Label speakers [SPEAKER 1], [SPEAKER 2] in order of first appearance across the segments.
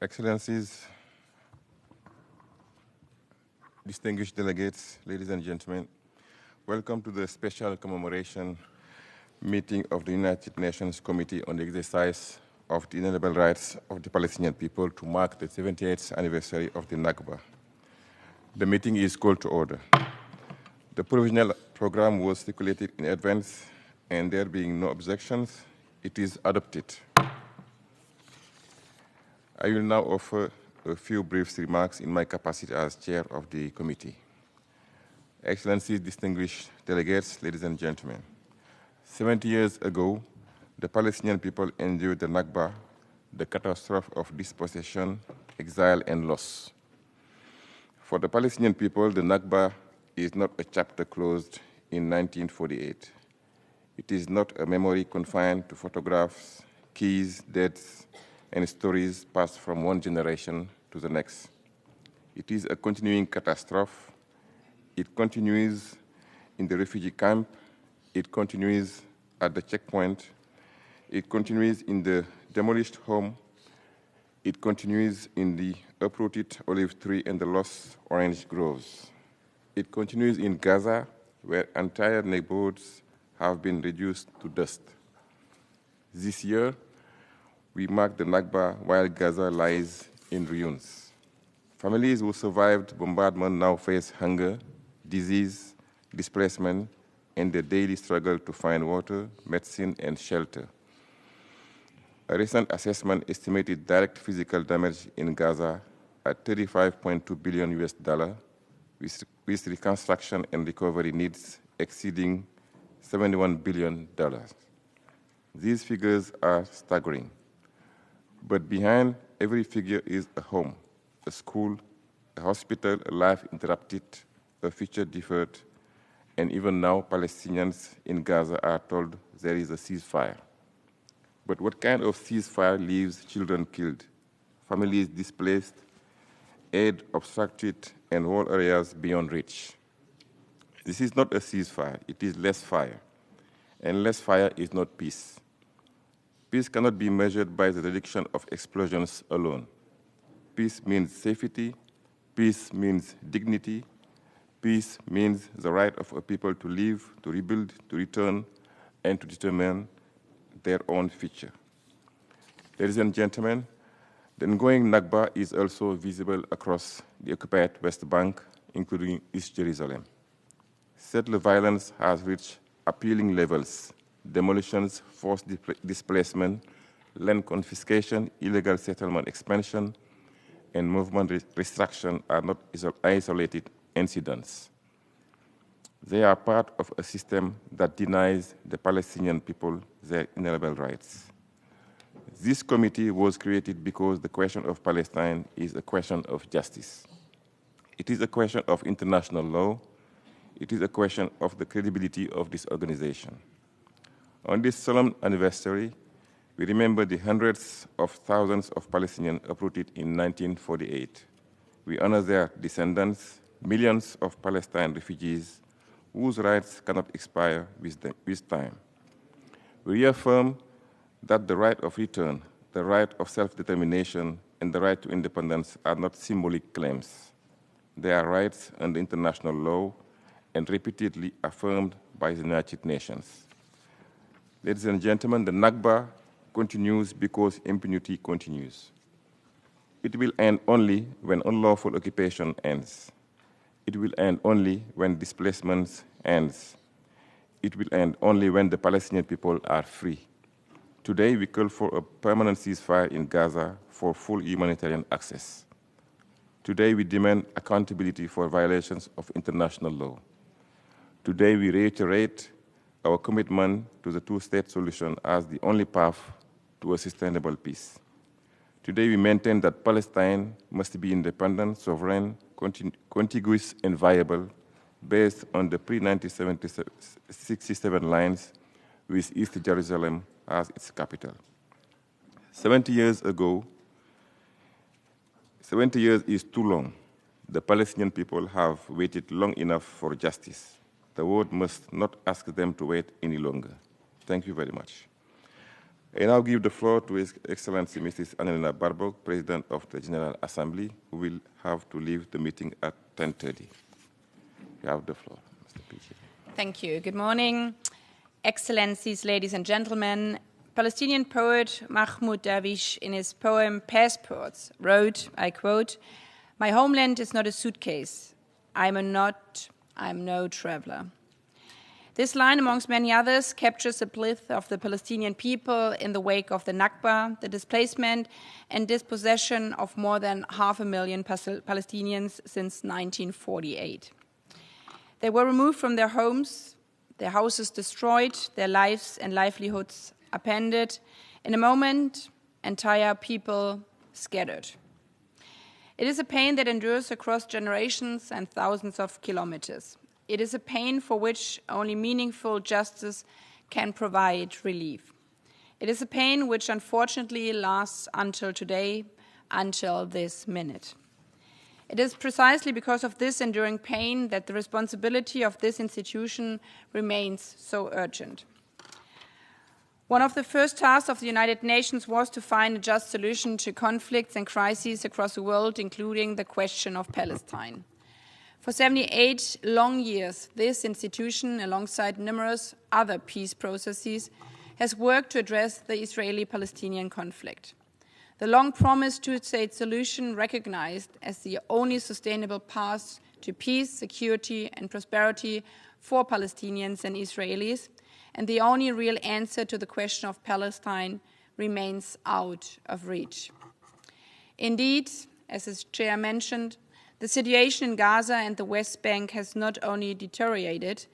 [SPEAKER 1] Excellencies, distinguished delegates, ladies and gentlemen, welcome to the special commemoration meeting of the United Nations Committee on the Exercise of the Inalienable Rights of the Palestinian People to mark the 78th anniversary of the Nakba. The meeting is called to order. The provisional program was circulated in advance, and there being no objections, it is adopted. I will now offer a few brief remarks in my capacity as chair of the committee. Excellencies, distinguished delegates, ladies and gentlemen, 70 years ago, the Palestinian people endured the Nakba, the catastrophe of dispossession, exile, and loss. For the Palestinian people, the Nakba is not a chapter closed in 1948. It is not a memory confined to photographs, keys, dates, and stories passed from one generation to the next. It is a continuing catastrophe. It continues in the refugee camp. It continues at the checkpoint. It continues in the demolished home. It continues in the uprooted olive tree and the lost orange groves. It continues in Gaza, where entire neighborhoods have been reduced to dust. This year, we mark the Nakba while Gaza lies in ruins. Families who survived bombardment now face hunger, disease, displacement, and the daily struggle to find water, medicine, and shelter. A recent assessment estimated direct physical damage in Gaza at $35.2 billion with reconstruction and recovery needs exceeding $71 billion. These figures are staggering. But behind every figure is a home, a school, a hospital, a life interrupted, a future deferred, and even now Palestinians in Gaza are told there is a ceasefire. But what kind of ceasefire leaves children killed, families displaced, aid obstructed, and whole areas beyond reach? This is not a ceasefire, it is less fire. And less fire is not peace. Peace cannot be measured by the reduction of explosions alone. Peace means safety. Peace means dignity. Peace means the right of a people to live, to rebuild, to return, and to determine their own future. Ladies and gentlemen, the ongoing Nakba is also visible across the occupied West Bank, including East Jerusalem. Settler violence has reached appalling levels. Demolitions, forced displacement, land confiscation, illegal settlement expansion, and movement restriction are not isolated incidents. They are part of a system that denies the Palestinian people their inalienable rights. This committee was created because the question of Palestine is a question of justice. It is a question of international law. It is a question of the credibility of this organization. On this solemn anniversary, we remember the hundreds of thousands of Palestinians uprooted in 1948. We honor their descendants, millions of Palestinian refugees whose rights cannot expire with time. We reaffirm that the right of return, the right of self-determination, and the right to independence are not symbolic claims. They are rights under international law and repeatedly affirmed by the United Nations. Ladies and gentlemen, the Nakba continues because impunity continues. It will end only when unlawful occupation ends. It will end only when displacement ends. It will end only when the Palestinian people are free. Today, we call for a permanent ceasefire in Gaza for full humanitarian access. Today, we demand accountability for violations of international law. Today, we reiterate our commitment to the two-state solution as the only path to a sustainable peace. Today, we maintain that Palestine must be independent, sovereign, contiguous, and viable, based on the pre-1967 lines with East Jerusalem as its capital. 70 years ago, 70 years is too long. The Palestinian people have waited long enough for justice. The world must not ask them to wait any longer. Thank you very much. I now give the floor to His Excellency Mrs. Annalena Barbo, President of the General Assembly, who will have to leave the meeting at 10:30. You have the floor, Mr. PG.
[SPEAKER 2] Thank you. Good morning, Excellencies, ladies and gentlemen. Palestinian poet Mahmoud Darwish, in his poem Passports, wrote, I quote, "My homeland is not a suitcase. I'm no traveler." This line, amongst many others, captures the plight of the Palestinian people in the wake of the Nakba, the displacement and dispossession of more than 500,000 Palestinians since 1948. They were removed from their homes, their houses destroyed, their lives and livelihoods upended. In a moment, entire people scattered. It is a pain that endures across generations and thousands of kilometers. It is a pain for which only meaningful justice can provide relief. It is a pain which unfortunately lasts until today, until this minute. It is precisely because of this enduring pain that the responsibility of this institution remains so urgent. One of the first tasks of the United Nations was to find a just solution to conflicts and crises across the world, including the question of Palestine. For 78 long years, this institution, alongside numerous other peace processes, has worked to address the Israeli-Palestinian conflict. The long-promised two-state solution, recognized as the only sustainable path to peace, security, and prosperity for Palestinians and Israelis, and the only real answer to the question of Palestine, remains out of reach. Indeed, as his chair mentioned, the situation in Gaza and the West Bank has not only deteriorated,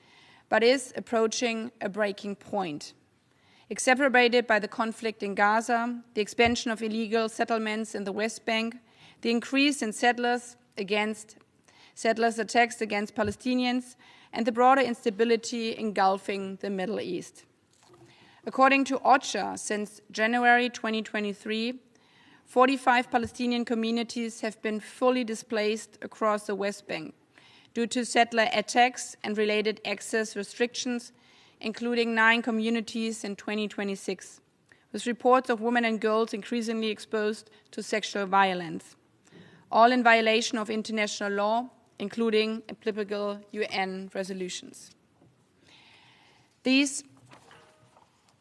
[SPEAKER 2] but is approaching a breaking point. Exacerbated by the conflict in Gaza, the expansion of illegal settlements in the West Bank, the increase in settlers attacks against Palestinians, and the broader instability engulfing the Middle East. According to OCHA, since January 2023, 45 Palestinian communities have been fully displaced across the West Bank due to settler attacks and related access restrictions, including 9 communities in 2026, with reports of women and girls increasingly exposed to sexual violence, all in violation of international law, including applicable UN resolutions. These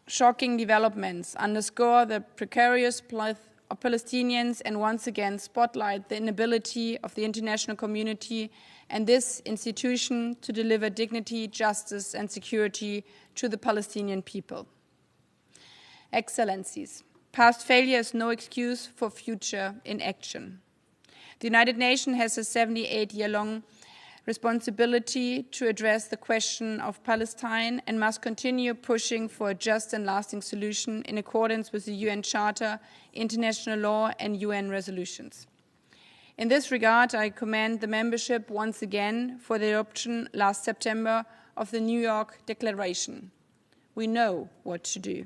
[SPEAKER 2] shocking developments underscore the precarious plight of Palestinians and once again spotlight the inability of the international community and this institution to deliver dignity, justice, and security to the Palestinian people. Excellencies, past failure is no excuse for future inaction. The United Nations has a 78-year-long responsibility to address the question of Palestine and must continue pushing for a just and lasting solution in accordance with the UN Charter, international law, and UN resolutions. In this regard, I commend the membership once again for the adoption last September of the New York Declaration. We know what to do.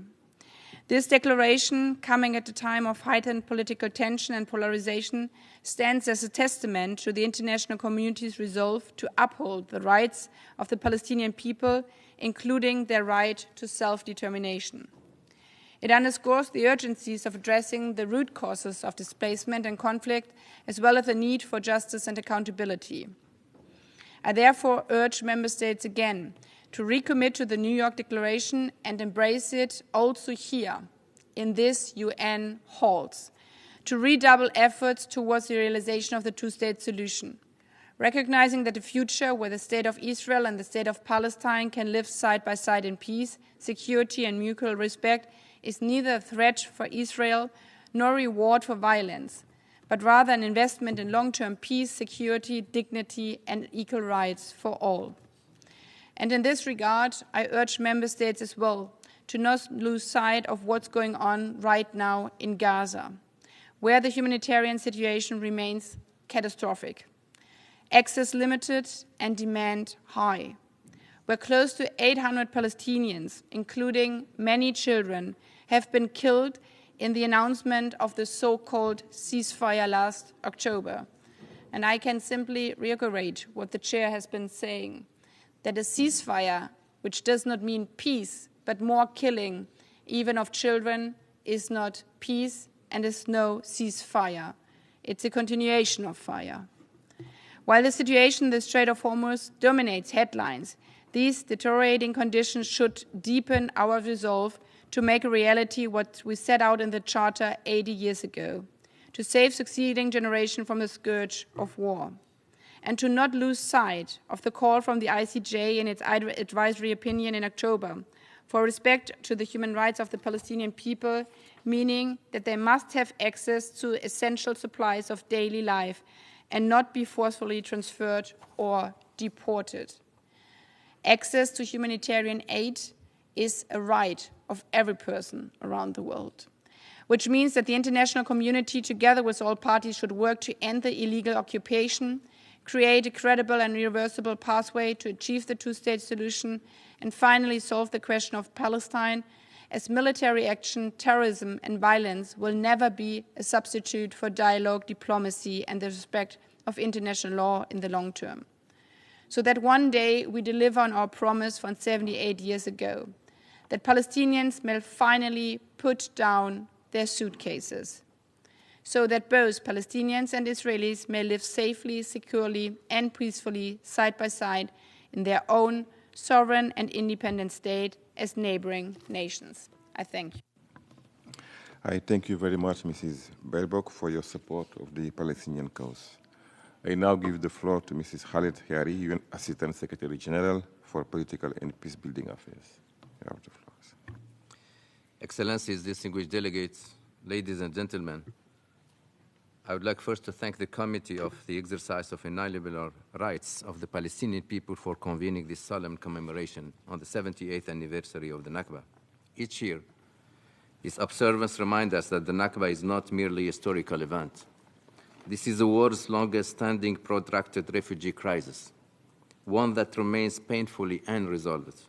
[SPEAKER 2] This declaration, coming at a time of heightened political tension and polarization, stands as a testament to the international community's resolve to uphold the rights of the Palestinian people, including their right to self-determination. It underscores the urgencies of addressing the root causes of displacement and conflict, as well as the need for justice and accountability. I therefore urge Member States again to recommit to the New York Declaration and embrace it also here, in this UN halls, to redouble efforts towards the realization of the two-state solution, recognizing that a future where the State of Israel and the State of Palestine can live side by side in peace, security, and mutual respect is neither a threat for Israel nor a reward for violence, but rather an investment in long-term peace, security, dignity, and equal rights for all. And in this regard, I urge Member States as well to not lose sight of what's going on right now in Gaza, where the humanitarian situation remains catastrophic, access limited and demand high, where close to 800 Palestinians, including many children, have been killed in the announcement of the so-called ceasefire last October. And I can simply reiterate what the chair has been saying, that a ceasefire, which does not mean peace, but more killing, even of children, is not peace and is no ceasefire. It's a continuation of fire. While the situation in the Strait of Hormuz dominates headlines, these deteriorating conditions should deepen our resolve to make a reality what we set out in the Charter 80 years ago, to save succeeding generations from the scourge of war, and to not lose sight of the call from the ICJ in its advisory opinion in October for respect to the human rights of the Palestinian people, meaning that they must have access to essential supplies of daily life and not be forcefully transferred or deported. Access to humanitarian aid is a right of every person around the world, which means that the international community, together with all parties, should work to end the illegal occupation, create a credible and irreversible pathway to achieve the two-state solution, and finally solve the question of Palestine, as military action, terrorism, and violence will never be a substitute for dialogue, diplomacy, and the respect of international law in the long term. So that one day we deliver on our promise from 78 years ago, that Palestinians may finally put down their suitcases, so that both Palestinians and Israelis may live safely, securely, and peacefully side by side in their own sovereign and independent state as neighboring nations. I thank you.
[SPEAKER 1] I thank you very much, Mrs. Baerbock, for your support of the Palestinian cause. I now give the floor to Mrs. Khaled Hiari, UN Assistant Secretary General for Political and Peace-Building Affairs. You have the floor.
[SPEAKER 3] Excellencies, distinguished delegates, ladies and gentlemen, I would like first to thank the Committee of the Exercise of Inalienable Rights of the Palestinian people for convening this solemn commemoration on the 78th anniversary of the Nakba. Each year, its observance reminds us that the Nakba is not merely a historical event. This is the world's longest-standing protracted refugee crisis, one that remains painfully unresolved,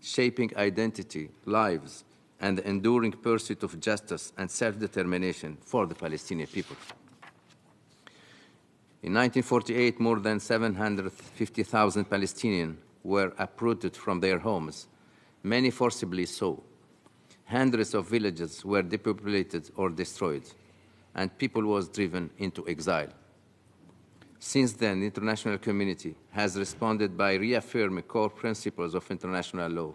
[SPEAKER 3] shaping identity, lives, and the enduring pursuit of justice and self-determination for the Palestinian people. In 1948, more than 750,000 Palestinians were uprooted from their homes, many forcibly so. Hundreds of villages were depopulated or destroyed, and people was driven into exile. Since then, the international community has responded by reaffirming core principles of international law,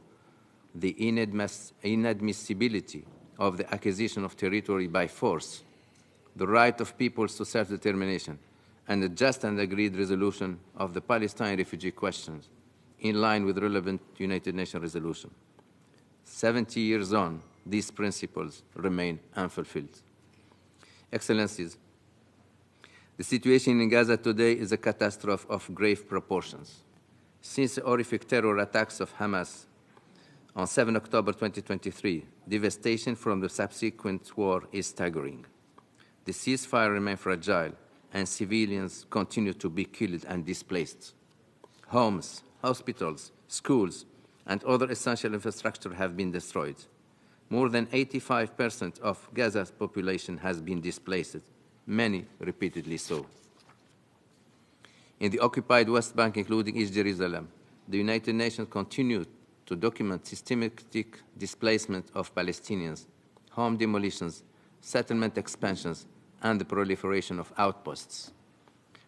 [SPEAKER 3] the inadmissibility of the acquisition of territory by force, the right of peoples to self-determination, and a just and agreed resolution of the Palestine refugee questions in line with relevant United Nations resolution. 70 years on, these principles remain unfulfilled. Excellencies, the situation in Gaza today is a catastrophe of grave proportions. Since the horrific terror attacks of Hamas on 7 October 2023, devastation from the subsequent war is staggering. The ceasefire remains fragile, and civilians continue to be killed and displaced. Homes, hospitals, schools, and other essential infrastructure have been destroyed. More than 85% of Gaza's population has been displaced, many repeatedly so. In the occupied West Bank, including East Jerusalem, the United Nations continued to document systematic displacement of Palestinians, home demolitions, settlement expansions, and the proliferation of outposts.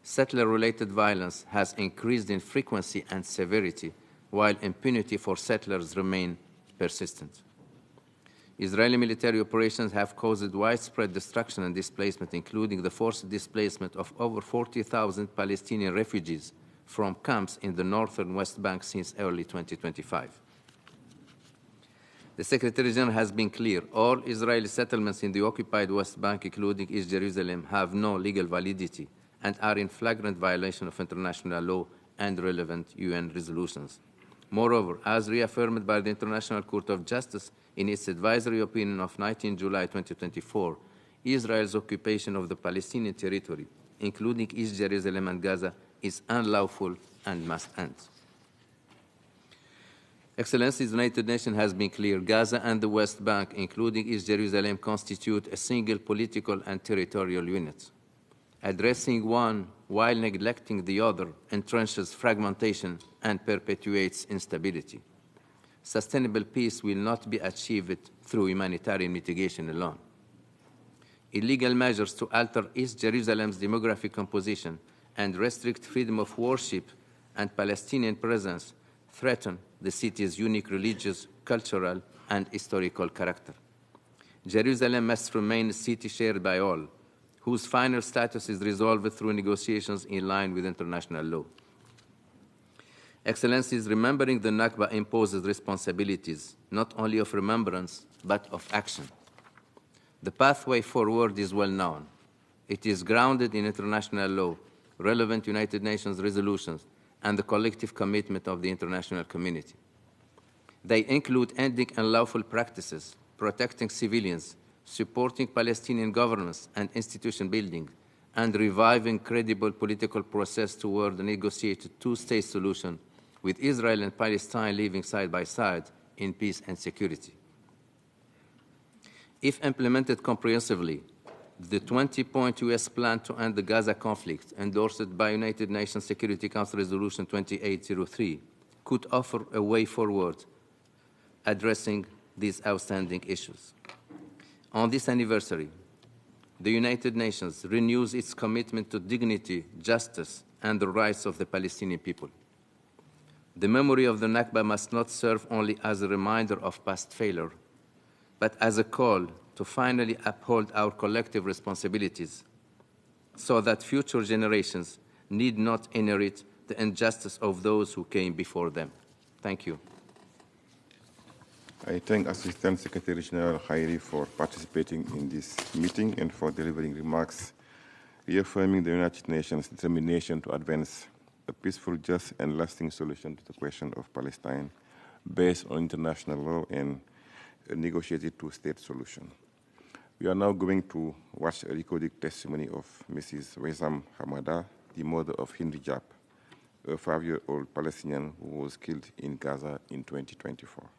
[SPEAKER 3] Settler-related violence has increased in frequency and severity, while impunity for settlers remain persistent. Israeli military operations have caused widespread destruction and displacement, including the forced displacement of over 40,000 Palestinian refugees from camps in the northern West Bank since early 2025. The Secretary General has been clear. All Israeli settlements in the occupied West Bank, including East Jerusalem, have no legal validity and are in flagrant violation of international law and relevant UN resolutions. Moreover, as reaffirmed by the International Court of Justice in its advisory opinion of 19 July 2024, Israel's occupation of the Palestinian territory, including East Jerusalem and Gaza, is unlawful and must end. Excellencies, the United Nations has been clear. Gaza and the West Bank, including East Jerusalem, constitute a single political and territorial unit. Addressing one while neglecting the other entrenches fragmentation and perpetuates instability. Sustainable peace will not be achieved through humanitarian mitigation alone. Illegal measures to alter East Jerusalem's demographic composition and restrict freedom of worship and Palestinian presence threaten the city's unique religious, cultural, and historical character. Jerusalem must remain a city shared by all, whose final status is resolved through negotiations in line with international law. Excellencies, remembering the Nakba imposes responsibilities, not only of remembrance, but of action. The pathway forward is well known. It is grounded in international law, relevant United Nations resolutions, and the collective commitment of the international community. They include ending unlawful practices, protecting civilians, supporting Palestinian governance and institution building, and reviving credible political process toward a negotiated two-state solution with Israel and Palestine living side by side in peace and security. If implemented comprehensively, the 20-point U.S. plan to end the Gaza conflict, endorsed by United Nations Security Council Resolution 2803, could offer a way forward addressing these outstanding issues. On this anniversary, the United Nations renews its commitment to dignity, justice, and the rights of the Palestinian people. The memory of the Nakba must not serve only as a reminder of past failure, but as a call to finally uphold our collective responsibilities so that future generations need not inherit the injustice of those who came before them. Thank you.
[SPEAKER 1] I thank Assistant Secretary General Khairi for participating in this meeting and for delivering remarks reaffirming the United Nations' determination to advance a peaceful, just, and lasting solution to the question of Palestine based on international law and a negotiated two-state solution. We are now going to watch a recorded testimony of Mrs. Wesam Hamada, the mother of Hindijab, a 5-year-old Palestinian who was killed in Gaza in 2024.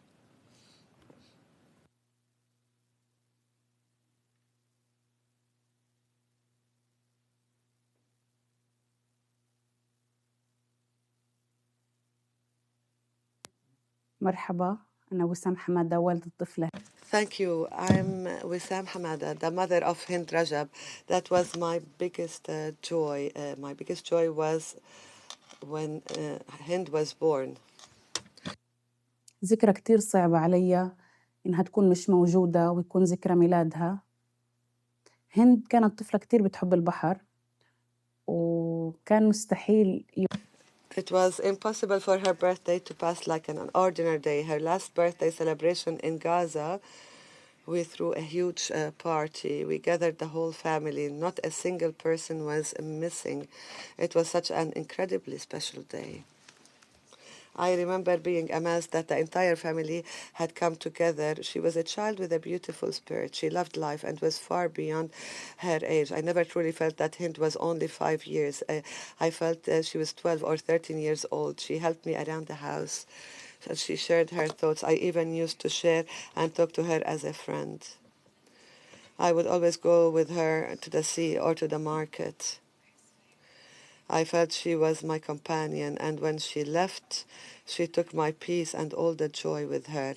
[SPEAKER 4] مرحبا أنا وسام حمادة والدة الطفلة.
[SPEAKER 5] Thank you. I'm Wissam Hamada, the mother of Hind Rajab. That was my biggest joy. My biggest joy was when Hind was born.
[SPEAKER 4] ذكرى كتير صعبة عليا إنها تكون مش موجودة ويكون ذكرى ميلادها. هند كانت طفلة كتير بتحب البحر وكان مستحيل
[SPEAKER 5] It was impossible for her birthday to pass like an ordinary day. Her last birthday celebration in Gaza, we threw a huge party. We gathered the whole family. Not a single person was missing. It was such an incredibly special day. I remember being amazed that the entire family had come together. She was a child with a beautiful spirit. She loved life and was far beyond her age. I never truly felt that Hind was only 5 years. I felt she was 12 or 13 years old. She helped me around the house. She shared her thoughts. I even used to share and talk to her as a friend. I would always go with her to the sea or to the market. I felt she was my companion, and when she left, she took my peace and all the joy with her.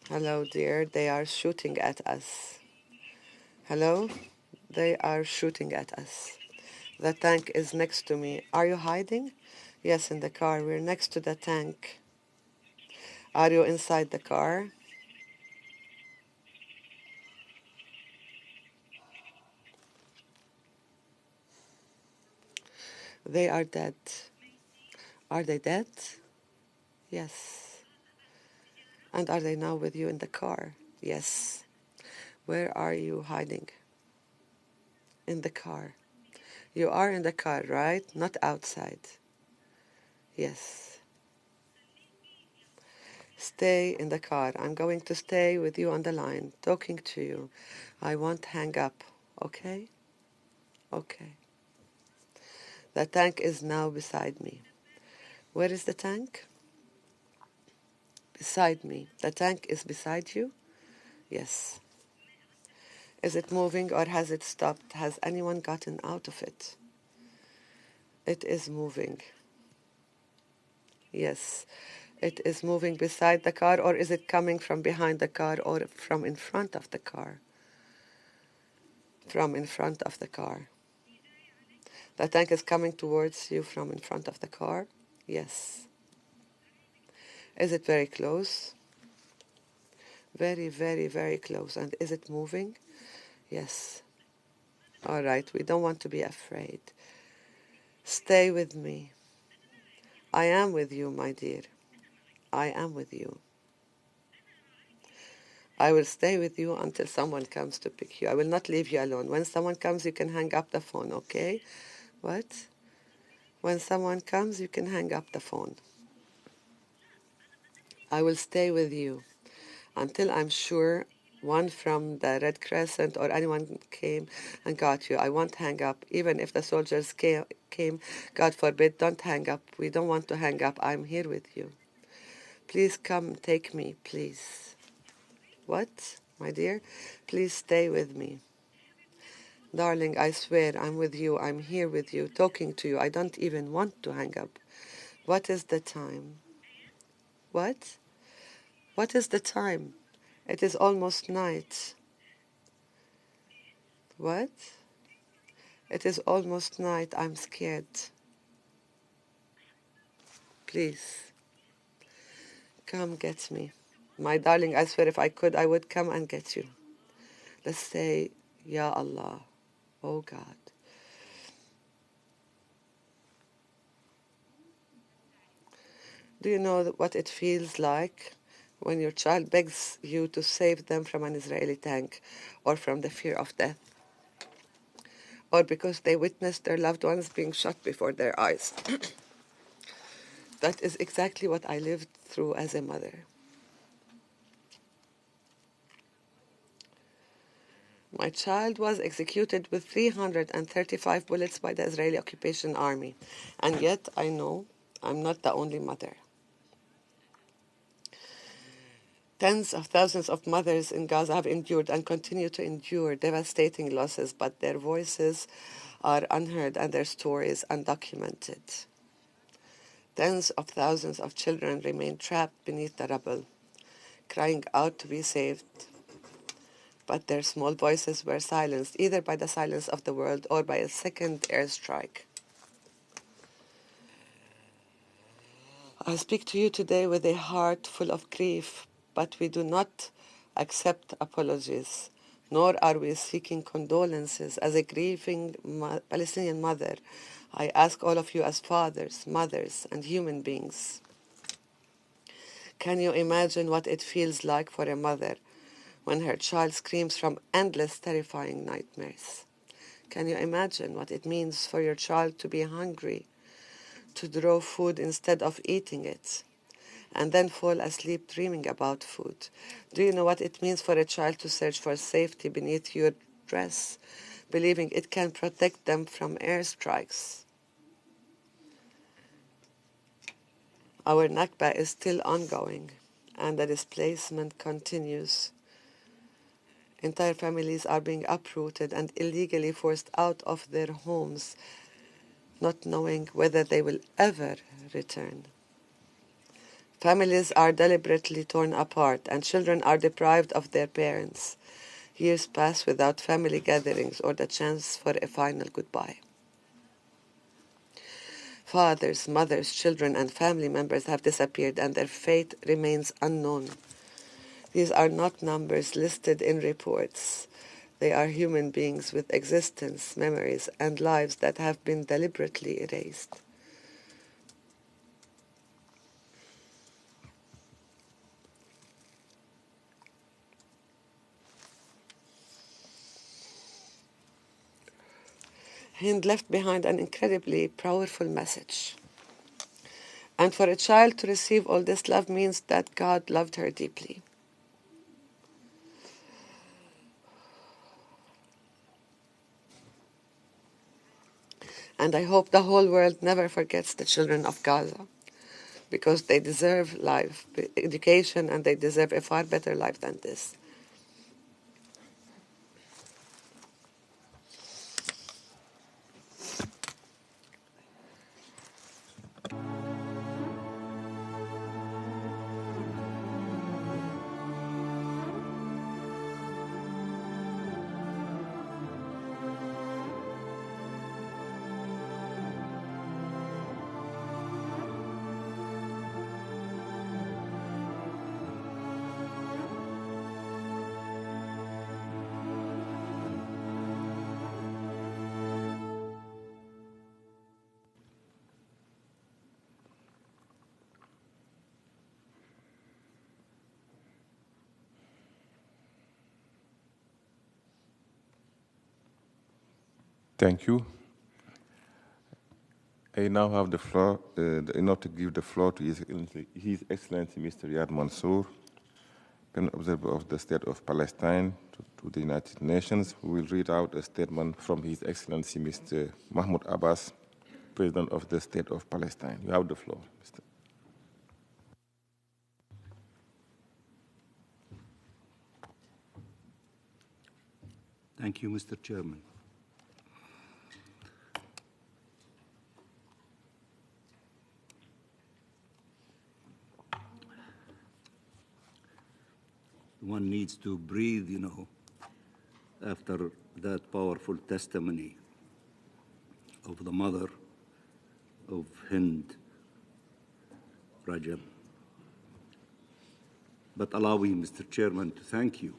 [SPEAKER 5] Hello, dear. They are shooting at us. Hello? They are shooting at us. The tank is next to me. Are you hiding? Yes, in the car. We're next to the tank. Are you inside the car? They are dead. Are they dead? Yes. And are they now with you in the car? Yes. Where are you hiding? In the car. You are in the car, right? Not outside. Yes. Stay in the car. I'm going to stay with you on the line, talking to you. I won't hang up, okay? Okay. The tank is now beside me. Where is the tank? Beside me. The tank is beside you? Yes. Is it moving or has it stopped? Has anyone gotten out of it? It is moving. Yes, it is moving beside the car, or is it coming from behind the car or from in front of the car? From in front of the car. The tank is coming towards you from in front of the car? Yes. Is it very close? Very, very, very close. And is it moving? Yes. All right, we don't want to be afraid. Stay with me. I am with you, my dear. I am with you. I will stay with you until someone comes to pick you. I will not leave you alone. When someone comes, you can hang up the phone, okay? What? When someone comes, you can hang up the phone. I will stay with you until I'm sure one from the Red Crescent or anyone came and got you. I won't hang up. Even if the soldiers came, God forbid, don't hang up. We don't want to hang up. I'm here with you. Please come take me, please. What, my dear? Please stay with me. Darling, I swear I'm with you. I'm here with you, talking to you. I don't even want to hang up. What is the time? What? What is the time? It is almost night. What? It is almost night. I'm scared. Please, come get me. My darling, I swear if I could, I would come and get you. Let's say, Ya Allah, oh God. Do you know what it feels like when your child begs you to save them from an Israeli tank or from the fear of death? Or because they witnessed their loved ones being shot before their eyes? That is exactly what I lived through as a mother. My child was executed with 335 bullets by the Israeli occupation army. And yet I know I'm not the only mother. Tens of thousands of mothers in Gaza have endured and continue to endure devastating losses, but their voices are unheard and their stories undocumented. Tens of thousands of children remain trapped beneath the rubble, crying out to be saved. But their small voices were silenced, either by the silence of the world or by a second airstrike. I speak to you today with a heart full of grief, but we do not accept apologies, nor are we seeking condolences. As a grieving Palestinian mother, I ask all of you as fathers, mothers, and human beings, can you imagine what it feels like for a mother when her child screams from endless, terrifying nightmares? Can you imagine what it means for your child to be hungry, to draw food instead of eating it, and then fall asleep dreaming about food? Do you know what it means for a child to search for safety beneath your dress, believing it can protect them from airstrikes? Our Nakba is still ongoing, and the displacement continues. Entire families are being uprooted and illegally forced out of their homes, not knowing whether they will ever return. Families are deliberately torn apart, and children are deprived of their parents. Years pass without family gatherings or the chance for a final goodbye. Fathers, mothers, children, and family members have disappeared, and their fate remains unknown. These are not numbers listed in reports. They are human beings with existence, memories, and lives that have been deliberately erased. Hind left behind an incredibly powerful message. And for a child to receive all this love means that God loved her deeply. And I hope the whole world never forgets the children of Gaza, because they deserve life, education, and they deserve a far better life than this.
[SPEAKER 1] Thank you. I now have the floor, the honor to give the floor to His Excellency Mr. Riyad Mansour, Permanent Observer of the State of Palestine to the United Nations, who will read out a statement from His Excellency Mr. Mahmoud Abbas, President of the State of Palestine. You have the floor, Mr.
[SPEAKER 6] Thank you, Mr. Chairman. One needs to breathe, after that powerful testimony of the mother of Hind Rajab. But allow me, Mr. Chairman, to thank you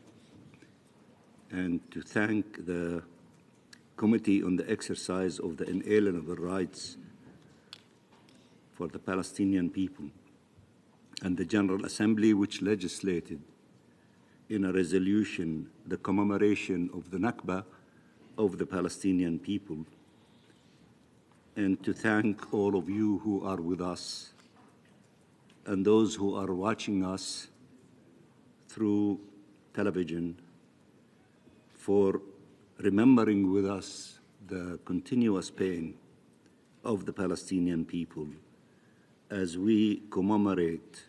[SPEAKER 6] and to thank the Committee on the Exercise of the Inalienable Rights for the Palestinian people and the General Assembly, which legislated in a resolution the commemoration of the Nakba of the Palestinian people, and to thank all of you who are with us and those who are watching us through television for remembering with us the continuous pain of the Palestinian people as we commemorate,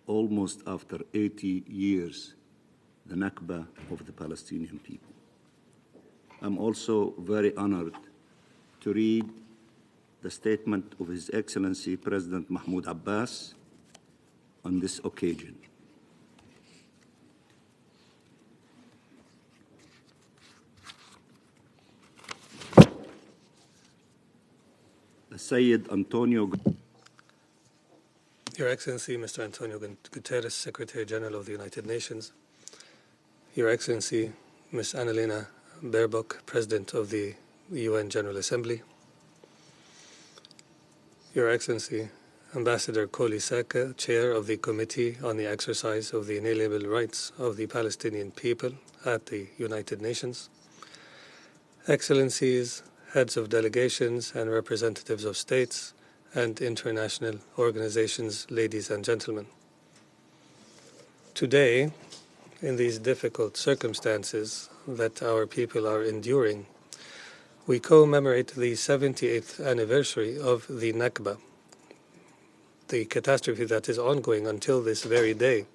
[SPEAKER 6] almost after 80 years, the Nakba of the Palestinian people. I'm also very honored to read the statement of His Excellency President Mahmoud Abbas on this occasion. Sayyid Antonio.
[SPEAKER 7] Your Excellency, Mr. Antonio Guterres, Secretary General of the United Nations, Your Excellency, Ms. Annalena Baerbock, President of the UN General Assembly, Your Excellency, Ambassador Koli Seka, Chair of the Committee on the Exercise of the Inalienable Rights of the Palestinian People at the United Nations, Excellencies, Heads of Delegations and Representatives of States and international organizations, ladies and gentlemen. Today, in these difficult circumstances that our people are enduring, we commemorate the 78th anniversary of the Nakba, the catastrophe that is ongoing until this very day,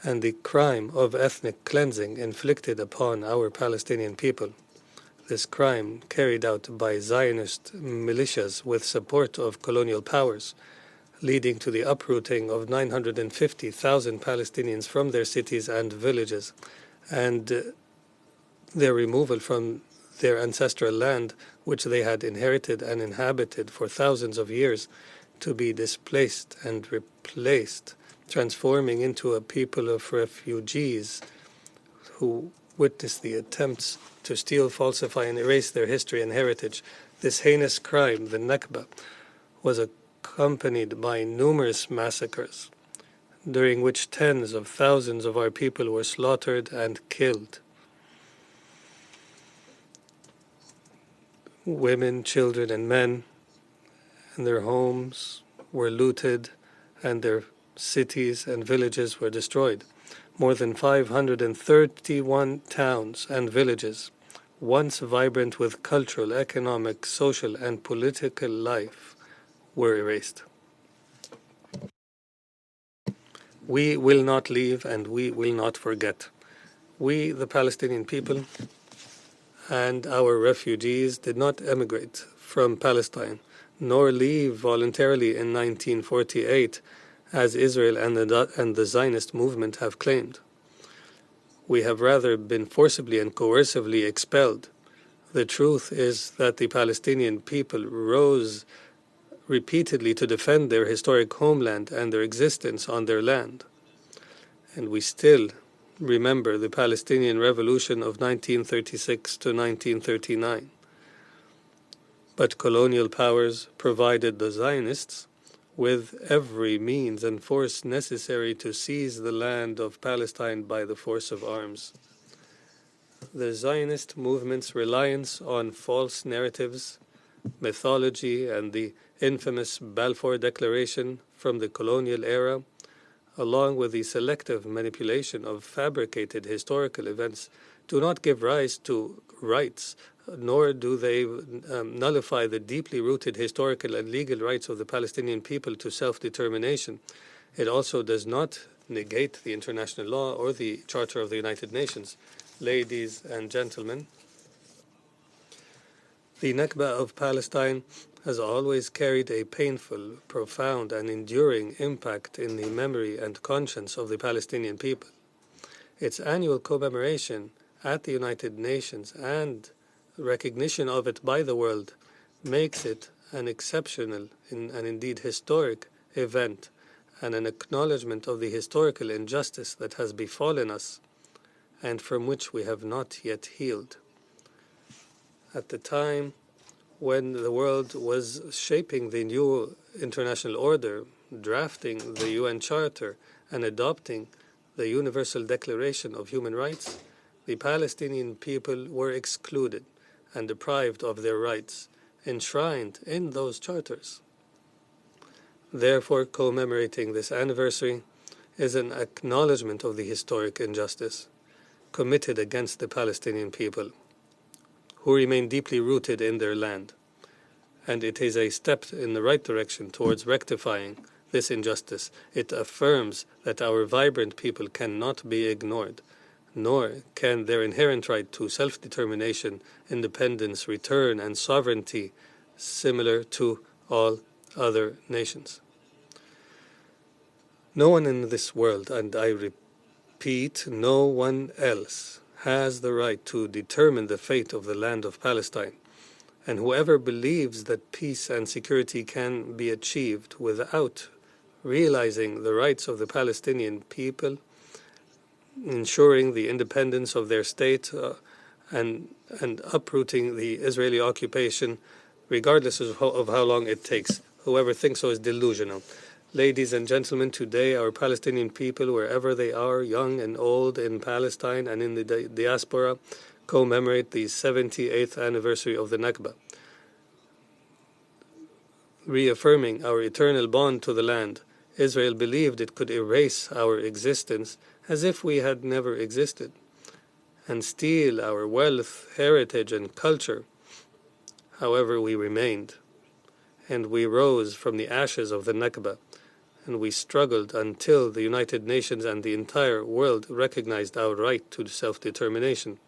[SPEAKER 7] and the crime of ethnic cleansing inflicted upon our Palestinian people. This crime, carried out by Zionist militias with support of colonial powers, leading to the uprooting of 950,000 Palestinians from their cities and villages, and their removal from their ancestral land, which they had inherited and inhabited for thousands of years, to be displaced and replaced, transforming into a people of refugees who witnessed the attempts to steal, falsify, and erase their history and heritage. This heinous crime, the Nakba, was accompanied by numerous massacres, during which tens of thousands of our people were slaughtered and killed. Women, children, and men, and their homes were looted, and their cities and villages were destroyed. More than 531 towns and villages, once vibrant with cultural, economic, social, and political life, were erased. We will not leave and we will not forget. We, the Palestinian people, and our refugees did not emigrate from Palestine, nor leave voluntarily in 1948, as Israel and the Zionist movement have claimed. We have rather been forcibly and coercively expelled. The truth is that the Palestinian people rose repeatedly to defend their historic homeland and their existence on their land. And we still remember the Palestinian Revolution of 1936 to 1939. But colonial powers provided the Zionists with every means and force necessary to seize the land of Palestine by the force of arms. the Zionist movement's reliance on false narratives, mythology, and the infamous Balfour Declaration from the colonial era, along with the selective manipulation of fabricated historical events, do not give rise to rights, nor do they nullify the deeply rooted historical and legal rights of the Palestinian people to self-determination. It also does not negate the international law or the Charter of the United Nations. Ladies and gentlemen, the Nakba of Palestine has always carried a painful, profound, and enduring impact in the memory and conscience of the Palestinian people. Its annual commemoration at the United Nations and recognition of it by the world makes it an exceptional and indeed historic event and an acknowledgement of the historical injustice that has befallen us and from which we have not yet healed. At the time when the world was shaping the new international order, drafting the UN Charter, and adopting the Universal Declaration of Human Rights, the Palestinian people were excluded and deprived of their rights enshrined in those charters. Therefore, commemorating this anniversary is an acknowledgement of the historic injustice committed against the Palestinian people, who remain deeply rooted in their land. And it is a step in the right direction towards rectifying this injustice. It affirms that our vibrant people cannot be ignored, nor can their inherent right to self-determination, independence, return, and sovereignty similar to all other nations. No one in this world, and I repeat, no one else, has the right to determine the fate of the land of Palestine. And whoever believes that peace and security can be achieved without realizing the rights of the Palestinian people, ensuring the independence of their state, and uprooting the Israeli occupation, regardless of how long it takes. Whoever thinks so is delusional. Ladies and gentlemen, today our Palestinian people, wherever they are, young and old, in Palestine and in the diaspora, commemorate the 78th anniversary of the Nakba, reaffirming our eternal bond to the land. Israel believed it could erase our existence as if we had never existed, and steal our wealth, heritage, and culture. However, we remained, and we rose from the ashes of the Nakba, and we struggled until the United Nations and the entire world recognized our right to self-determination.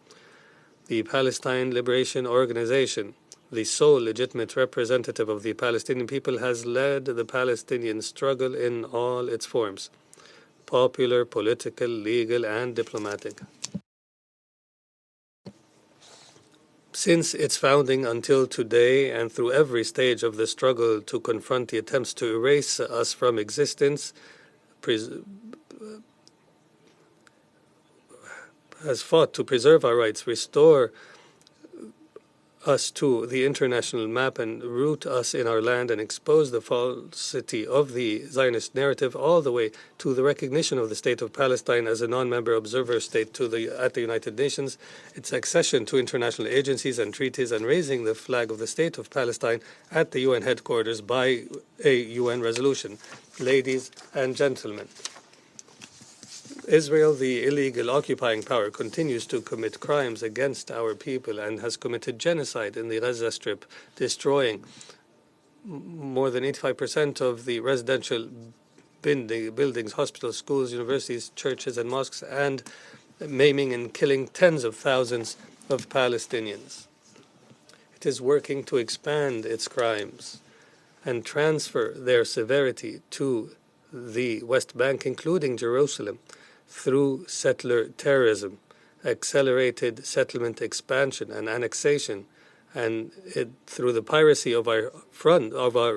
[SPEAKER 7] The Palestine Liberation Organization, the sole legitimate representative of the Palestinian people, has led the Palestinian struggle in all its forms: popular, political, legal, and diplomatic. Since its founding until today, and through every stage of the struggle to confront the attempts to erase us from existence, has fought to preserve our rights, restore us to the international map, and root us in our land, and expose the falsity of the Zionist narrative, all the way to the recognition of the State of Palestine as a non-member observer state at the United Nations, its accession to international agencies and treaties, and raising the flag of the State of Palestine at the UN headquarters by a UN resolution. Ladies and gentlemen, Israel, the illegal occupying power, continues to commit crimes against our people and has committed genocide in the Gaza Strip, destroying more than 85% of the residential buildings, hospitals, schools, universities, churches, and mosques, and maiming and killing tens of thousands of Palestinians. It is working to expand its crimes and transfer their severity to the West Bank, including Jerusalem, through settler terrorism, accelerated settlement expansion and annexation, and through the piracy of our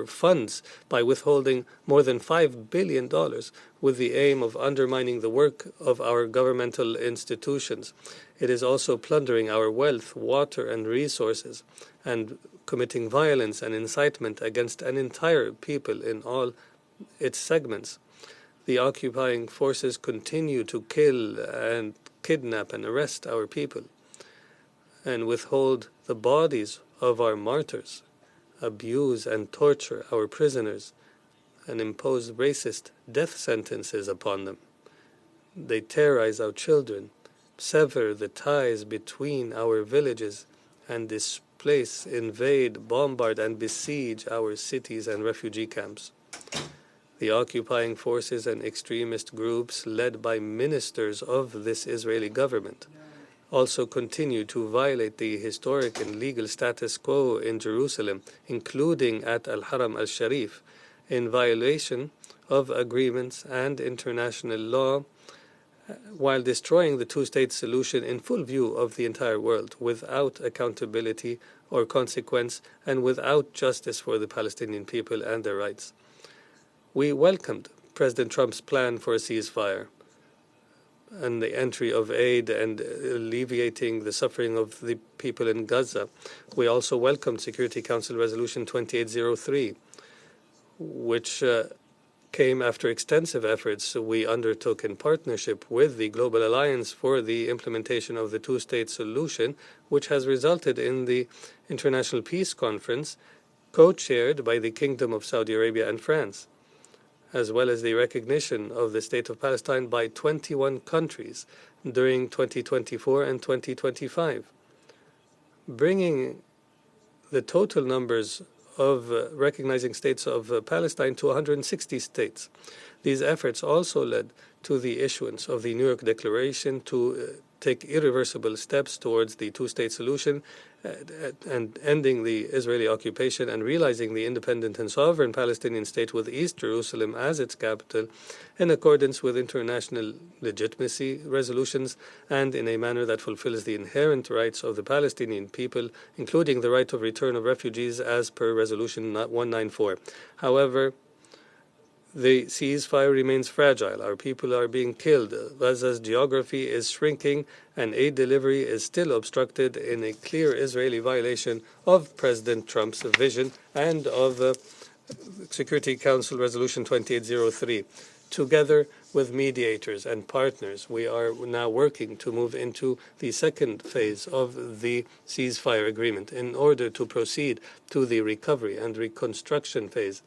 [SPEAKER 7] funds by withholding more than $5 billion with the aim of undermining the work of our governmental institutions. It is also plundering our wealth, water, and resources, and committing violence and incitement against an entire people in all its segments. The occupying forces continue to kill and kidnap and arrest our people. and withhold the bodies of our martyrs, abuse and torture our prisoners, and impose racist death sentences upon them. They terrorize our children, sever the ties between our villages, and displace, invade, bombard, and besiege our cities and refugee camps. The occupying forces and extremist groups led by ministers of this Israeli government also continue to violate the historic and legal status quo in Jerusalem, including at Al-Haram al-Sharif, in violation of agreements and international law, while destroying the two-state solution in full view of the entire world, without accountability or consequence, and without justice for the Palestinian people and their rights. We welcomed President Trump's plan for a ceasefire and the entry of aid and alleviating the suffering of the people in Gaza. We also welcomed Security Council Resolution 2803, which came after extensive efforts we undertook in partnership with the Global Alliance for the implementation of the two-state solution, which has resulted in the International Peace Conference, co-chaired by the Kingdom of Saudi Arabia and France, as well as the recognition of the State of Palestine by 21 countries during 2024 and 2025, bringing the total numbers of recognizing states of Palestine to 160 states. These efforts also led to the issuance of the New York Declaration to take irreversible steps towards the two-state solution and ending the Israeli occupation and realizing the independent and sovereign Palestinian state with East Jerusalem as its capital in accordance with international legitimacy resolutions and in a manner that fulfills the inherent rights of the Palestinian people, including the right of return of refugees as per Resolution 194. However, the ceasefire remains fragile. Our people are being killed. Gaza's geography is shrinking, and aid delivery is still obstructed in a clear Israeli violation of President Trump's vision and of Security Council Resolution 2803. Together with mediators and partners, we are now working to move into the second phase of the ceasefire agreement in order to proceed to the recovery and reconstruction phase.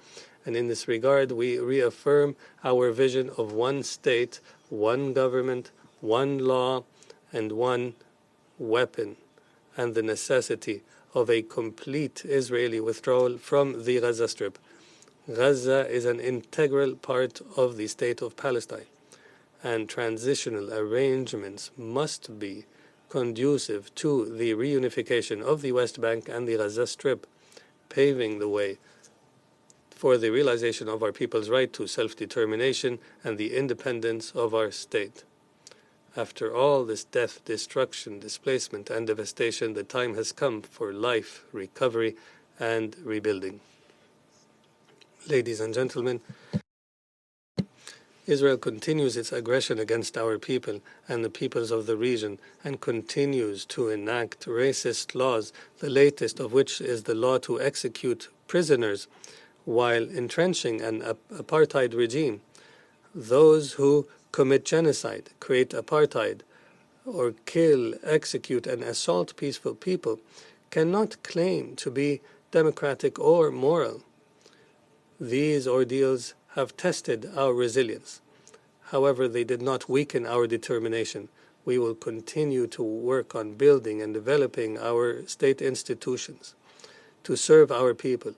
[SPEAKER 7] And in this regard, we reaffirm our vision of one state, one government, one law, and one weapon, and the necessity of a complete Israeli withdrawal from the Gaza Strip. Gaza is an integral part of the state of Palestine, and transitional arrangements must be conducive to the reunification of the West Bank and the Gaza Strip, paving the way for the realization of our people's right to self-determination and the independence of our state. After all this death, destruction, displacement, and devastation, the time has come for life, recovery, and rebuilding. Ladies and gentlemen, Israel continues its aggression against our people and the peoples of the region and continues to enact racist laws, the latest of which is the law to execute prisoners while entrenching an apartheid regime. Those who commit genocide, create apartheid, or kill, execute, and assault peaceful people cannot claim to be democratic or moral. These ordeals have tested our resilience. However, they did not weaken our determination. We will continue to work on building and developing our state institutions to serve our people.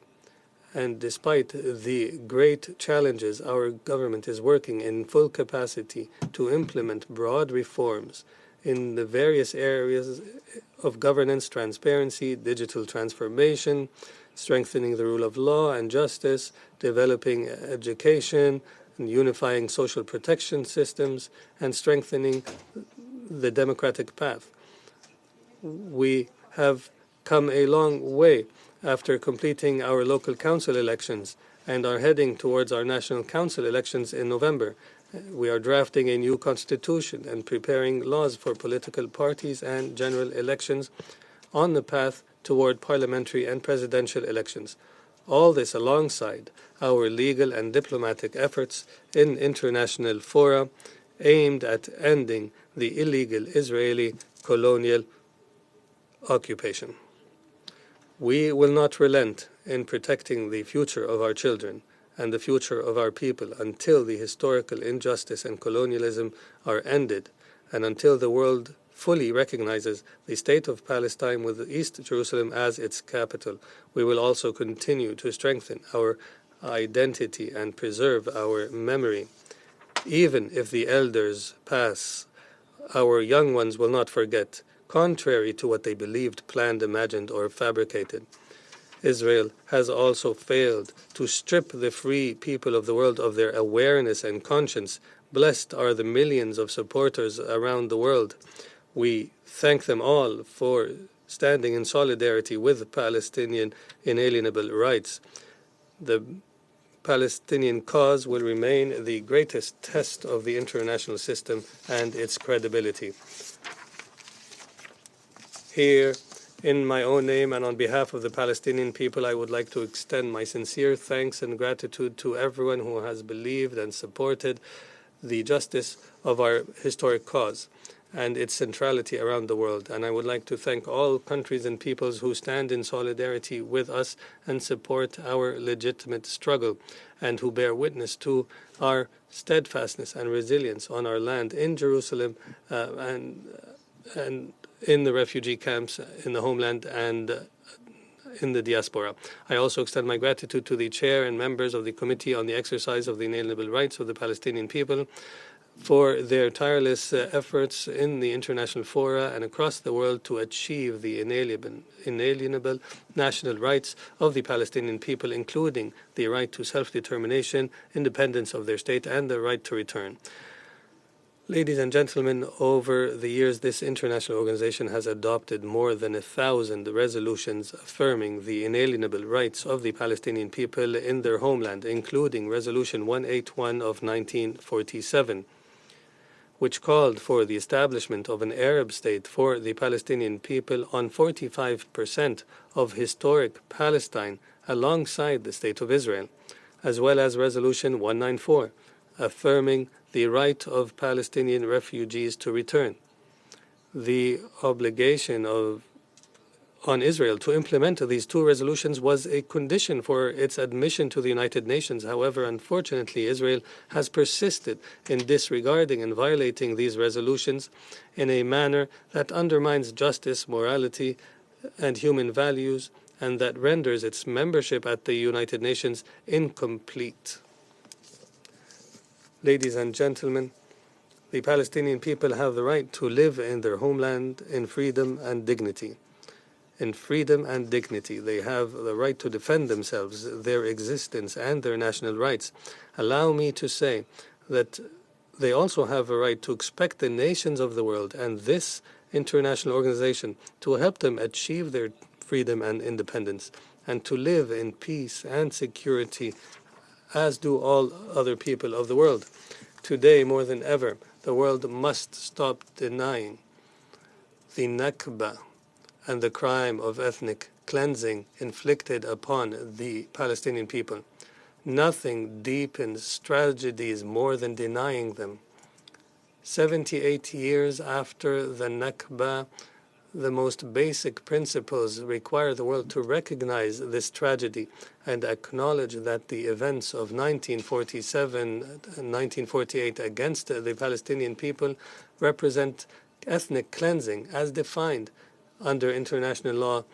[SPEAKER 7] And despite the great challenges, our government is working in full capacity to implement broad reforms in the various areas of governance, transparency, digital transformation, strengthening the rule of law and justice, developing education, and unifying social protection systems, and strengthening the democratic path. We have come a long way after completing our local council elections and are heading towards our national council elections in November. We are drafting a new constitution and preparing laws for political parties and general elections on the path toward parliamentary and presidential elections. All this alongside our legal and diplomatic efforts in international fora aimed at ending the illegal Israeli colonial occupation. We will not relent in protecting the future of our children and the future of our people until the historical injustice and colonialism are ended and until the world fully recognizes the state of Palestine with East Jerusalem as its capital. We will also continue to strengthen our identity and preserve our memory. Even if the elders pass, our young ones will not forget, contrary to what they believed, planned, imagined, or fabricated. Israel has also failed to strip the free people of the world of their awareness and conscience. Blessed are the millions of supporters around the world. We thank them all for standing in solidarity with Palestinian inalienable rights. The Palestinian cause will remain the greatest test of the international system and its credibility. Here, in my own name and on behalf of the Palestinian people, I would like to extend my sincere thanks and gratitude to everyone who has believed and supported the justice of our historic cause and its centrality around the world. And I would like to thank all countries and peoples who stand in solidarity with us and support our legitimate struggle and who bear witness to our steadfastness and resilience on our land in Jerusalem and in the refugee camps in the homeland and in the diaspora. I also extend my gratitude to the chair and members of the Committee on the Exercise of the Inalienable Rights of the Palestinian People for their tireless efforts in the international fora and across the world to achieve the inalienable national rights of the Palestinian people, including the right to self-determination, independence of their state, and the right to return. Ladies and gentlemen, over the years, this international organization has adopted more than 1,000 resolutions affirming the inalienable rights of the Palestinian people in their homeland, including Resolution 181 of 1947, which called for the establishment of an Arab state for the Palestinian people on 45% of historic Palestine alongside the State of Israel, as well as Resolution 194, affirming the right of Palestinian refugees to return. The obligation on Israel to implement these two resolutions was a condition for its admission to the United Nations. However, unfortunately, Israel has persisted in disregarding and violating these resolutions in a manner that undermines justice, morality, and human values, and that renders its membership at the United Nations incomplete. Ladies and gentlemen, the Palestinian people have the right to live in their homeland in freedom and dignity. In freedom and dignity, they have the right to defend themselves, their existence, and their national rights. Allow me to say that they also have a right to expect the nations of the world and this international organization to help them achieve their freedom and independence, and to live in peace and security, as do all other people of the world. Today, more than ever, the world must stop denying the Nakba and the crime of ethnic cleansing inflicted upon the Palestinian people. Nothing deepens tragedies more than denying them. 78 years after the Nakba, the most basic principles require the world to recognize this tragedy and acknowledge that the events of 1947 and 1948 against the Palestinian people represent ethnic cleansing as defined under international law,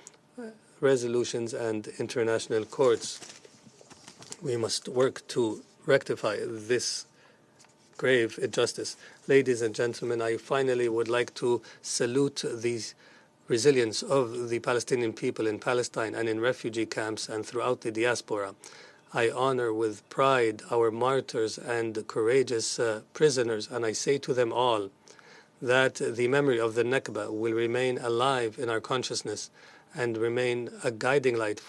[SPEAKER 7] resolutions, and international courts. We must work to rectify this grave injustice. Ladies and gentlemen, I finally would like to salute the resilience of the Palestinian people in Palestine and in refugee camps and throughout the diaspora. I honor with pride our martyrs and courageous prisoners, and I say to them all that the memory of the Nakba will remain alive in our consciousness and remain a guiding light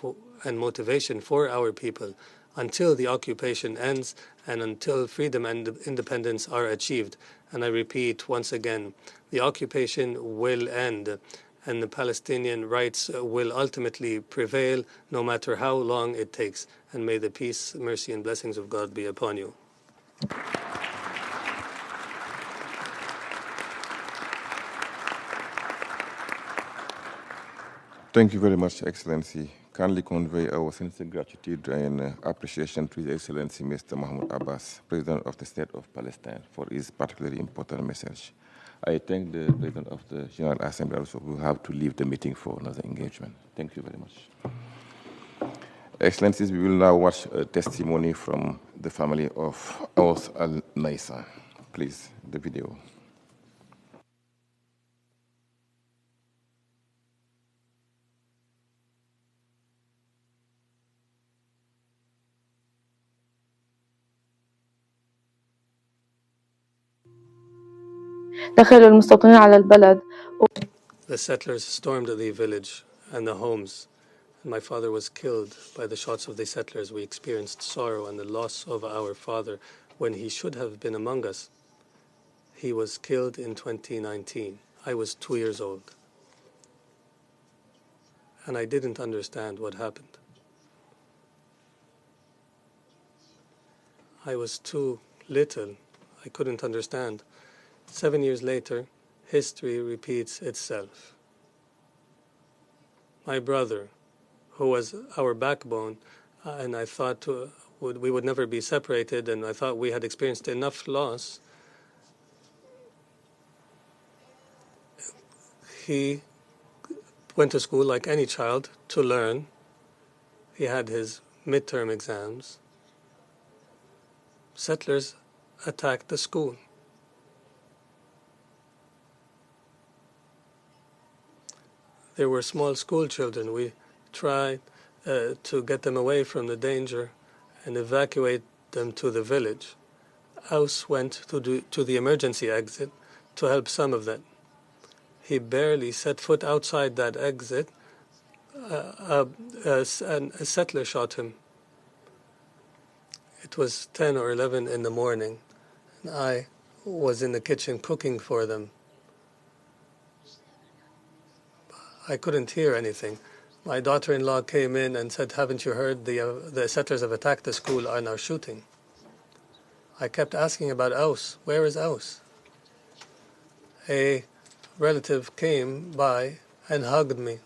[SPEAKER 7] and motivation for our people until the occupation ends and until freedom and independence are achieved. And I repeat once again, the occupation will end and the Palestinian rights will ultimately prevail no matter how long it takes. And may the peace, mercy, and blessings of God be upon you.
[SPEAKER 1] Thank you very much, Excellency. Kindly convey our sincere gratitude and appreciation to His Excellency Mr. Mahmoud Abbas, President of the State of Palestine, for his particularly important message. I thank the President of the General Assembly also, who have to leave the meeting for another engagement. Thank you very much. Excellencies, we will now watch a testimony from the family of Aus al-Naisa. Please, the video.
[SPEAKER 8] دخلوا المستوطنين على البلد.
[SPEAKER 7] The settlers stormed the village and the homes, and my father was killed by the shots of the settlers. We experienced sorrow and the loss of our father when he should have been among us. He was killed in 2019. I was 2 years old, and I didn't understand what happened. I was too little. I couldn't understand. 7 years later, history repeats itself. My brother, who was our backbone, and I thought we would never be separated, and I thought we had experienced enough loss, he went to school like any child to learn. He had his midterm exams. Settlers attacked the school. There were small school children. We tried to get them away from the danger and evacuate them to the village. Aus went to the emergency exit to help some of them. He barely set foot outside that exit, and a settler shot him. It was 10 or 11 in the morning, and I was in the kitchen cooking for them. I couldn't hear anything. My daughter-in-law came in and said, "Haven't you heard the settlers have attacked the school and are shooting?" I kept asking about Aus. Where is Aus? A relative came by and hugged me.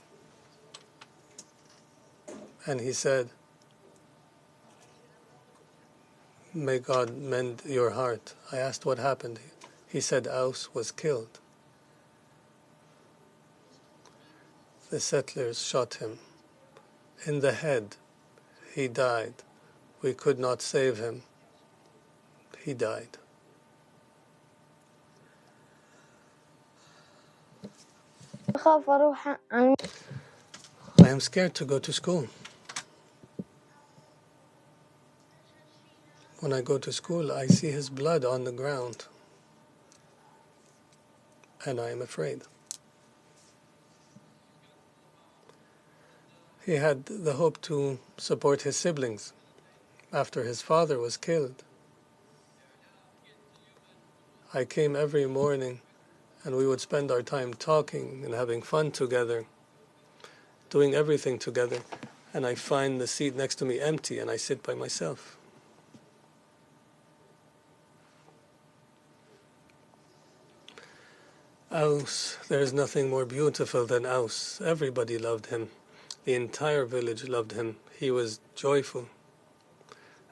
[SPEAKER 7] And he said, "May God mend your heart." I asked what happened. He said Aus was killed. The settlers shot him in the head. He died. We could not save him. He died. I am scared to go to school. When I go to school, I see his blood on the ground, and I am afraid. He had the hope to support his siblings after his father was killed. I came every morning, and we would spend our time talking and having fun together, doing everything together, and I find the seat next to me empty, and I sit by myself. Aus, there is nothing more beautiful than Aus. Everybody loved him. The entire village loved him. He was joyful,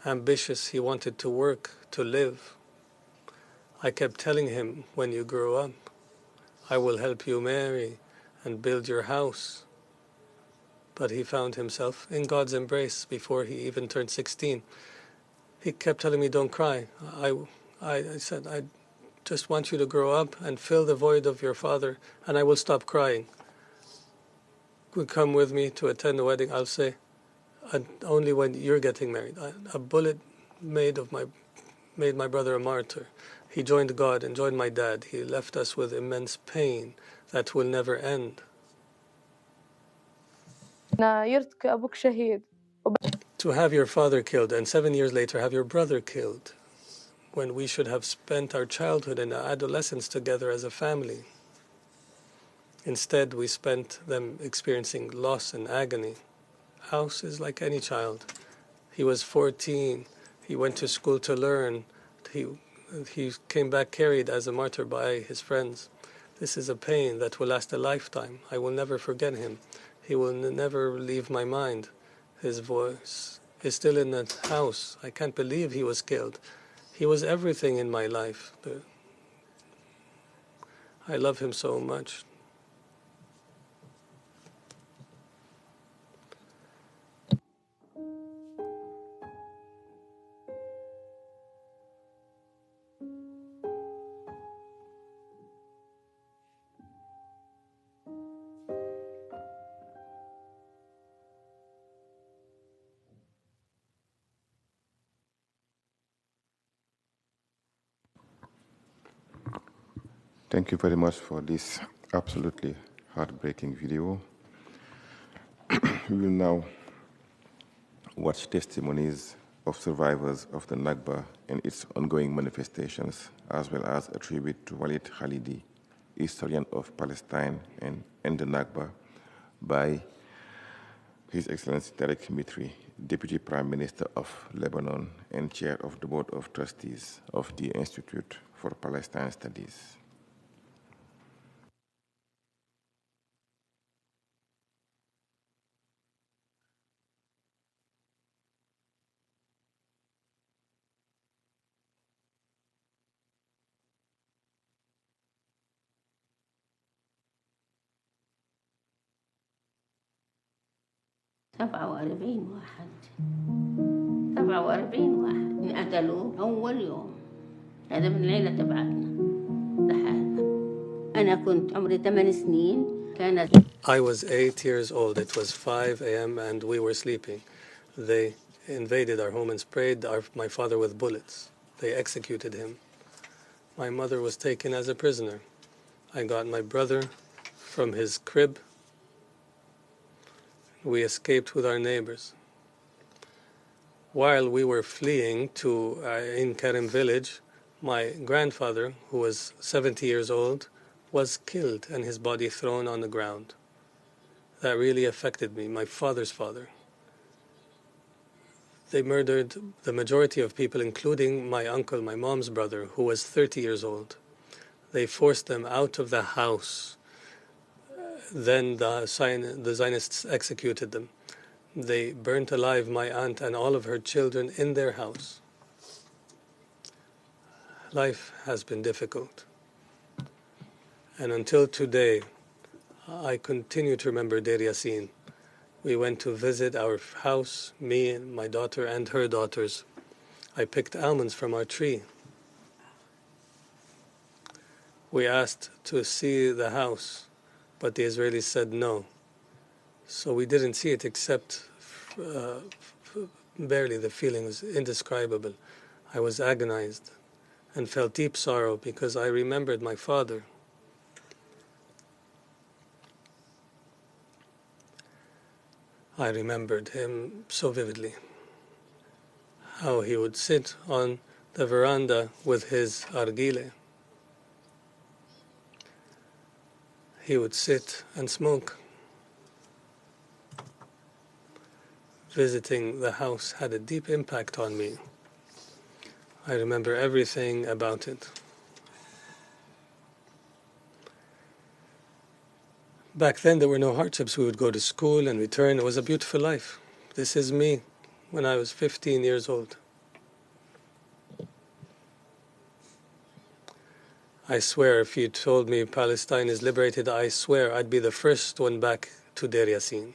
[SPEAKER 7] ambitious. He wanted to work, to live. I kept telling him, when you grow up, I will help you marry and build your house. But he found himself in God's embrace before he even turned 16. He kept telling me, don't cry. I said, I just want you to grow up and fill the void of your father, and I will stop crying. Would come with me to attend the wedding, I'll say, and only when you're getting married. A bullet made my brother a martyr. He joined God and joined my dad. He left us with immense pain that will never end. To have your father killed and 7 years later have your brother killed, when we should have spent our childhood and adolescence together as a family. Instead, we spent them experiencing loss and agony. Aus is like any child. He was 14. He went to school to learn. He came back carried as a martyr by his friends. This is a pain that will last a lifetime. I will never forget him. He will never leave my mind. His voice is still in that house. I can't believe he was killed. He was everything in my life. I love him so much.
[SPEAKER 1] Thank you very much for this absolutely heartbreaking video. We will now watch testimonies of survivors of the Nakba and its ongoing manifestations, as well as a tribute to Walid Khalidi, historian of Palestine and the Nakba, by His Excellency Tarek Mitri, Deputy Prime Minister of Lebanon and Chair of the Board of Trustees of the Institute for Palestine Studies.
[SPEAKER 8] سبعة وأربعين واحد 47 واحد انقتلوا أول يوم. هذا من العيلة تبعتنا لحالنا. أنا كنت عمري 8 سنين. كانت
[SPEAKER 7] I was 8 years old. It was 5 a.m. and we were sleeping. They invaded our home and sprayed my father with bullets. They executed him. My mother was taken as a prisoner. I got my brother from his crib. We escaped with our neighbors. While we were fleeing to in Karim village, my grandfather, who was 70 years old, was killed and his body thrown on the ground. That really affected me, my father's father. They murdered the majority of people, including my uncle, my mom's brother, who was 30 years old. They forced them out of the house. Then the Zionists executed them. They burnt alive my aunt and all of her children in their house. Life has been difficult. And until today, I continue to remember Deir Yassin. We went to visit our house, me and my daughter and her daughters. I picked almonds from our tree. We asked to see the house, but the Israelis said no. So we didn't see it except barely. The feeling was indescribable. I was agonized and felt deep sorrow because I remembered my father. I remembered him so vividly. How he would sit on the veranda with his argile. He would sit and smoke. Visiting the house had a deep impact on me. I remember everything about it. Back then there were no hardships. We would go to school and return. It was a beautiful life. This is me when I was 15 years old. I swear, if you told me Palestine is liberated, I swear I'd be the first one back to Deir Yassin.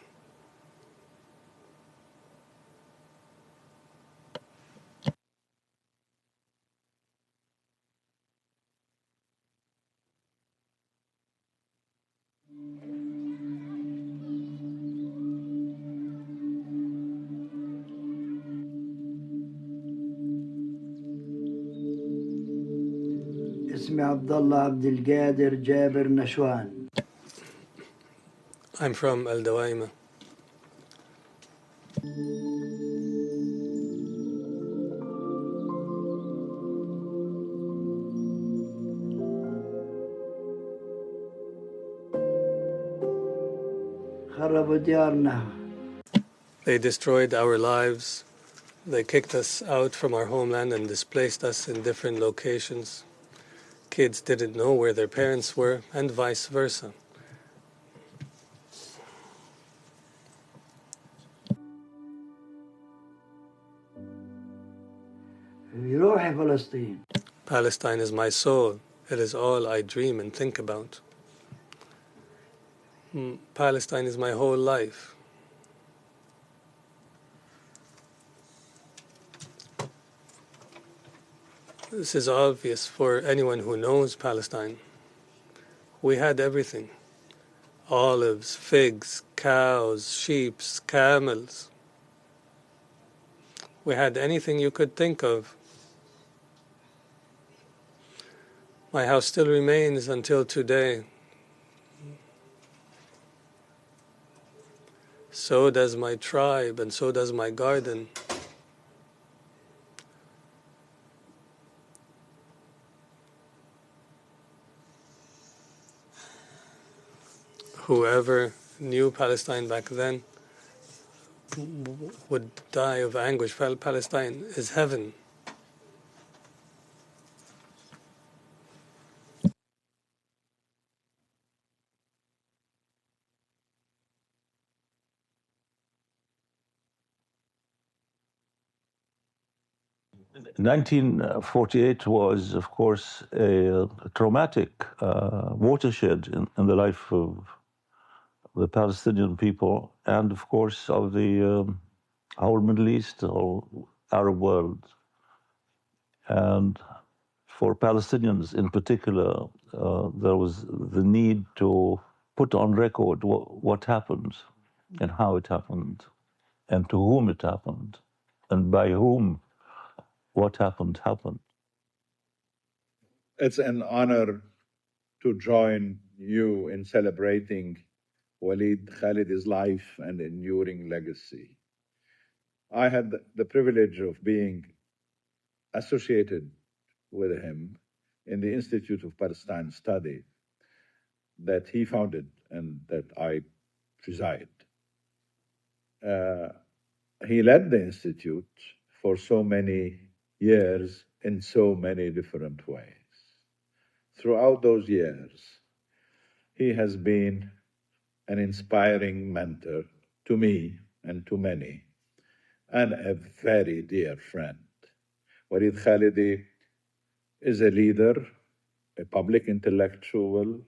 [SPEAKER 9] اسمي عبد الله عبد القادر جابر نشوان.
[SPEAKER 7] I'm from Al Dawaima.
[SPEAKER 9] خربوا ديارنا.
[SPEAKER 7] They destroyed our lives. They kicked us out from our homeland and displaced us in different locations. Kids didn't know where their parents were, and vice versa.
[SPEAKER 9] روحي فلسطين.
[SPEAKER 7] Palestine is my soul. It is all I dream and think about. Palestine is my whole life. This is obvious for anyone who knows Palestine. We had everything: olives, figs, cows, sheep, camels. We had anything you could think of. My house still remains until today. So does my tribe, and so does my garden. Whoever knew Palestine back then would die of anguish. Palestine is heaven.
[SPEAKER 10] In 1948 was, of course, a traumatic watershed in the life of the Palestinian people and, of course, of the whole Middle East, the whole Arab world. And for Palestinians in particular, there was the need to put on record what happened and how it happened and to whom it happened and by whom what happened.
[SPEAKER 11] It's an honor to join you in celebrating Walid Khalid's life and enduring legacy. I had the privilege of being associated with him in the Institute of Palestine Study that he founded and that I preside. He led the Institute for so many years in so many different ways. Throughout those years, he has been an inspiring mentor to me and to many, and a very dear friend. Walid Khalidi is a leader, a public intellectual,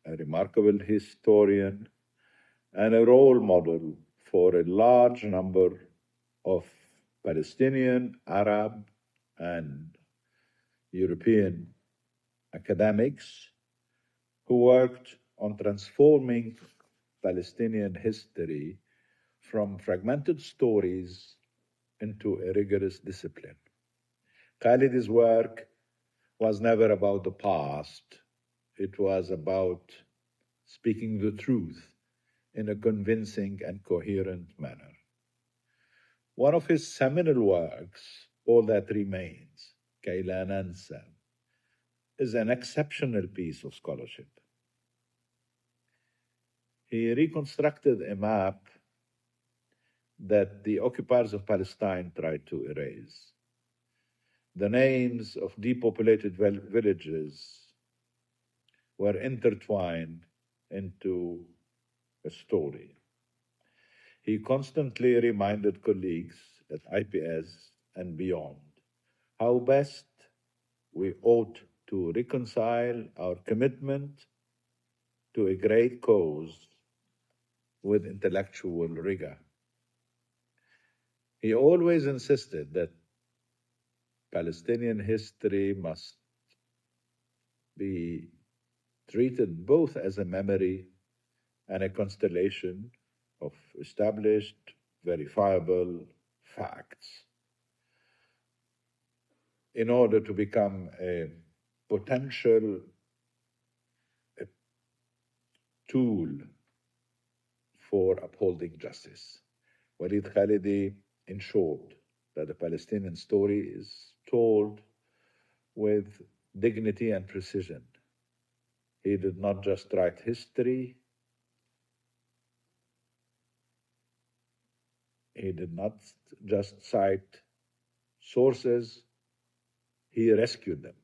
[SPEAKER 11] a remarkable historian, and a role model for a large number of Palestinian, Arab, and European academics who worked on transforming Palestinian history from fragmented stories into a rigorous discipline. Khalid's work was never about the past. It was about speaking the truth in a convincing and coherent manner. One of his seminal works, All That Remains, Kay La Nansa, is an exceptional piece of scholarship. He reconstructed a map that the occupiers of Palestine tried to erase. The names of depopulated villages were intertwined into a story. He constantly reminded colleagues at IPS and beyond how best we ought to reconcile our commitment to a great cause with intellectual rigor. He always insisted that Palestinian history must be treated both as a memory and a constellation of established, verifiable facts in order to become a potential tool for upholding justice. Walid Khalidi ensured that the Palestinian story is told with dignity and precision. He did not just write history, he did not just cite sources, he rescued them.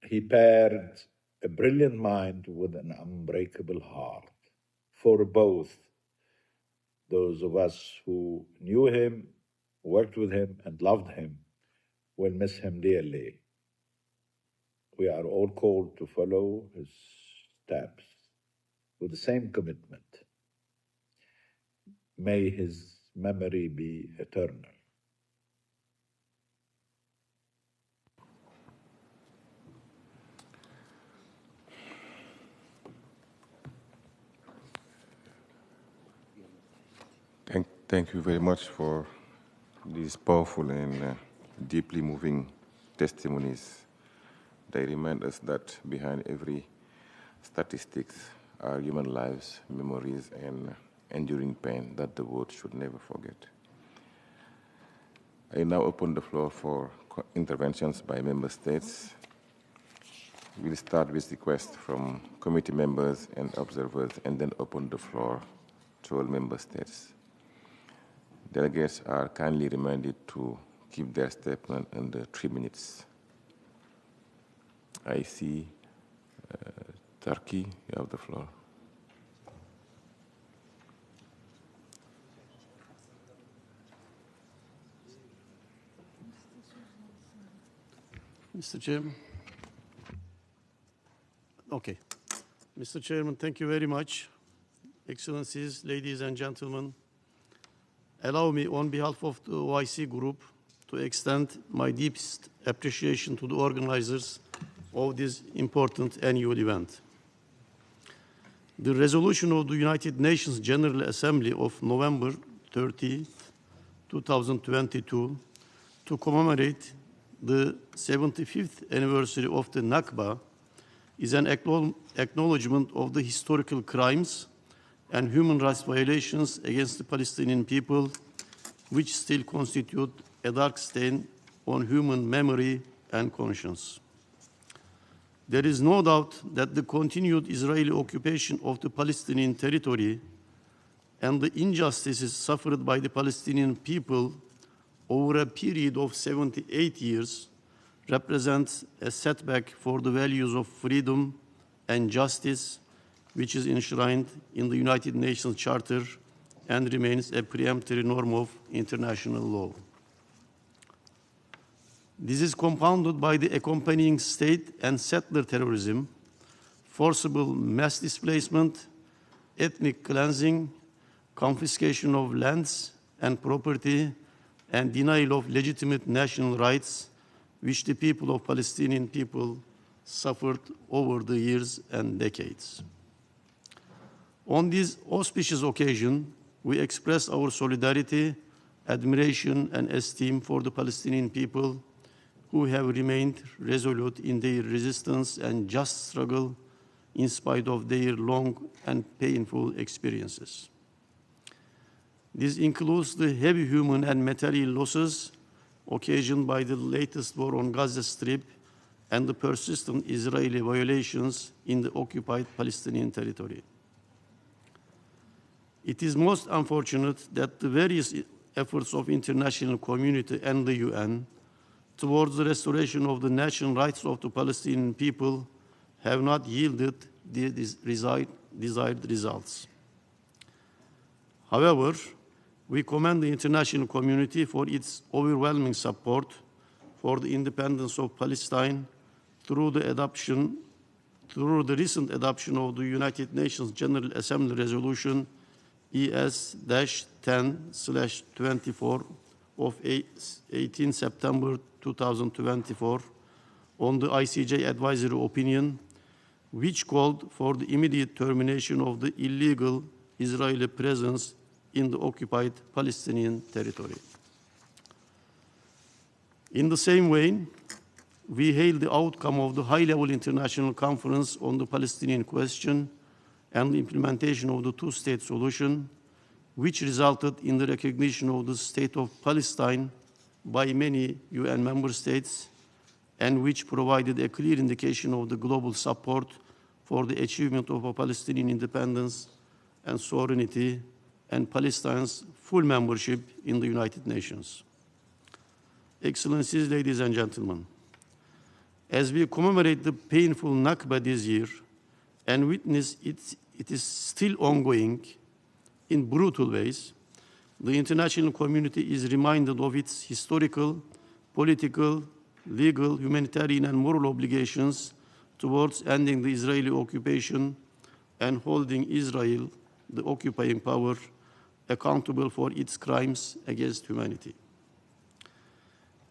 [SPEAKER 11] He paired a brilliant mind with an unbreakable heart for both those of us who knew him worked with him and loved him will miss him dearly. We are all called to follow his steps with the same commitment. May his memory be eternal.
[SPEAKER 1] Thank you very much for these powerful and deeply moving testimonies. They remind us that behind every statistics are human lives, memories, and enduring pain that the world should never forget. I now open the floor for interventions by member states. We'll start with requests from committee members and observers, and then open the floor to all member states. Delegates are kindly reminded to keep their statement under 3 minutes. I see Turkey, you have the floor.
[SPEAKER 12] Mr. Chairman. Okay. Mr. Chairman, thank you very much. Excellencies, ladies and gentlemen, allow me on behalf of the OIC group to extend my deepest appreciation to the organizers of this important annual event. The resolution of the United Nations General Assembly of November 30, 2022, to commemorate the 75th anniversary of the Nakba is an acknowledgement of the historical crimes and human rights violations against the Palestinian people, which still constitute a dark stain on human memory and conscience. There is no doubt that the continued Israeli occupation of the Palestinian territory and the injustices suffered by the Palestinian people over a period of 78 years represents a setback for the values of freedom and justice, which is enshrined in the United Nations Charter and remains a preemptory norm of international law. This is compounded by the accompanying state and settler terrorism, forcible mass displacement, ethnic cleansing, confiscation of lands and property, and denial of legitimate national rights, which the people of Palestinian people suffered over the years and decades. On this auspicious occasion, we express our solidarity, admiration, and esteem for the Palestinian people who have remained resolute in their resistance and just struggle in spite of their long and painful experiences. This includes the heavy human and material losses occasioned by the latest war on Gaza Strip and the persistent Israeli violations in the occupied Palestinian territory. It is most unfortunate that the various efforts of international community and the UN towards the restoration of the national rights of the Palestinian people have not yielded the desired results. However, we commend the international community for its overwhelming support for the independence of Palestine through the recent adoption of the United Nations General Assembly Resolution ES-10/24 of 18 September 2024 on the ICJ advisory opinion, which called for the immediate termination of the illegal Israeli presence in the occupied Palestinian territory. In the same way, we hail the outcome of the high-level international conference on the Palestinian question and the implementation of the two-state solution, which resulted in the recognition of the state of Palestine by many UN member states, and which provided a clear indication of the global support for the achievement of a Palestinian independence and sovereignty and Palestine's full membership in the United Nations. Excellencies, ladies and gentlemen, as we commemorate the painful Nakba this year and witness it is still ongoing in brutal ways, the international community is reminded of its historical, political, legal, humanitarian, and moral obligations towards ending the Israeli occupation and holding Israel, the occupying power, accountable for its crimes against humanity.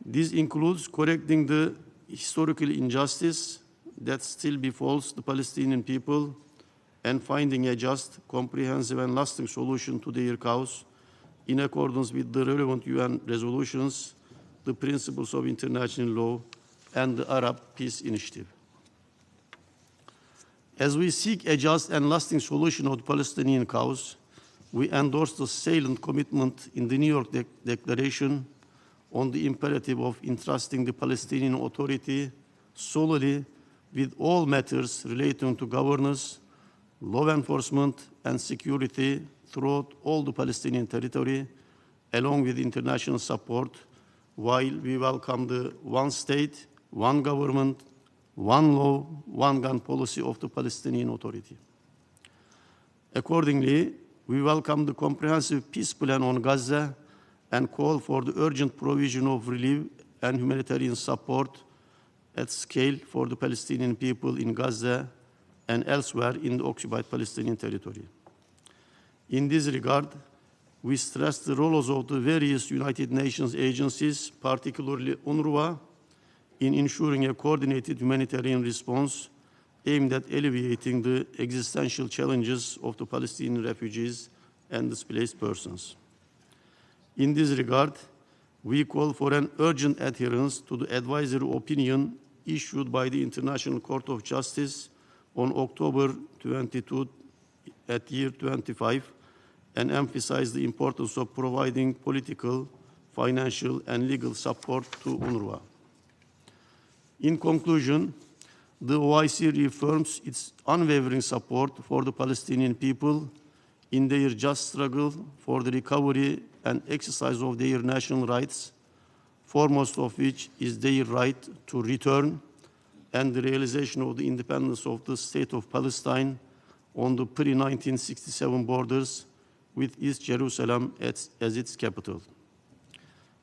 [SPEAKER 12] This includes correcting the historical injustice that still befalls the Palestinian people and finding a just, comprehensive, and lasting solution to their cause in accordance with the relevant UN resolutions, the principles of international law, and the Arab Peace Initiative. As we seek a just and lasting solution of the Palestinian cause, we endorse the salient commitment in the New York Declaration on the imperative of entrusting the Palestinian Authority solely with all matters relating to governance, law enforcement, and security throughout all the Palestinian territory, along with international support, while we welcome the one state, one government, one law, one gun policy of the Palestinian Authority. Accordingly, we welcome the comprehensive peace plan on Gaza and call for the urgent provision of relief and humanitarian support at scale for the Palestinian people in Gaza and elsewhere in the occupied Palestinian territory. In this regard, we stress the roles of the various United Nations agencies, particularly UNRWA, in ensuring a coordinated humanitarian response aimed at alleviating the existential challenges of the Palestinian refugees and displaced persons. In this regard, we call for an urgent adherence to the advisory opinion issued by the International Court of Justice on October 22 at year 25 and emphasize the importance of providing political, financial, and legal support to UNRWA. In conclusion, the OIC reaffirms its unwavering support for the Palestinian people in their just struggle for the recovery and exercise of their national rights, foremost of which is their right to return and the realization of the independence of the State of Palestine on the pre-1967 borders with East Jerusalem as its capital.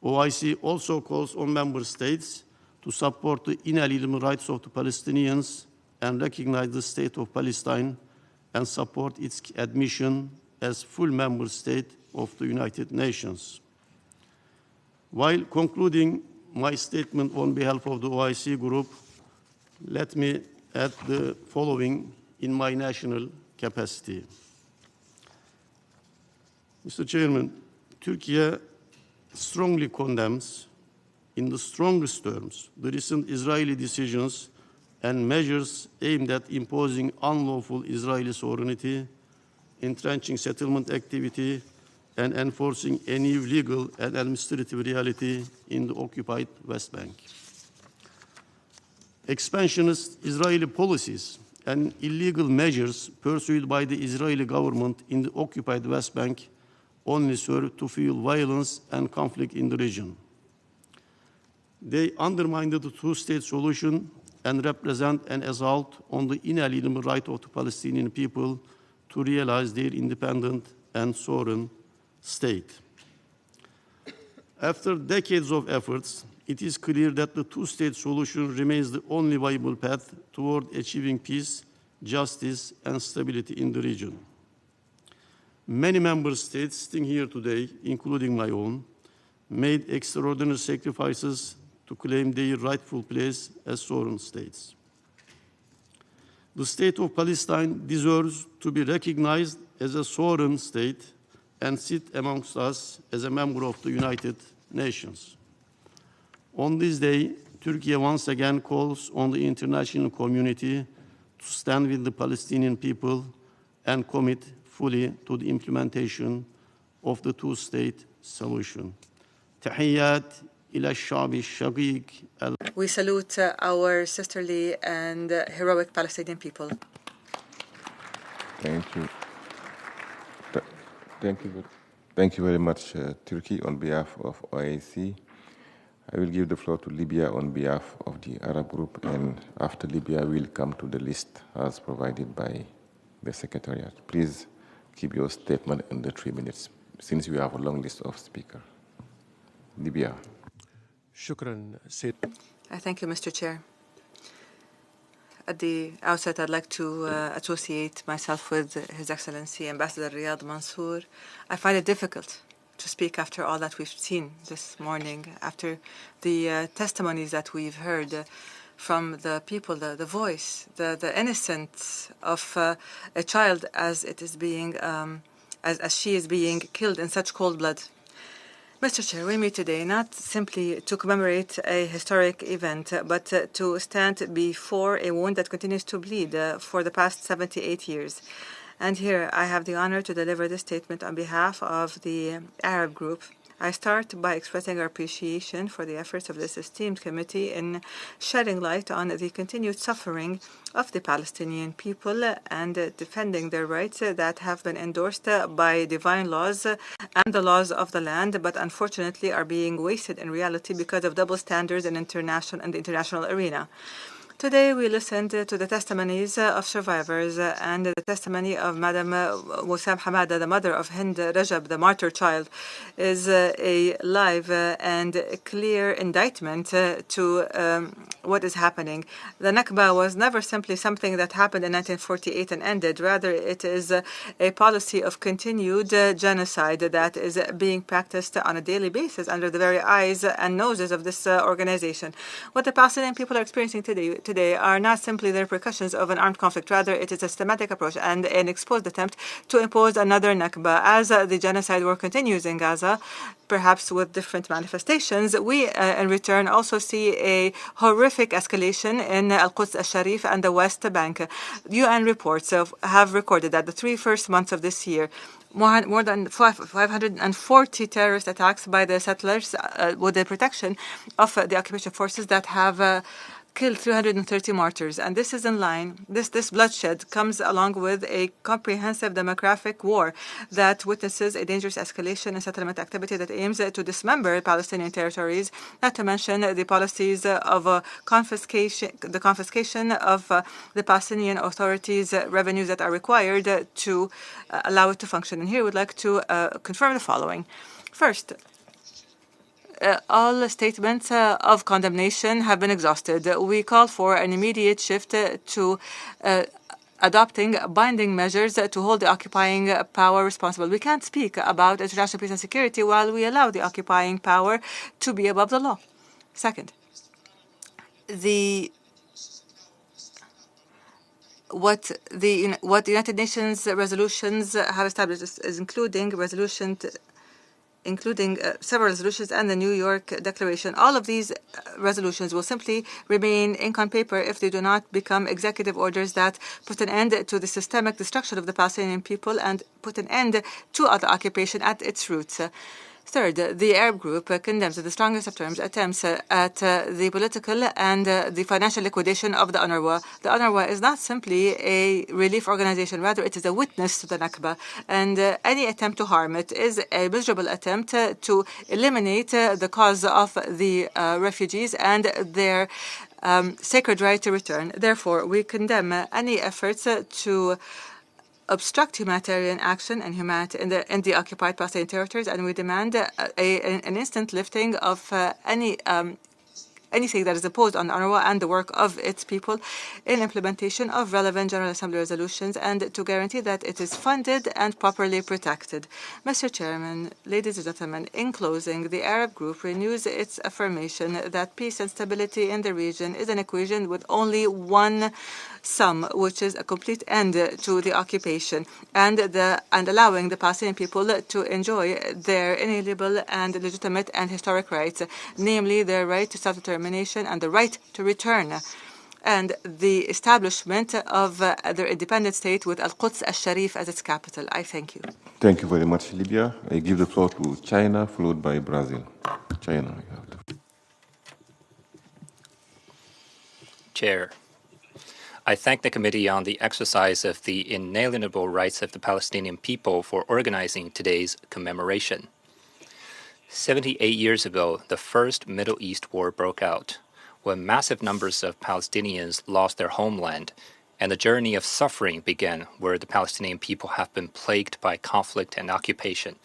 [SPEAKER 12] OIC also calls on member states to support the inalienable rights of the Palestinians and recognize the State of Palestine and support its admission as full member state of the United Nations. While concluding my statement on behalf of the OIC group, let me add the following in my national capacity. Mr. Chairman, Turkey strongly condemns in the strongest terms the recent Israeli decisions and measures aimed at imposing unlawful Israeli sovereignty, entrenching settlement activity, and enforcing a new legal and administrative reality in the occupied West Bank. Expansionist Israeli policies and illegal measures pursued by the Israeli government in the occupied West Bank only serve to fuel violence and conflict in the region. They undermine the two-state solution and represent an assault on the inalienable right of the Palestinian people to realize their independent and sovereign state. After decades of efforts, it is clear that the two-state solution remains the only viable path toward achieving peace, justice, and stability in the region. Many member states sitting here today, including my own, made extraordinary sacrifices to claim their rightful place as sovereign states. The State of Palestine deserves to be recognized as a sovereign state and sit amongst us as a member of the United Nations. On this day, Turkey once again calls on the international community to stand with the Palestinian people and commit fully to the implementation of the two-state solution. Tahiyyat ila ash-sha'b ash-shaqiq.
[SPEAKER 5] We salute our sisterly and heroic Palestinian people.
[SPEAKER 1] Thank you. Thank you very much, Turkey, on behalf of OIC. I will give the floor to Libya on behalf of the Arab group, and after Libya, we'll come to the list as provided by the Secretariat. Please keep your statement under 3 minutes. since we have a long list of speakers. Libya.
[SPEAKER 5] Thank you, Mr. Chair. At the outset, I'd like to associate myself with His Excellency Ambassador Riyad Mansour. I find it difficult to speak after all that we've seen this morning, after the testimonies that we've heard from the people, the voice, the innocence of a child as it is being, as she is being killed in such cold blood. Mr. Chair, we meet today not simply to commemorate a historic event, but to stand before a wound that continues to bleed for the past 78 years. And here I have the honor to deliver this statement on behalf of the Arab group. I start by expressing our appreciation for the efforts of this esteemed committee in shedding light on the continued suffering of the Palestinian people and defending their rights that have been endorsed by divine laws and the laws of the land, but unfortunately are being wasted in reality because of double standards in the international arena. Today we listened to the testimonies of survivors and the testimony of Madam Wissam Hamada, the mother of Hind Rajab, the martyr child, is a live and clear indictment to what is happening. The Nakba was never simply something that happened in 1948 and ended. Rather, it is a policy of continued genocide that is being practiced on a daily basis under the very eyes and noses of this organization. What the Palestinian people are experiencing today are not simply the repercussions of an armed conflict. Rather, it is a systematic approach and an exposed attempt to impose another Nakba. As the genocide war continues in Gaza, perhaps with different manifestations, we in return also see a horrific escalation in Al-Quds al-Sharif and the West Bank. UN reports have recorded that the first 3 months of this year, more than 540 terrorist attacks by the settlers with the protection of the occupation forces that have killed 330 martyrs. And this is in line, this bloodshed comes along with a comprehensive demographic war that witnesses a dangerous escalation in settlement activity that aims to dismember Palestinian territories, not to mention the policies of confiscation of the Palestinian authorities' revenues that are required to allow it to function. And here I would like to confirm the following. First, all statements of condemnation have been exhausted. We call for an immediate shift to adopting binding measures to hold the occupying power responsible. We can't speak about international peace and security while we allow the occupying power to be above the law. Second, what the United Nations resolutions have established is including several resolutions and the New York Declaration. All of these resolutions will simply remain ink on paper if they do not become executive orders that put an end to the systemic destruction of the Palestinian people and put an end to the occupation at its roots. Third, the Arab group condemns in the strongest of terms attempts at the political and the financial liquidation of the UNRWA. The UNRWA is not simply a relief organization, rather it is a witness to the Nakba, and any attempt to harm it is a miserable attempt to eliminate the cause of the refugees and their sacred right to return. Therefore, we condemn any efforts to obstruct humanitarian action and humanity in the occupied Palestinian territories, and we demand an instant lifting of anything that is imposed on UNRWA and the work of its people in implementation of relevant General Assembly resolutions and to guarantee that it is funded and properly protected. Mr. Chairman, ladies and gentlemen, in closing, the Arab group renews its affirmation that peace and stability in the region is an equation with only one sum, which is a complete end to the occupation and allowing the Palestinian people to enjoy their inalienable and legitimate and historic rights, namely their right to self-determination and the right to return, and the establishment of their independent state with Al-Quds al-Sharif as its capital. I thank you.
[SPEAKER 1] Thank you very much, Libya. I give the floor to China, followed by Brazil. China.
[SPEAKER 13] Chair, I thank the committee on the exercise of the inalienable rights of the Palestinian people for organizing today's commemoration. 78 years ago, the first Middle East war broke out, when massive numbers of Palestinians lost their homeland, and the journey of suffering began where the Palestinian people have been plagued by conflict and occupation.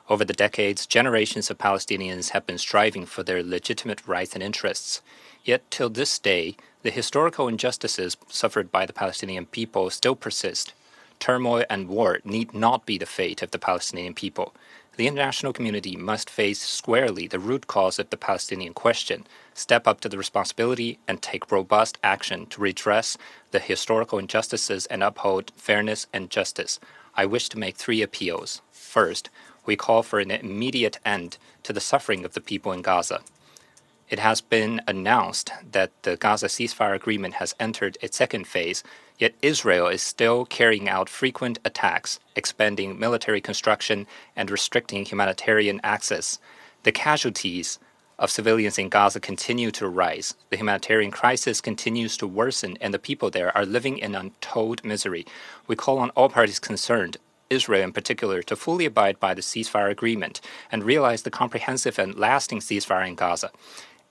[SPEAKER 13] Over the decades, generations of Palestinians have been striving for their legitimate rights and interests. Yet, till this day, the historical injustices suffered by the Palestinian people still persist. Turmoil and war need not be the fate of the Palestinian people. The international community must face squarely the root cause of the Palestinian question, step up to the responsibility, and take robust action to redress the historical injustices and uphold fairness and justice. I wish to make 3 appeals. First, we call for an immediate end to the suffering of the people in Gaza. It has been announced that the Gaza ceasefire agreement has entered its second phase, yet Israel is still carrying out frequent attacks, expanding military construction, and restricting humanitarian access. The casualties of civilians in Gaza continue to rise. The humanitarian crisis continues to worsen, and the people there are living in untold misery. We call on all parties concerned, Israel in particular, to fully abide by the ceasefire agreement and realize the comprehensive and lasting ceasefire in Gaza.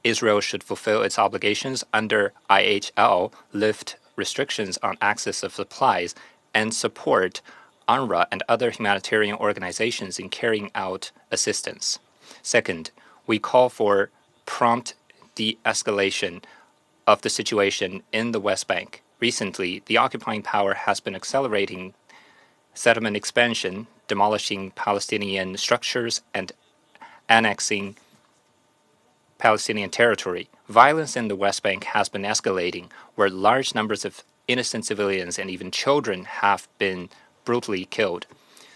[SPEAKER 13] Israel should fulfill its obligations under IHL, lift restrictions on access of supplies, and support UNRWA and other humanitarian organizations in carrying out assistance. Second, we call for prompt de-escalation of the situation in the West Bank. Recently, the occupying power has been accelerating settlement expansion, demolishing Palestinian structures, and annexing Palestinian territory. Violence in the West Bank has been escalating, where large numbers of innocent civilians and even children have been brutally killed.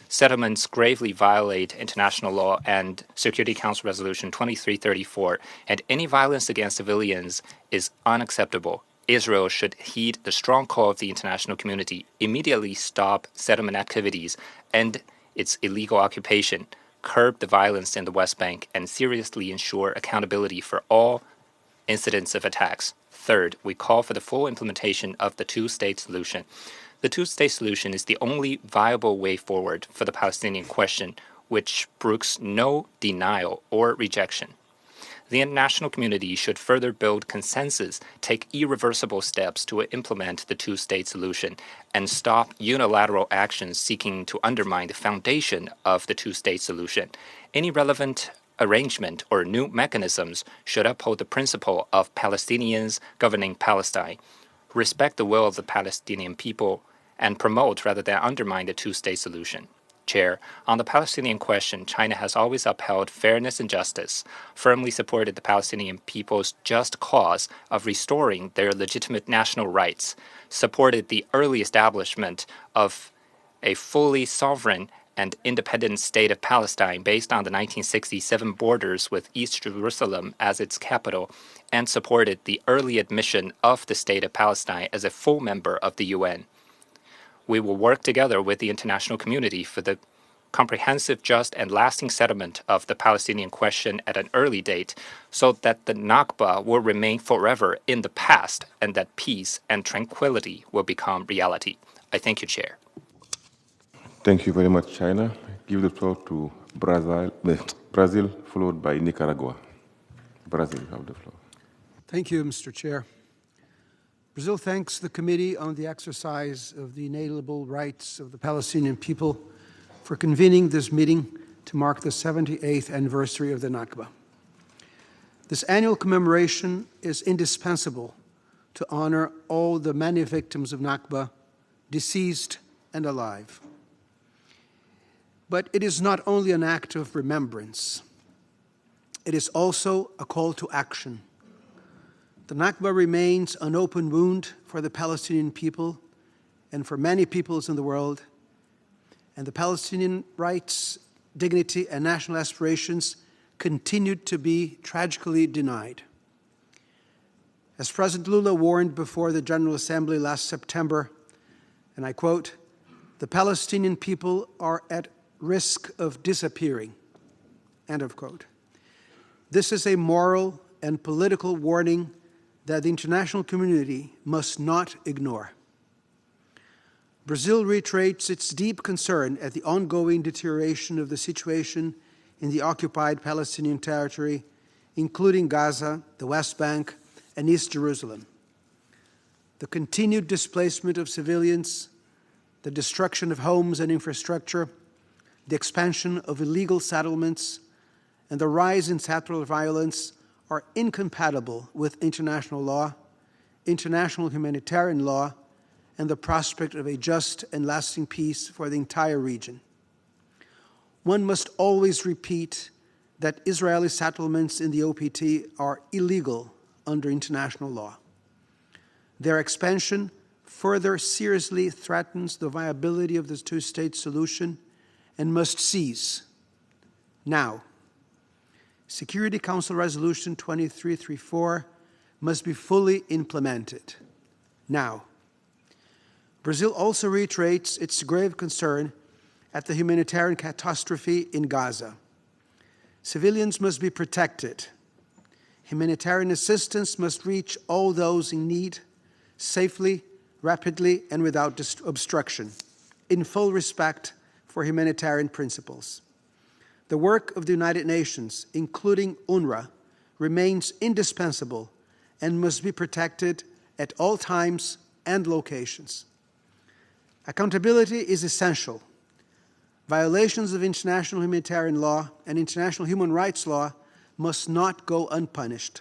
[SPEAKER 13] Settlements gravely violate international law and Security Council Resolution 2334, and any violence against civilians is unacceptable. Israel should heed the strong call of the international community, immediately stop settlement activities, end its illegal occupation, curb the violence in the West Bank, and seriously ensure accountability for all incidents of attacks. Third, we call for the full implementation of the two-state solution. The two-state solution is the only viable way forward for the Palestinian question, which brooks no denial or rejection. The international community should further build consensus, take irreversible steps to implement the two-state solution, and stop unilateral actions seeking to undermine the foundation of the two-state solution. Any relevant arrangement or new mechanisms should uphold the principle of Palestinians governing Palestine, respect the will of the Palestinian people, and promote rather than undermine the two-state solution. Chair, on the Palestinian question, China has always upheld fairness and justice, firmly supported the Palestinian people's just cause of restoring their legitimate national rights, supported the early establishment of a fully sovereign and independent state of Palestine based on the 1967 borders with East Jerusalem as its capital, and supported the early admission of the state of Palestine as a full member of the UN. We will work together with the international community for the comprehensive, just, and lasting settlement of the Palestinian question at an early date so that the Nakba will remain forever in the past and that peace and tranquility will become reality. I thank you, Chair.
[SPEAKER 1] Thank you very much, China. I give the floor to Brazil, followed by Nicaragua. Brazil, you have the floor.
[SPEAKER 14] Thank you, Mr. Chair. Brazil thanks the Committee on the Exercise of the Inalienable Rights of the Palestinian People for convening this meeting to mark the 78th anniversary of the Nakba. This annual commemoration is indispensable to honor all the many victims of Nakba, deceased and alive. But it is not only an act of remembrance, it is also a call to action. The Nakba remains an open wound for the Palestinian people and for many peoples in the world, and the Palestinian rights, dignity, and national aspirations continued to be tragically denied. As President Lula warned before the General Assembly last September, and I quote, "The Palestinian people are at risk of disappearing," end of quote. This is a moral and political warning that the international community must not ignore. Brazil reiterates its deep concern at the ongoing deterioration of the situation in the occupied Palestinian territory, including Gaza, the West Bank, and East Jerusalem. The continued displacement of civilians, the destruction of homes and infrastructure, the expansion of illegal settlements, and the rise in settler violence are incompatible with international law, international humanitarian law, and the prospect of a just and lasting peace for the entire region. One must always repeat that Israeli settlements in the OPT are illegal under international law. Their expansion further seriously threatens the viability of the two-state solution and must cease now. Security Council Resolution 2334 must be fully implemented now. Brazil also reiterates its grave concern at the humanitarian catastrophe in Gaza. Civilians must be protected. Humanitarian assistance must reach all those in need safely, rapidly, and without obstruction, in full respect for humanitarian principles. The work of the United Nations, including UNRWA, remains indispensable and must be protected at all times and locations. Accountability is essential. Violations of international humanitarian law and international human rights law must not go unpunished.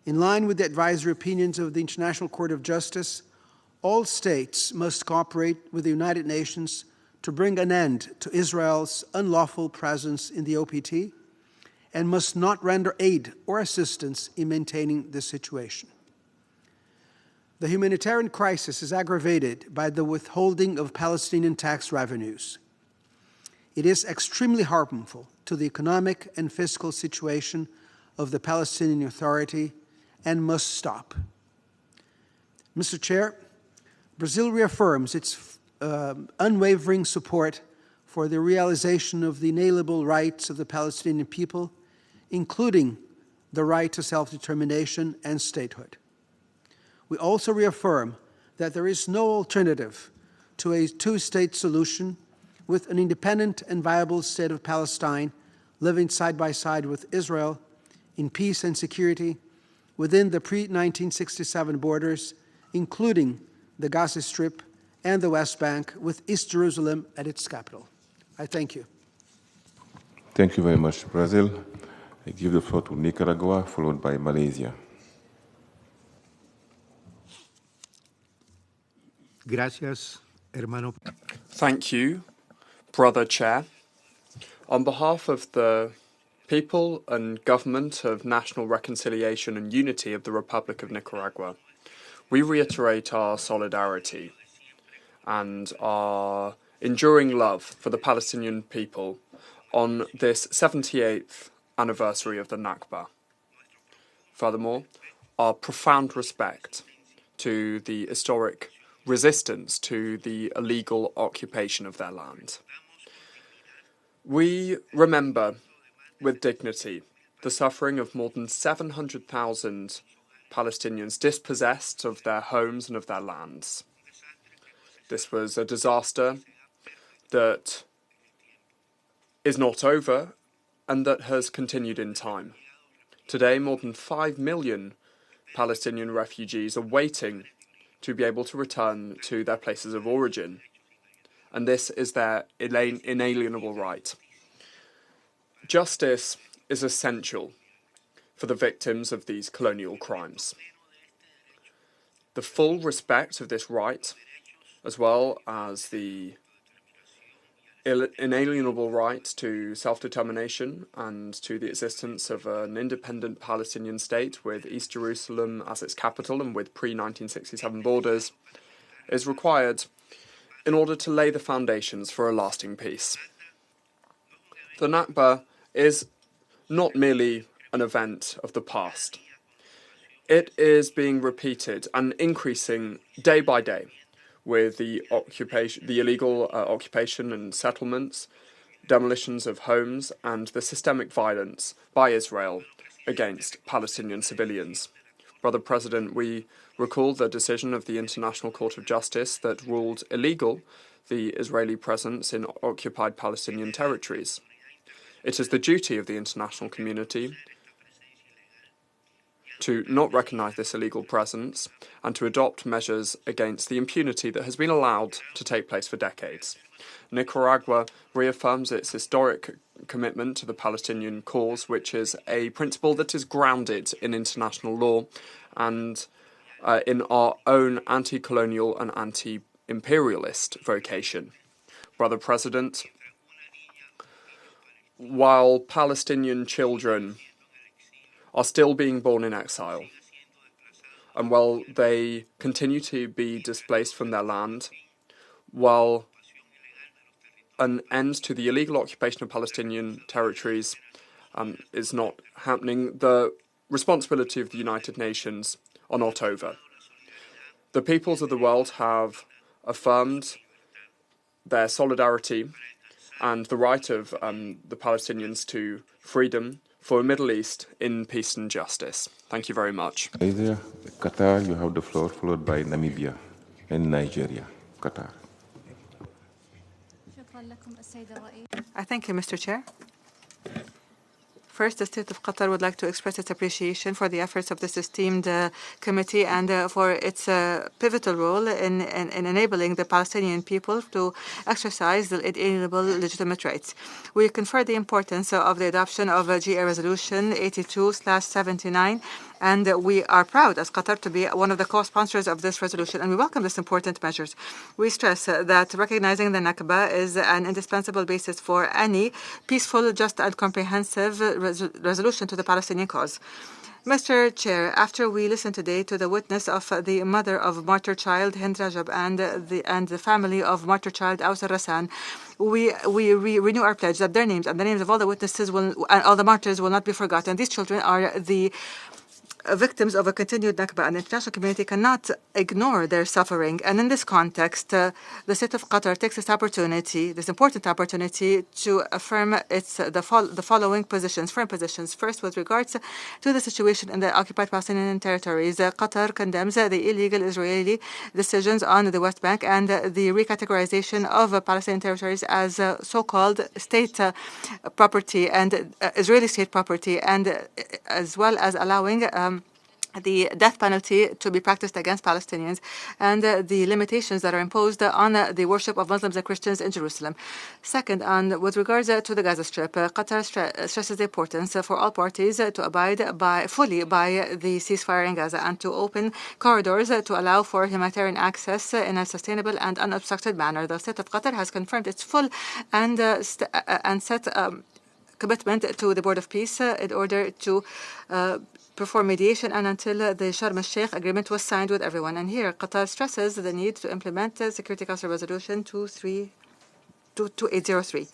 [SPEAKER 14] In line with the advisory opinions of the International Court of Justice, all states must cooperate with the United Nations to bring an end to Israel's unlawful presence in the OPT and must not render aid or assistance in maintaining the situation. The humanitarian crisis is aggravated by the withholding of Palestinian tax revenues. It is extremely harmful to the economic and fiscal situation of the Palestinian Authority and must stop. Mr. Chair, Brazil reaffirms its unwavering support for the realization of the inalienable rights of the Palestinian people, including the right to self-determination and statehood. We also reaffirm that there is no alternative to a two-state solution with an independent and viable state of Palestine living side by side with Israel in peace and security within the pre-1967 borders, including the Gaza Strip and the West Bank, with East Jerusalem at its capital. I thank you.
[SPEAKER 1] Thank you very much, Brazil. I give the floor to Nicaragua, followed by Malaysia.
[SPEAKER 15] Gracias, hermano.
[SPEAKER 16] Thank you, Brother Chair. On behalf of the people and government of National Reconciliation and Unity of the Republic of Nicaragua, we reiterate our solidarity and our enduring love for the Palestinian people on this 78th anniversary of the Nakba. Furthermore, our profound respect to the historic resistance to the illegal occupation of their land. We remember with dignity the suffering of more than 700,000 Palestinians dispossessed of their homes and of their lands. This was a disaster that is not over and that has continued in time. Today, more than 5 million Palestinian refugees are waiting to be able to return to their places of origin, and this is their inalienable right. Justice is essential for the victims of these colonial crimes. The full respect of this right, as well as the inalienable right to self-determination and to the existence of an independent Palestinian state with East Jerusalem as its capital and with pre-1967 borders, is required in order to lay the foundations for a lasting peace. The Nakba is not merely an event of the past. It is being repeated and increasing day by day with the illegal occupation and settlements, demolitions of homes, and the systemic violence by Israel against Palestinian civilians. Brother President, we recall the decision of the International Court of Justice that ruled illegal the Israeli presence in occupied Palestinian territories. It is the duty of the international community to not recognise this illegal presence and to adopt measures against the impunity that has been allowed to take place for decades. Nicaragua reaffirms its historic commitment to the Palestinian cause, which is a principle that is grounded in international law and in our own anti-colonial and anti-imperialist vocation. Brother President, while Palestinian children are still being born in exile, and while they continue to be displaced from their land, while an end to the illegal occupation of Palestinian territories is not happening, the responsibility of the United Nations are not over. The peoples of the world have affirmed their solidarity and the right of the Palestinians to freedom for a Middle East in peace and justice. Thank you very much.
[SPEAKER 1] Qatar, you have the floor, followed by Namibia and Nigeria. Qatar.
[SPEAKER 17] I thank you, Mr. Chair. First, the State of Qatar would like to express its appreciation for the efforts of this esteemed committee and for its pivotal role in enabling the Palestinian people to exercise the inalienable legitimate rights. We confer the importance of the adoption of GA Resolution 82/79, and we are proud as Qatar to be one of the co-sponsors of this resolution, and we welcome this important measures. We stress that recognizing the Nakba is an indispensable basis for any peaceful, just, and comprehensive resolution to the Palestinian cause. Mr. Chair, after we listen today to the witness of the mother of martyr child Hind Rajab and the family of martyr child Aus Rassan, we renew our pledge that their names and the names of all the witnesses and all the martyrs will not be forgotten. These children are the victims of a continued Nakba, and the international community cannot ignore their suffering. And in this context, the State of Qatar takes this opportunity, this important opportunity, to affirm the following firm positions. First, with regards to the situation in the occupied Palestinian territories, Qatar condemns the illegal Israeli decisions on the West Bank and the recategorization of Palestinian territories as so-called state property and Israeli state property, and as well as allowing the death penalty to be practiced against Palestinians and the limitations that are imposed on the worship of Muslims and Christians in Jerusalem. Second, with regards to the Gaza Strip, Qatar stresses the importance for all parties to abide fully by the ceasefire in Gaza and to open corridors to allow for humanitarian access in a sustainable and unobstructed manner. The State of Qatar has confirmed its full and set commitment to the Board of Peace in order to perform mediation and until the Sharm el-Sheikh agreement was signed with everyone. And here, Qatar stresses the need to implement Security Council Resolution 2803.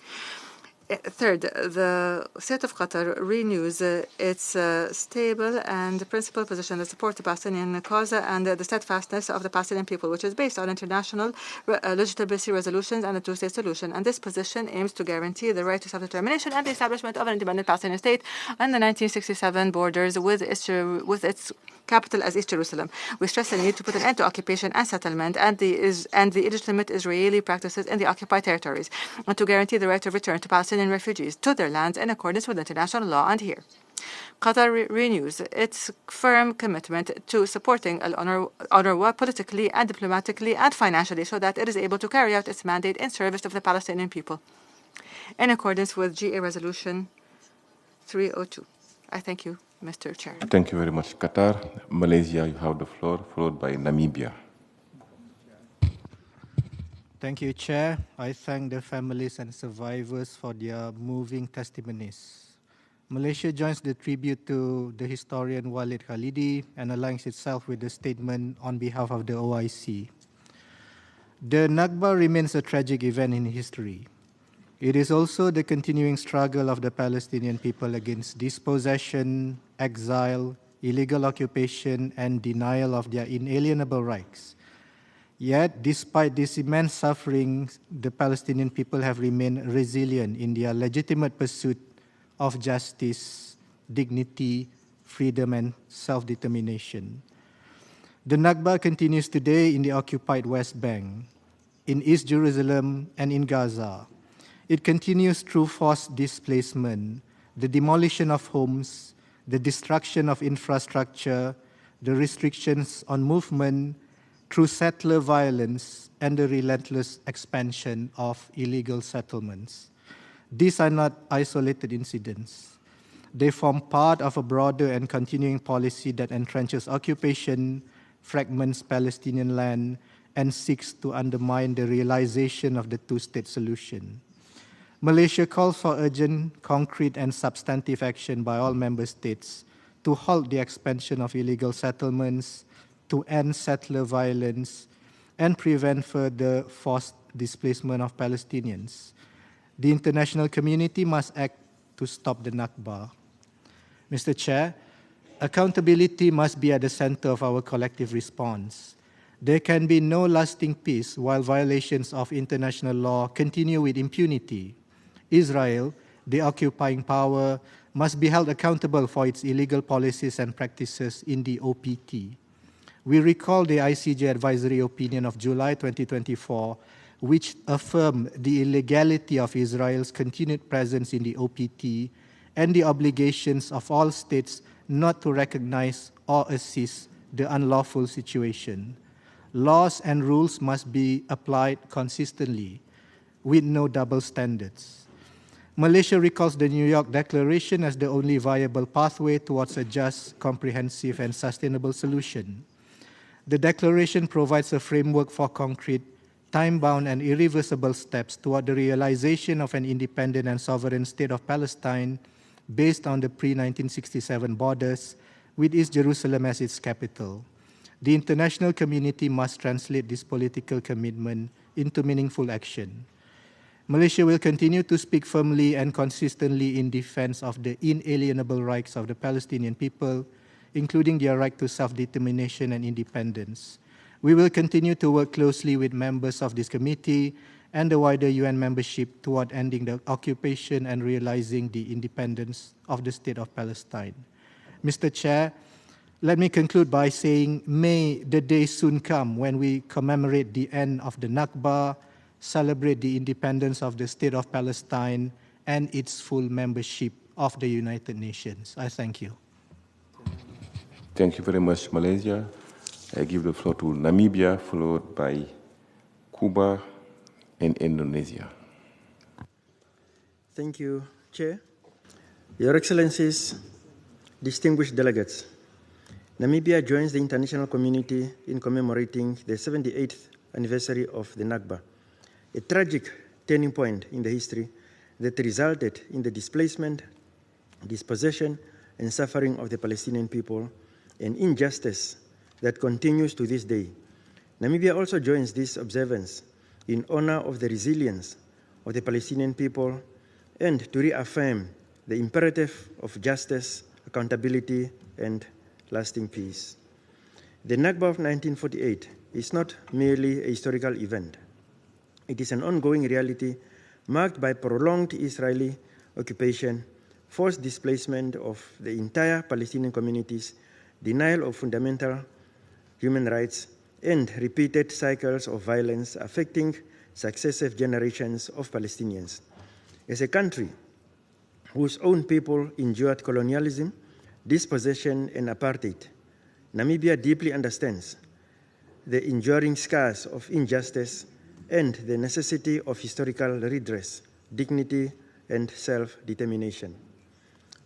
[SPEAKER 17] Third, the State of Qatar renews its stable and principled position that supports the Palestinian cause and the steadfastness of the Palestinian people, which is based on international legitimacy resolutions and the two-state solution. And this position aims to guarantee the right to self-determination and the establishment of an independent Palestinian state on the 1967 borders with its capital as East Jerusalem. We stress the need to put an end to occupation and settlement and the illegitimate Israeli practices in the occupied territories, and to guarantee the right of return to Palestinian refugees to their lands in accordance with international law. And here, Qatar renews its firm commitment to supporting UNRWA politically and diplomatically and financially so that it is able to carry out its mandate in service of the Palestinian people in accordance with GA Resolution 302. I thank you, Mr. Chair.
[SPEAKER 1] Thank you very much, Qatar. Malaysia, you have the floor, followed by Namibia.
[SPEAKER 15] Thank you, Chair. I thank the families and survivors for their moving testimonies. Malaysia joins the tribute to the historian Walid Khalidi and aligns itself with the statement on behalf of the OIC. The Nakba remains a tragic event in history. It is also the continuing struggle of the Palestinian people against dispossession, exile, illegal occupation, and denial of their inalienable rights. Yet, despite this immense suffering, the Palestinian people have remained resilient in their legitimate pursuit of justice, dignity, freedom, and self-determination. The Nakba continues today in the occupied West Bank, in East Jerusalem, and in Gaza. It continues through forced displacement, the demolition of homes, the destruction of infrastructure, the restrictions on movement through settler violence, and the relentless expansion of illegal settlements. These are not isolated incidents. They form part of a broader and continuing policy that entrenches occupation, fragments Palestinian land, and seeks to undermine the realization of the two-state solution. Malaysia calls for urgent, concrete, and substantive action by all member states to halt the expansion of illegal settlements, to end settler violence, and prevent further forced displacement of Palestinians. The international community must act to stop the Nakba. Mr. Chair, accountability must be at the center of our collective response. There can be no lasting peace while violations of international law continue with impunity. Israel, the occupying power, must be held accountable for its illegal policies and practices in the OPT. We recall the ICJ advisory opinion of July 2024, which affirmed the illegality of Israel's continued presence in the OPT and the obligations of all states not to recognize or assist the unlawful situation. Laws and rules must be applied consistently, with no double standards. Malaysia recalls the New York Declaration as the only viable pathway towards a just, comprehensive, and sustainable solution. The Declaration provides a framework for concrete, time-bound, and irreversible steps toward the realization of an independent and sovereign state of Palestine based on the pre-1967 borders, with East Jerusalem as its capital. The international community must translate this political commitment into meaningful action. Malaysia will continue to speak firmly and consistently in defense of the inalienable rights of the Palestinian people, including their right to self-determination and independence. We will continue to work closely with members of this committee and the wider UN membership toward ending the occupation and realizing the independence of the State of Palestine. Mr. Chair, let me conclude by saying, may the day soon come when we commemorate the end of the Nakba, celebrate the independence of the State of Palestine, and its full membership of the United Nations. I thank you.
[SPEAKER 1] Thank you very much, Malaysia. I give the floor to Namibia, followed by Cuba and Indonesia.
[SPEAKER 18] Thank you, Chair. Your Excellencies, distinguished delegates, Namibia joins the international community in commemorating the 78th anniversary of the Nakba, a tragic turning point in the history that resulted in the displacement, dispossession, and suffering of the Palestinian people, an injustice that continues to this day. Namibia also joins this observance in honor of the resilience of the Palestinian people and to reaffirm the imperative of justice, accountability, and lasting peace. The Nakba of 1948 is not merely a historical event. It is an ongoing reality marked by prolonged Israeli occupation, forced displacement of the entire Palestinian communities, denial of fundamental human rights, and repeated cycles of violence affecting successive generations of Palestinians. As a country whose own people endured colonialism, dispossession, and apartheid, Namibia deeply understands the enduring scars of injustice and the necessity of historical redress, dignity, and self-determination.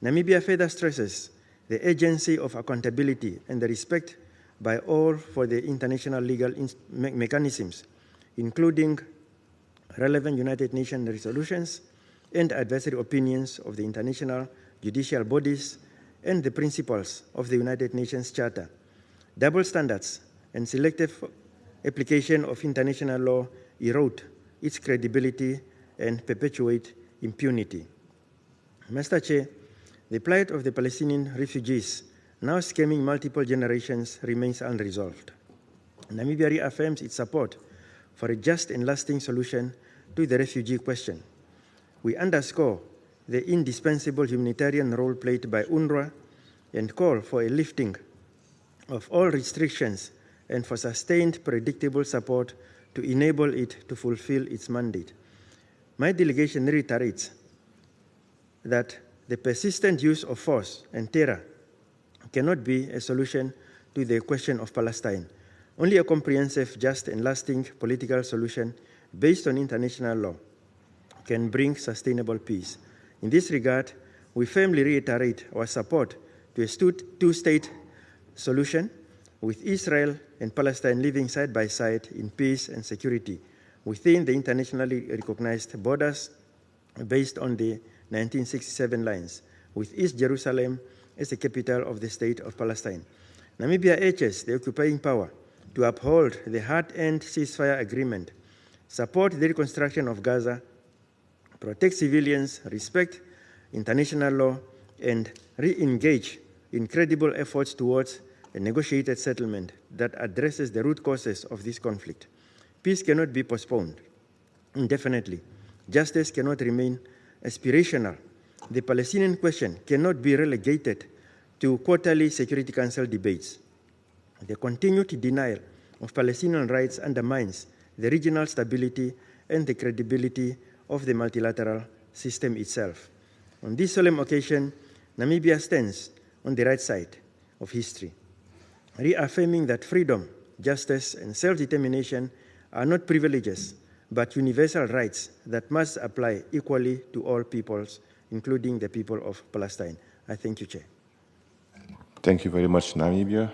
[SPEAKER 18] Namibia further stresses the urgency of accountability and the respect by all for the international legal mechanisms, including relevant United Nations resolutions and advisory opinions of the international judicial bodies and the principles of the United Nations Charter. Double standards and selective application of international law erode its credibility and perpetuate impunity. Mr. Chair, the plight of the Palestinian refugees, now scamming multiple generations, remains unresolved. Namibia reaffirms its support for a just and lasting solution to the refugee question. We underscore the indispensable humanitarian role played by UNRWA and call for a lifting of all restrictions and for sustained, predictable support to enable it to fulfill its mandate. My delegation reiterates that the persistent use of force and terror cannot be a solution to the question of Palestine. Only a comprehensive, just, and lasting political solution based on international law can bring sustainable peace. In this regard, we firmly reiterate our support to a two-state solution with Israel and Palestine living side by side in peace and security within the internationally recognized borders based on the 1967 lines, with East Jerusalem as the capital of the state of Palestine. Namibia urges the occupying power to uphold the hard-earned ceasefire agreement, support the reconstruction of Gaza, protect civilians, respect international law, and re-engage in credible efforts towards a negotiated settlement that addresses the root causes of this conflict. Peace cannot be postponed indefinitely. Justice cannot remain aspirational. The Palestinian question cannot be relegated to quarterly Security Council debates. The continued denial of Palestinian rights undermines the regional stability and the credibility of the multilateral system itself. On this solemn occasion, Namibia stands on the right side of history, reaffirming that freedom, justice, and self-determination are not privileges, but universal rights that must apply equally to all peoples, including the people of Palestine. I thank you, Chair.
[SPEAKER 1] Thank you very much, Namibia.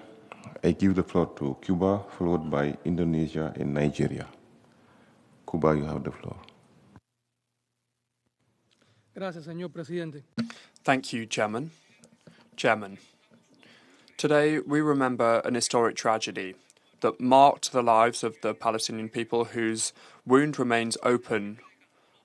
[SPEAKER 1] I give the floor to Cuba, followed by Indonesia and Nigeria. Cuba, you have the floor.
[SPEAKER 19] Gracias, señor presidente.
[SPEAKER 16] Thank you, Chairman. Chairman, today we remember an historic tragedy that marked the lives of the Palestinian people whose wound remains open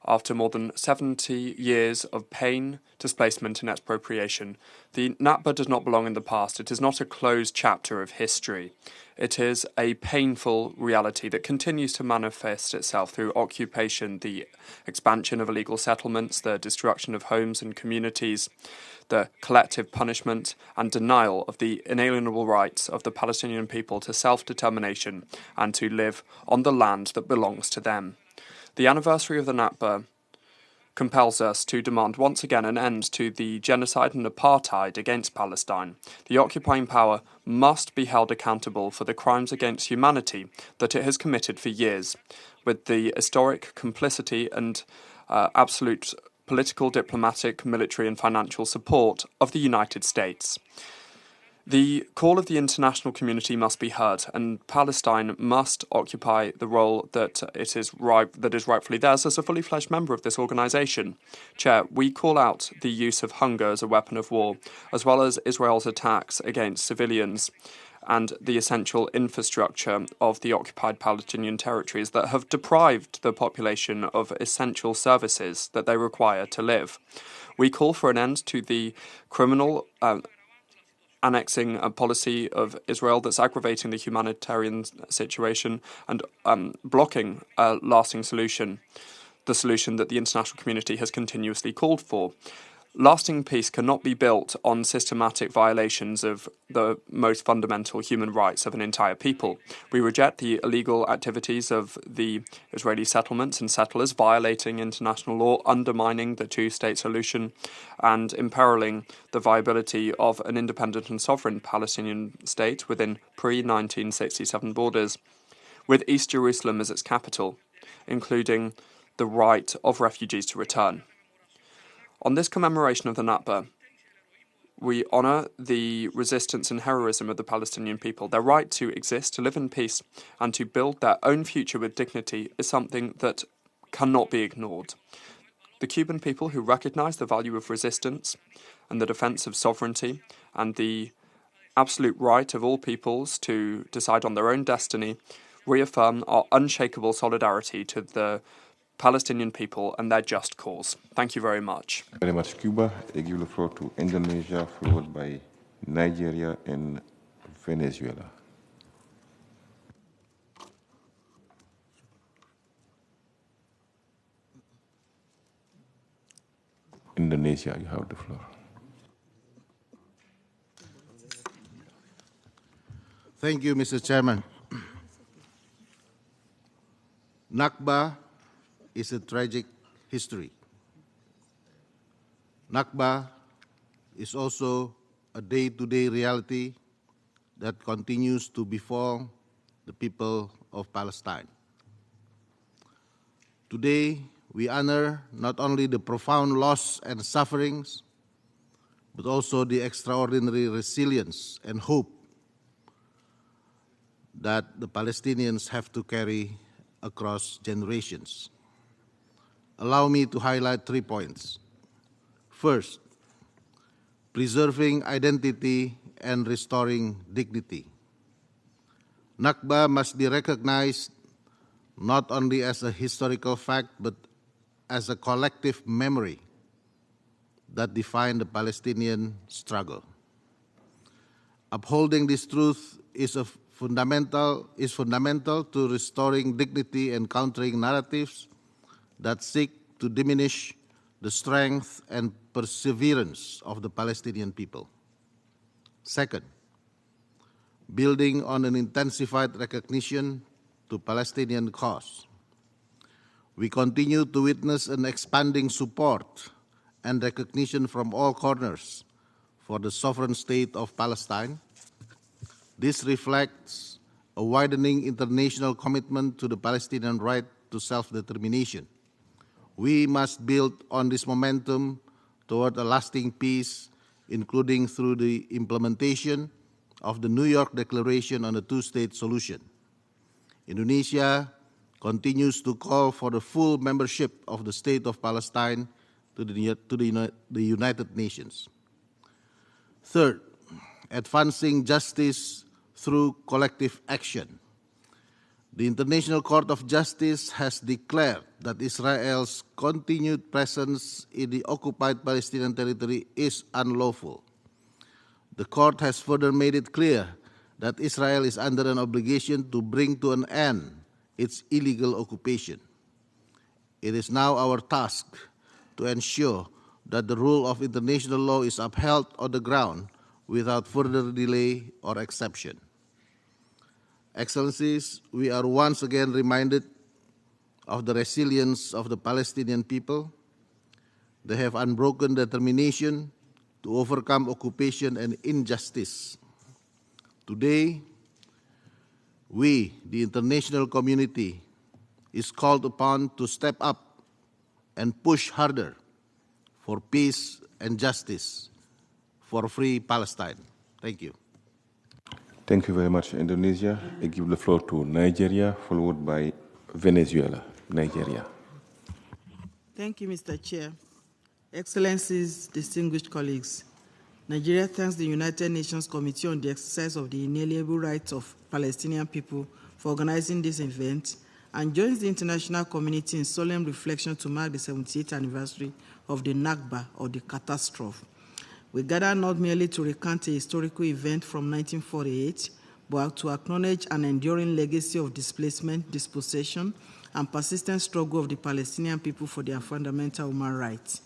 [SPEAKER 16] after more than 70 years of pain, displacement and expropriation. The Nakba does not belong in the past. It is not a closed chapter of history. It is a painful reality that continues to manifest itself through occupation, the expansion of illegal settlements, the destruction of homes and communities, the collective punishment and denial of the inalienable rights of the Palestinian people to self-determination and to live on the land that belongs to them. The anniversary of the Nakba compels us to demand once again an end to the genocide and apartheid against Palestine. The occupying power must be held accountable for the crimes against humanity that it has committed for years, with the historic complicity and absolute political, diplomatic, military and financial support of the United States. The call of the international community must be heard, and Palestine must occupy the role that is rightfully theirs as a fully fledged member of this organisation. Chair, we call out the use of hunger as a weapon of war, as well as Israel's attacks against civilians and the essential infrastructure of the occupied Palestinian territories that have deprived the population of essential services that they require to live. We call for an end to the criminal annexing a policy of Israel that's aggravating the humanitarian situation and blocking a lasting solution, the solution that the international community has continuously called for. Lasting peace cannot be built on systematic violations of the most fundamental human rights of an entire people. We reject the illegal activities of the Israeli settlements and settlers violating international law, undermining the two-state solution, and imperiling the viability of an independent and sovereign Palestinian state within pre-1967 borders, with East Jerusalem as its capital, including the right of refugees to return. On this commemoration of the Nakba, we honour the resistance and heroism of the Palestinian people. Their right to exist, to live in peace, and to build their own future with dignity is something that cannot be ignored. The Cuban people, who recognise the value of resistance and the defence of sovereignty and the absolute right of all peoples to decide on their own destiny, reaffirm our unshakable solidarity to the Palestinian people and their just cause. Thank you very much.
[SPEAKER 1] Very much, Cuba. I give the floor to Indonesia, followed by Nigeria and Venezuela. Indonesia, you have the floor.
[SPEAKER 20] Thank you, Mr. Chairman. Nakba is a tragic history. Nakba is also a day-to-day reality that continues to befall the people of Palestine. Today, we honor not only the profound loss and sufferings, but also the extraordinary resilience and hope that the Palestinians have to carry across generations. Allow me to highlight 3 points. First, preserving identity and restoring dignity. Nakba must be recognized not only as a historical fact, but as a collective memory that defined the Palestinian struggle. Upholding this truth is fundamental to restoring dignity and countering narratives that seek to diminish the strength and perseverance of the Palestinian people. Second, building on an intensified recognition to Palestinian cause. We continue to witness an expanding support and recognition from all corners for the sovereign state of Palestine. This reflects a widening international commitment to the Palestinian right to self-determination. We must build on this momentum toward a lasting peace, including through the implementation of the New York Declaration on a two-state solution. Indonesia continues to call for the full membership of the State of Palestine to the United Nations. Third, advancing justice through collective action. The International Court of Justice has declared that Israel's continued presence in the occupied Palestinian territory is unlawful. The court has further made it clear that Israel is under an obligation to bring to an end its illegal occupation. It is now our task to ensure that the rule of international law is upheld on the ground without further delay or exception. Excellencies, we are once again reminded of the resilience of the Palestinian people. They have unbroken determination to overcome occupation and injustice. Today, we, the international community, is called upon to step up and push harder for peace and justice for free Palestine. Thank you.
[SPEAKER 1] Thank you very much, Indonesia. I give the floor to Nigeria, followed by Venezuela. Nigeria.
[SPEAKER 21] Thank you, Mr. Chair. Excellencies, distinguished colleagues, Nigeria thanks the United Nations Committee on the Exercise of the Inalienable Rights of Palestinian People for organizing this event and joins the international community in solemn reflection to mark the 78th anniversary of the Nakba, or the catastrophe. We gather not merely to recount a historical event from 1948, but to acknowledge an enduring legacy of displacement, dispossession, and persistent struggle of the Palestinian people for their fundamental human rights.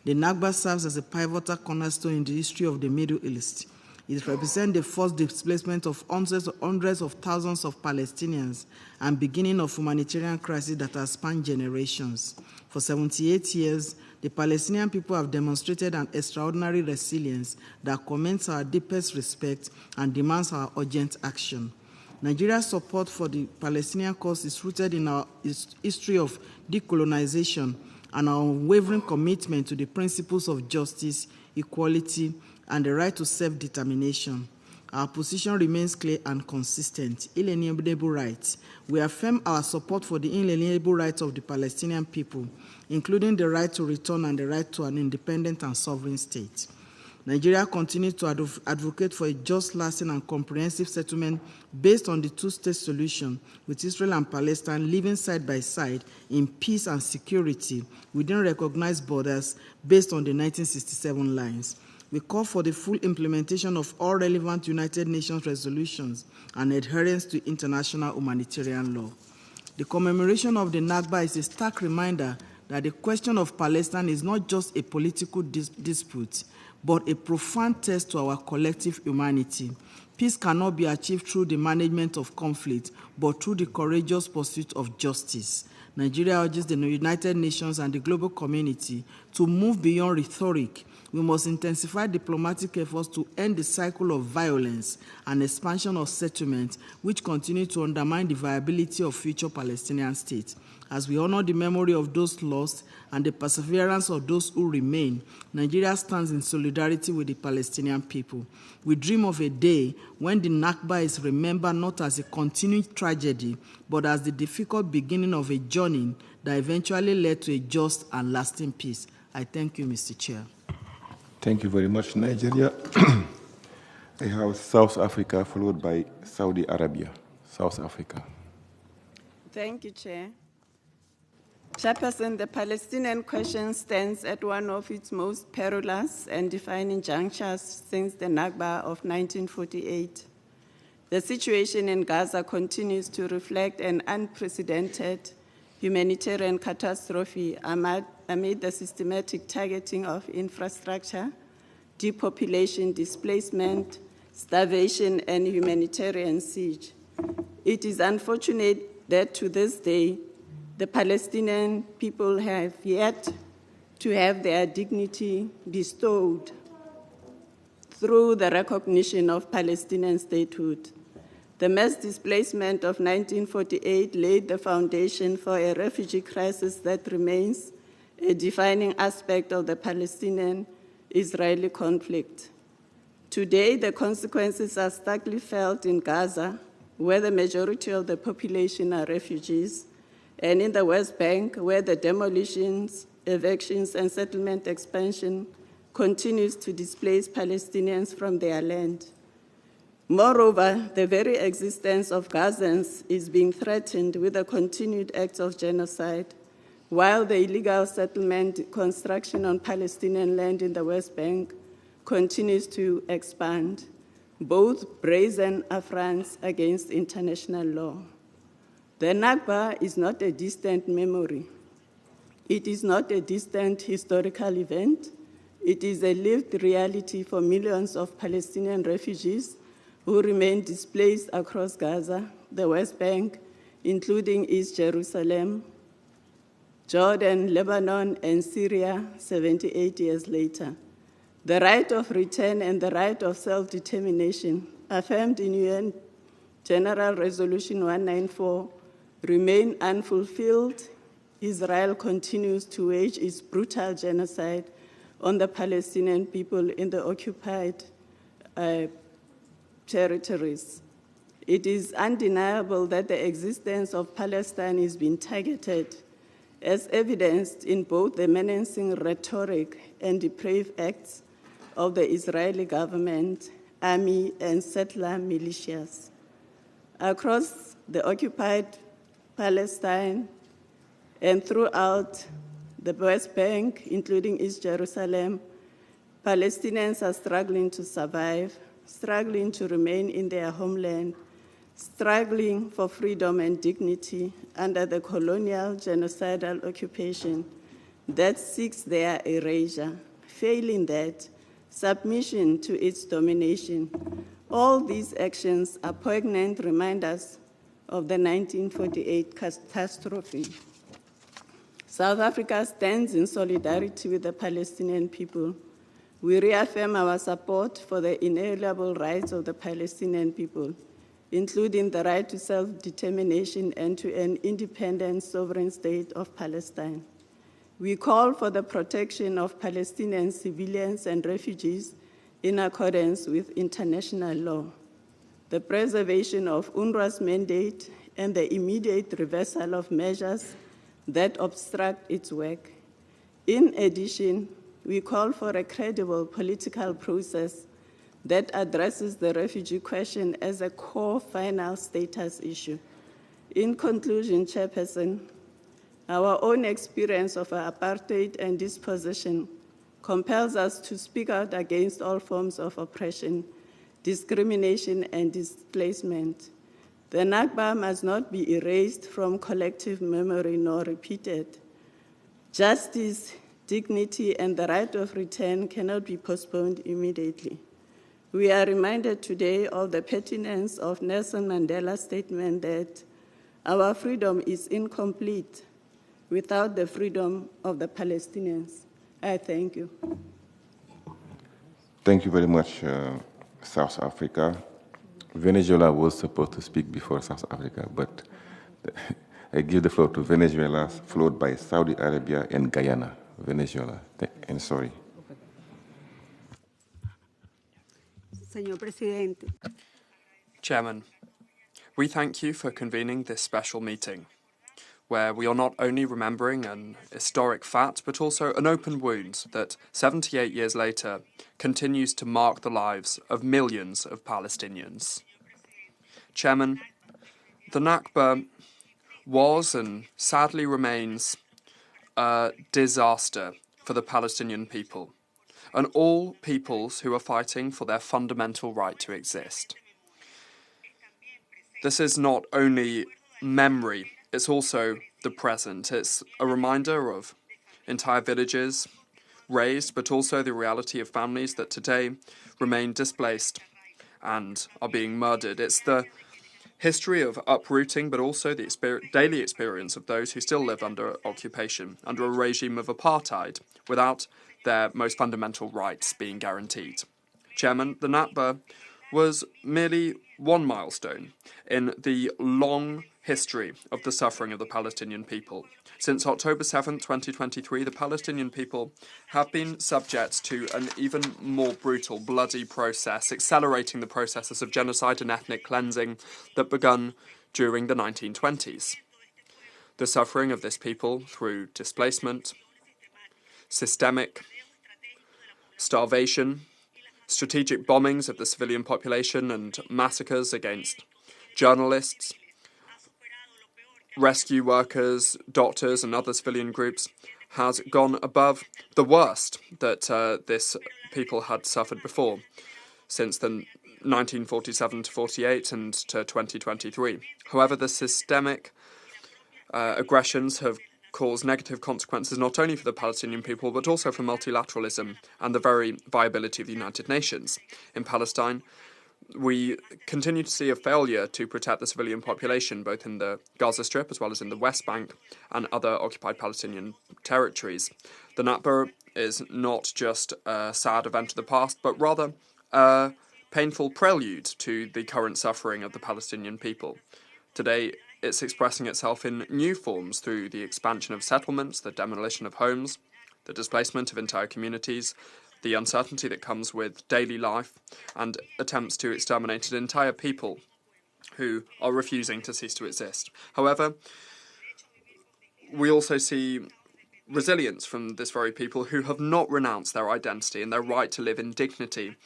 [SPEAKER 21] The Nakba serves as a pivotal cornerstone in the history of the Middle East. It represents the first displacement of hundreds of thousands of Palestinians and beginning of humanitarian crisis that has spanned generations. For 78 years, the Palestinian people have demonstrated an extraordinary resilience that commands our deepest respect and demands our urgent action. Nigeria's support for the Palestinian cause is rooted in our history of decolonization and our unwavering commitment to the principles of justice, equality, and the right to self-determination. Our position remains clear and consistent. Inalienable rights. We affirm our support for the inalienable rights of the Palestinian people, including the right to return and the right to an independent and sovereign state. Nigeria continues to advocate for a just, lasting, and comprehensive settlement based on the two-state solution, with Israel and Palestine living side by side in peace and security within recognized borders based on the 1967 lines. We call for the full implementation of all relevant United Nations resolutions and adherence to international humanitarian law. The commemoration of the Nakba is a stark reminder that the question of Palestine is not just a political dispute, but a profound test to our collective humanity. Peace cannot be achieved through the management of conflict, but through the courageous pursuit of justice. Nigeria urges the United Nations and the global community to move beyond rhetoric We must intensify diplomatic efforts to end the cycle of violence and expansion of settlements which continue to undermine the viability of future Palestinian states. As we honor the memory of those lost and the perseverance of those who remain, Nigeria stands in solidarity with the Palestinian people. We dream of a day when the Nakba is remembered not as a continuing tragedy, but as the difficult beginning of a journey that eventually led to a just and lasting peace. I thank you, Mr. Chair.
[SPEAKER 1] Thank you very much, Nigeria. I have South Africa, followed by Saudi Arabia. South Africa.
[SPEAKER 2] Thank you, Chair. Chairperson, the Palestinian question stands at one of its most perilous and defining junctures since the Nakba of 1948. The situation in Gaza continues to reflect an unprecedented humanitarian catastrophe amid the systematic targeting of infrastructure, depopulation, displacement, starvation, and humanitarian siege. It is unfortunate that to this day, the Palestinian people have yet to have their dignity bestowed through the recognition of Palestinian statehood. The mass displacement of 1948 laid the foundation for a refugee crisis that remains a defining aspect of the Palestinian-Israeli conflict. Today, the consequences are starkly felt in Gaza, where the majority of the population are refugees, and in the West Bank, where the demolitions, evictions, and settlement expansion continues to displace Palestinians from their land. Moreover, the very existence of Gazans is being threatened with the continued acts of genocide, while the illegal settlement construction on Palestinian land in the West Bank continues to expand, both brazen affronts against international law. The Nakba is not a distant memory. It is not a distant historical event. It is a lived reality for millions of Palestinian refugees who remain displaced across Gaza, the West Bank, including East Jerusalem, Jordan, Lebanon, and Syria 78 years later. The right of return and the right of self-determination, affirmed in UN General Resolution 194, remain unfulfilled. Israel continues to wage its brutal genocide on the Palestinian people in the occupied territories. It is undeniable that the existence of Palestine is being targeted, as evidenced in both the menacing rhetoric and depraved acts of the Israeli government, army, and settler militias. Across the occupied Palestine and throughout the West Bank, including East Jerusalem, Palestinians are struggling to survive, struggling to remain in their homeland, struggling for freedom and dignity under the colonial genocidal occupation that seeks their erasure. Failing that, submission to its domination. All these actions are poignant reminders of the 1948 catastrophe. South Africa stands in solidarity with the Palestinian people. We reaffirm our support for the inalienable rights of the Palestinian people, including the right to self-determination and to an independent sovereign state of Palestine. We call for the protection of Palestinian civilians and refugees in accordance with international law, the preservation of UNRWA's mandate, and the immediate reversal of measures that obstruct its work. In addition, we call for a credible political process that addresses the refugee question as a core final status issue. In conclusion, Chairperson, our own experience of apartheid and dispossession compels us to speak out against all forms of oppression, discrimination, and displacement. The Nakba must not be erased from collective memory nor repeated. Justice, dignity, and the right of return cannot be postponed immediately. We are reminded today of the pertinence of Nelson Mandela's statement that our freedom is incomplete without the freedom of the Palestinians. I thank you.
[SPEAKER 1] Thank you very much, South Africa. Venezuela was supposed to speak before South Africa, but I give the floor to Venezuela, followed by Saudi Arabia and Guyana. Venezuela, and sorry.
[SPEAKER 3] Señor Presidente.
[SPEAKER 16] Chairman, we thank you for convening this special meeting, where we are not only remembering an historic fact, but also an open wound that 78 years later continues to mark the lives of millions of Palestinians. Chairman, the Nakba was and sadly remains a disaster for the Palestinian people and all peoples who are fighting for their fundamental right to exist. This is not only memory, it's also the present. It's a reminder of entire villages razed, but also the reality of families that today remain displaced and are being murdered. It's the history of uprooting, but also the daily experience of those who still live under occupation, under a regime of apartheid, without their most fundamental rights being guaranteed. Chairman, the Nakba was merely one milestone in the long history of the suffering of the Palestinian people. Since October 7, 2023, the Palestinian people have been subject to an even more brutal, bloody process, accelerating the processes of genocide and ethnic cleansing that begun during the 1920s. The suffering of this people through displacement, systemic starvation, strategic bombings of the civilian population and massacres against journalists, rescue workers, doctors and other civilian groups has gone above the worst that this people had suffered before, since the 1947 to 48 and to 2023. However, the systemic aggressions have caused negative consequences not only for the Palestinian people, but also for multilateralism and the very viability of the United Nations. In Palestine, we continue to see a failure to protect the civilian population, both in the Gaza Strip as well as in the West Bank and other occupied Palestinian territories. The Nakba is not just a sad event of the past, but rather a painful prelude to the current suffering of the Palestinian people. Today, it's expressing itself in new forms through the expansion of settlements, the demolition of homes, the displacement of entire communities, the uncertainty that comes with daily life, and attempts to exterminate an entire people who are refusing to cease to exist. However, we also see resilience from this very people who have not renounced their identity and their right to live in dignity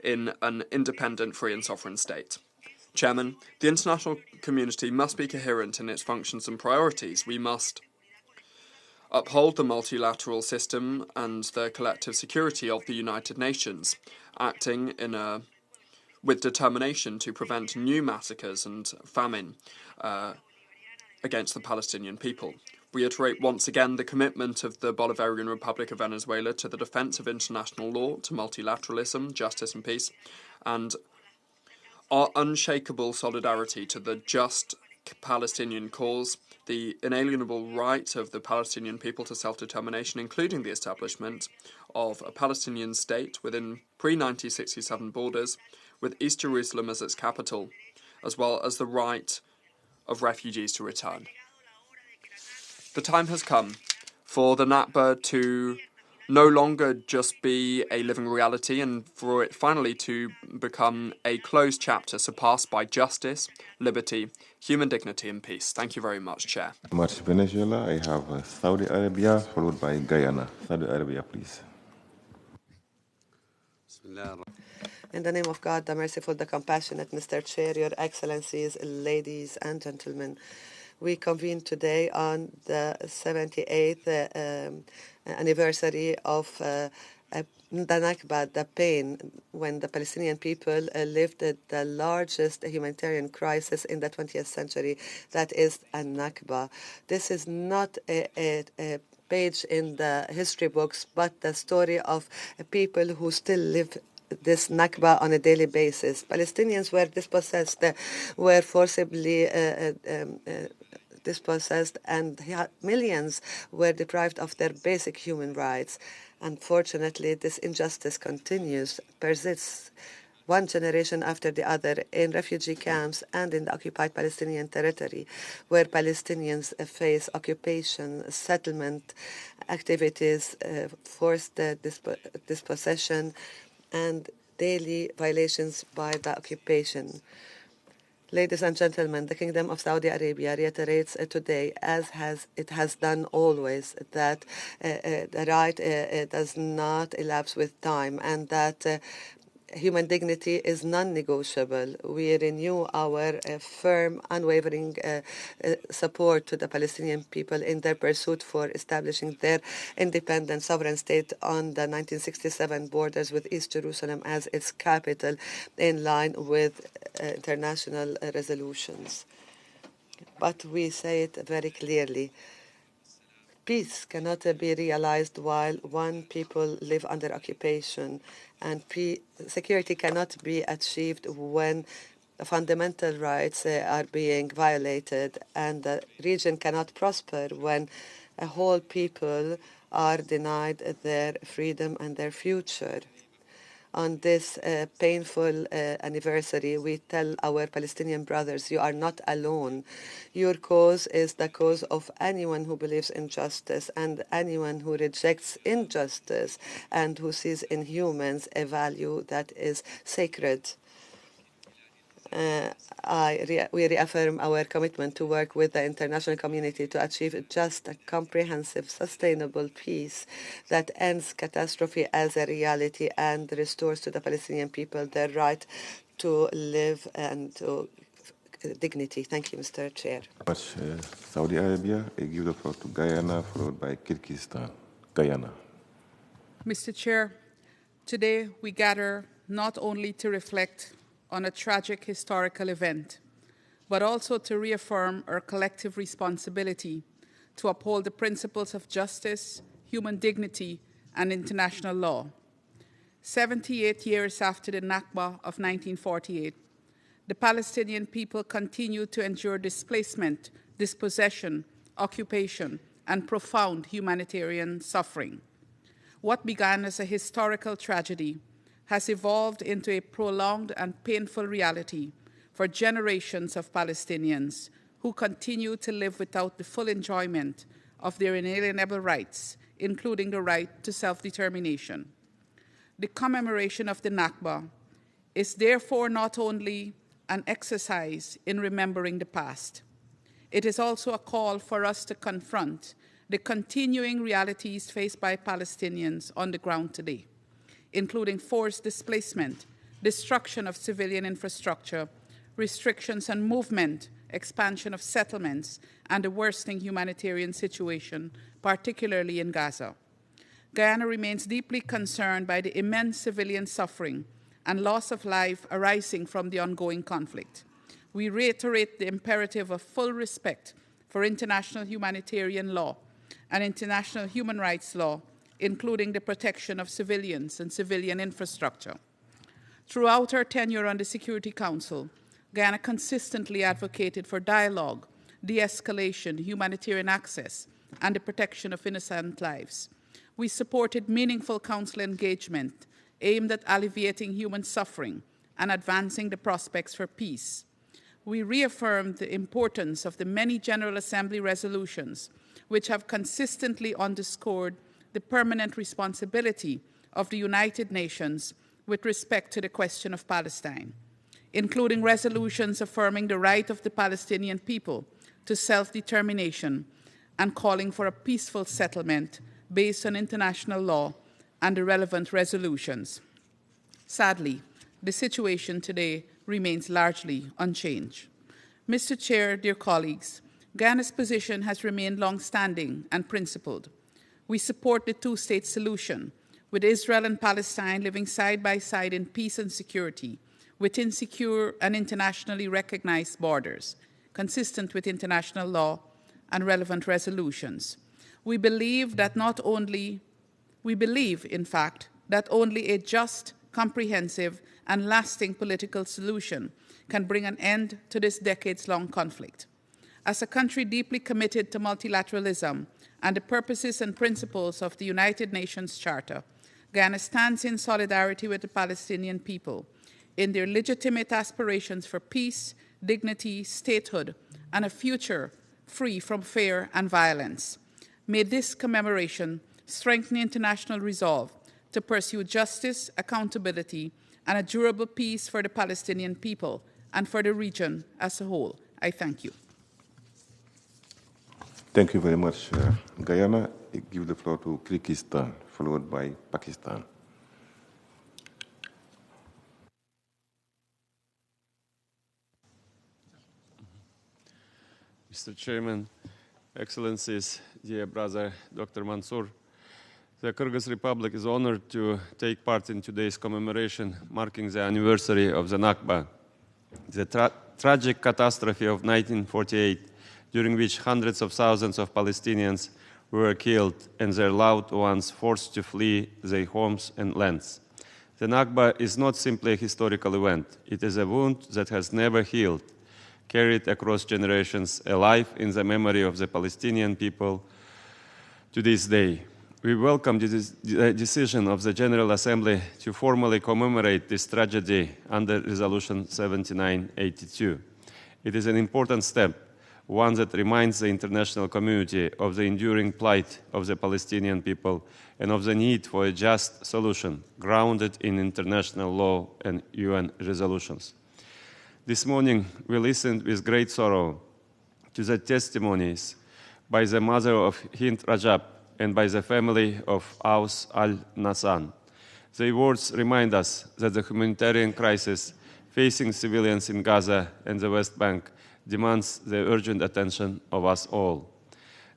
[SPEAKER 16] in an independent, free and sovereign state. Chairman, the international community must be coherent in its functions and priorities. We must uphold the multilateral system and the collective security of the United Nations, acting with determination to prevent new massacres and famine against the Palestinian people. Reiterate once again the commitment of the Bolivarian Republic of Venezuela to the defence of international law, to multilateralism, justice and peace, and our unshakable solidarity to the just Palestinian cause, the inalienable right of the Palestinian people to self-determination, including the establishment of a Palestinian state within pre-1967 borders, with East Jerusalem as its capital, as well as the right of refugees to return. The time has come for the Nakba to no longer just be a living reality and for it finally to become a closed chapter surpassed by justice, liberty, human dignity and peace. Thank you very much, Chair.
[SPEAKER 1] Much Venezuela. I have Saudi Arabia, followed by Guyana. Saudi Arabia, please.
[SPEAKER 5] In the name of God, the merciful, the compassionate, Mr. Chair, Your Excellencies, ladies and gentlemen, we convene today on the 78th anniversary of the Nakba, the pain, when the Palestinian people lived the largest humanitarian crisis in the 20th century, that is a Nakba. This is not a page in the history books, but the story of people who still live this Nakba on a daily basis. Palestinians were dispossessed, were forcibly dispossessed, and millions were deprived of their basic human rights. Unfortunately, this injustice continues, persists, one generation after the other in refugee camps and in the occupied Palestinian territory, where Palestinians face occupation, settlement activities, forced dispossession, and daily violations by the occupation. Ladies and gentlemen, the Kingdom of Saudi Arabia reiterates today, as it has done always, that the right does not elapse with time, and that human dignity is non-negotiable. We renew our firm, unwavering support to the Palestinian people in their pursuit for establishing their independent sovereign state on the 1967 borders, with East Jerusalem as its capital, in line with international resolutions. But we say it very clearly. Peace cannot be realized while one people live under occupation, and security cannot be achieved when fundamental rights are being violated, and the region cannot prosper when a whole people are denied their freedom and their future. On this painful anniversary, we tell our Palestinian brothers, you are not alone. Your cause is the cause of anyone who believes in justice and anyone who rejects injustice and who sees in humans a value that is sacred. We reaffirm our commitment to work with the international community to achieve just, comprehensive, sustainable peace that ends catastrophe as a reality and restores to the Palestinian people their right to live and to dignity. Thank you, Mr. Chair.
[SPEAKER 1] Much, Saudi Arabia. I give the floor to Guyana, followed by Kyrgyzstan. Guyana.
[SPEAKER 4] Mr. Chair, today we gather not only to reflect on a tragic historical event, but also to reaffirm our collective responsibility to uphold the principles of justice, human dignity, and international law. 78 years after the Nakba of 1948, the Palestinian people continue to endure displacement, dispossession, occupation, and profound humanitarian suffering. What began as a historical tragedy has evolved into a prolonged and painful reality for generations of Palestinians who continue to live without the full enjoyment of their inalienable rights, including the right to self-determination. The commemoration of the Nakba is therefore not only an exercise in remembering the past, it is also a call for us to confront the continuing realities faced by Palestinians on the ground today, including forced displacement, destruction of civilian infrastructure, restrictions on movement, expansion of settlements, and a worsening humanitarian situation, particularly in Gaza. Guyana remains deeply concerned by the immense civilian suffering and loss of life arising from the ongoing conflict. We reiterate the imperative of full respect for international humanitarian law and international human rights law, including the protection of civilians and civilian infrastructure. Throughout our tenure on the Security Council, Guyana consistently advocated for dialogue, de-escalation, humanitarian access, and the protection of innocent lives. We supported meaningful council engagement aimed at alleviating human suffering and advancing the prospects for peace. We reaffirmed the importance of the many General Assembly resolutions which have consistently underscored the permanent responsibility of the United Nations with respect to the question of Palestine, including resolutions affirming the right of the Palestinian people to self-determination and calling for a peaceful settlement based on international law and the relevant resolutions. Sadly, the situation today remains largely unchanged. Mr. Chair, dear colleagues, Guyana's position has remained long-standing and principled. We support the two-state solution, with Israel and Palestine living side by side in peace and security, within secure and internationally recognized borders, consistent with international law and relevant resolutions. We believe, in fact, that only a just, comprehensive, and lasting political solution can bring an end to this decades-long conflict. As a country deeply committed to multilateralism and the purposes and principles of the United Nations Charter, Guyana stands in solidarity with the Palestinian people in their legitimate aspirations for peace, dignity, statehood, and a future free from fear and violence. May this commemoration strengthen international resolve to pursue justice, accountability, and a durable peace for the Palestinian people and for the region as a whole. I thank you.
[SPEAKER 1] Thank you very much, Guyana. I give the floor to Kyrgyzstan, followed by Pakistan.
[SPEAKER 6] Mr. Chairman, Excellencies, dear brother Dr. Mansour, the Kyrgyz Republic is honored to take part in today's commemoration marking the anniversary of the Nakba, the tragic catastrophe of 1948, during which hundreds of thousands of Palestinians were killed and their loved ones forced to flee their homes and lands. The Nakba is not simply a historical event. It is a wound that has never healed, carried across generations, alive in the memory of the Palestinian people to this day. We welcome the decision of the General Assembly to formally commemorate this tragedy under Resolution 7982. It is an important step, one that reminds the international community of the enduring plight of the Palestinian people and of the need for a just solution grounded in international law and UN resolutions. This morning, we listened with great sorrow to the testimonies by the mother of Hind Rajab and by the family of Aus al-Nassan. Their words remind us that the humanitarian crisis facing civilians in Gaza and the West Bank demands the urgent attention of us all.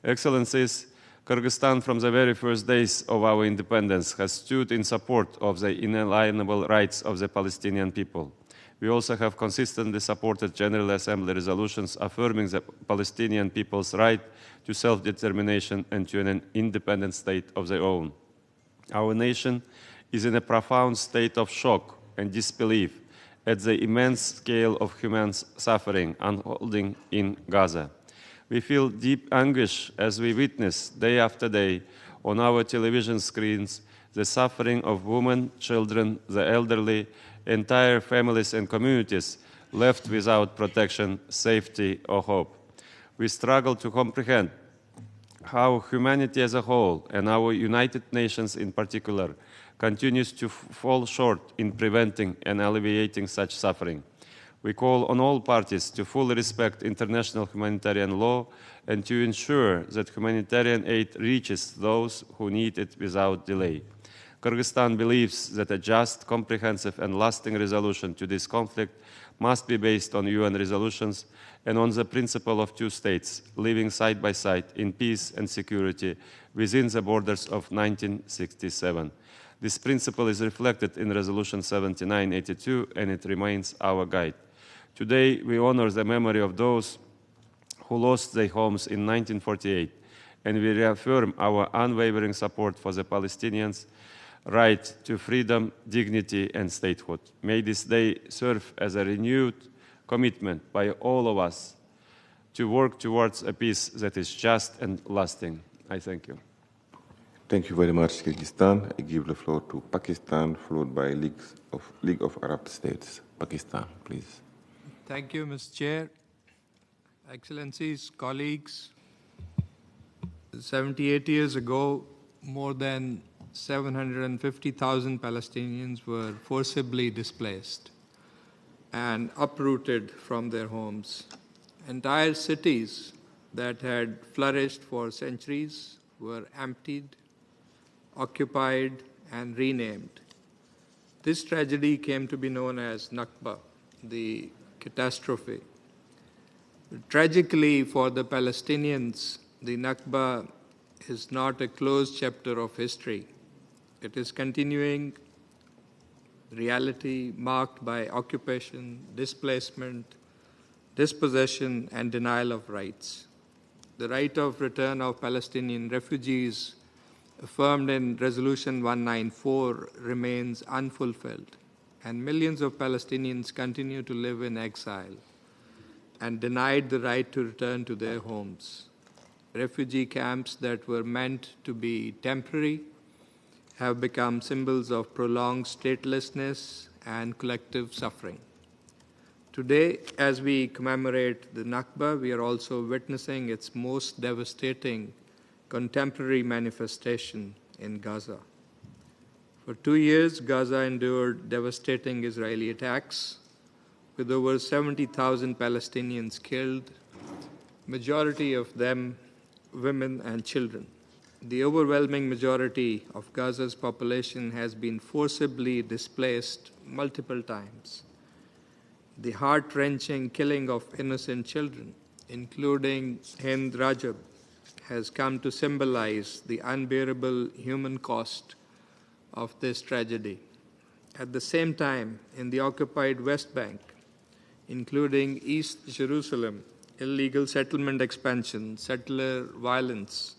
[SPEAKER 6] Excellencies, Kyrgyzstan from the very first days of our independence has stood in support of the inalienable rights of the Palestinian people. We also have consistently supported General Assembly resolutions affirming the Palestinian people's right to self-determination and to an independent state of their own. Our nation is in a profound state of shock and disbelief at the immense scale of human suffering unfolding in Gaza. We feel deep anguish as we witness day after day on our television screens the suffering of women, children, the elderly, entire families and communities left without protection, safety, or hope. We struggle to comprehend how humanity as a whole, and our United Nations in particular, continues to fall short in preventing and alleviating such suffering. We call on all parties to fully respect international humanitarian law and to ensure that humanitarian aid reaches those who need it without delay. Kyrgyzstan believes that a just, comprehensive, and lasting resolution to this conflict must be based on UN resolutions and on the principle of two states living side by side in peace and security within the borders of 1967. This principle is reflected in Resolution 7982, and it remains our guide. Today, we honor the memory of those who lost their homes in 1948, and we reaffirm our unwavering support for the Palestinians' right to freedom, dignity, and statehood. May this day serve as a renewed commitment by all of us to work towards a peace that is just and lasting. I thank you.
[SPEAKER 1] Thank you very much, Kyrgyzstan. I give the floor to Pakistan, followed by League of Arab States. Pakistan, please.
[SPEAKER 22] Thank you, Mr. Chair. Excellencies, colleagues, 78 years ago, more than 750,000 Palestinians were forcibly displaced and uprooted from their homes. Entire cities that had flourished for centuries were emptied, occupied, and renamed. This tragedy came to be known as Nakba, the catastrophe. Tragically for the Palestinians, the Nakba is not a closed chapter of history. It is continuing reality marked by occupation, displacement, dispossession, and denial of rights. The right of return of Palestinian refugees affirmed in Resolution 194 remains unfulfilled, and millions of Palestinians continue to live in exile. and denied the right to return to their homes. Refugee camps that were meant to be temporary have become symbols of prolonged statelessness and collective suffering. Today, as we commemorate the Nakba, we are also witnessing its most devastating contemporary manifestation in Gaza. For 2 years, Gaza endured devastating Israeli attacks, with over 70,000 Palestinians killed, majority of them women and children. The overwhelming majority of Gaza's population has been forcibly displaced multiple times. The heart-wrenching killing of innocent children, including Hind Rajab, has come to symbolize the unbearable human cost of this tragedy. At the same time, in the occupied West Bank, including East Jerusalem, illegal settlement expansion, settler violence,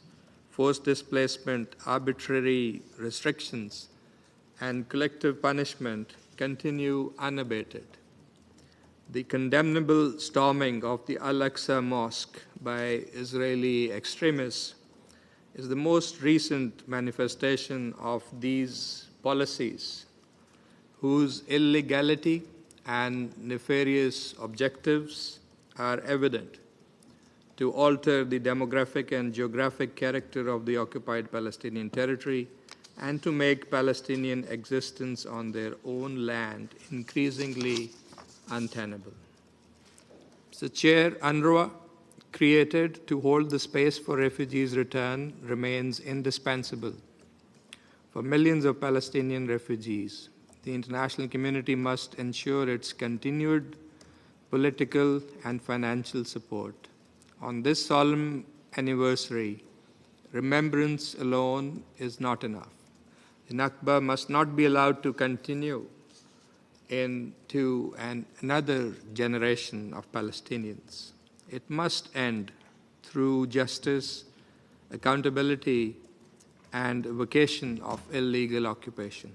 [SPEAKER 22] forced displacement, arbitrary restrictions, and collective punishment continue unabated. The condemnable storming of the Al-Aqsa Mosque by Israeli extremists is the most recent manifestation of these policies, whose illegality and nefarious objectives are evident: to alter the demographic and geographic character of the occupied Palestinian territory and to make Palestinian existence on their own land increasingly untenable. Mr. Chair, UNRWA, created to hold the space for refugees' return, remains indispensable for millions of Palestinian refugees. The international community must ensure its continued political and financial support. On this solemn anniversary, remembrance alone is not enough. The Nakba must not be allowed to continue into another generation of Palestinians. It must end through justice, accountability, and vacation of illegal occupation.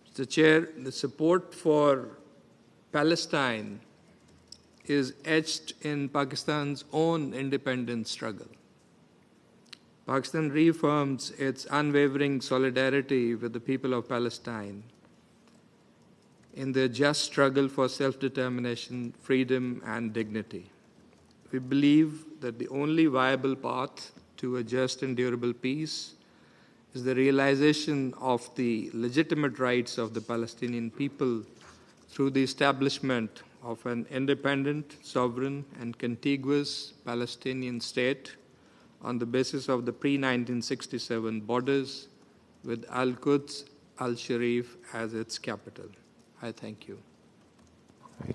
[SPEAKER 22] Mr. Chair, the support for Palestine is etched in Pakistan's own independence struggle. Pakistan reaffirms its unwavering solidarity with the people of Palestine in their just struggle for self-determination, freedom, and dignity. We believe that the only viable path to a just and durable peace is the realization of the legitimate rights of the Palestinian people through the establishment of an independent, sovereign, and contiguous Palestinian state on the basis of the pre-1967 borders with Al-Quds Al-Sharif as its capital. I thank you.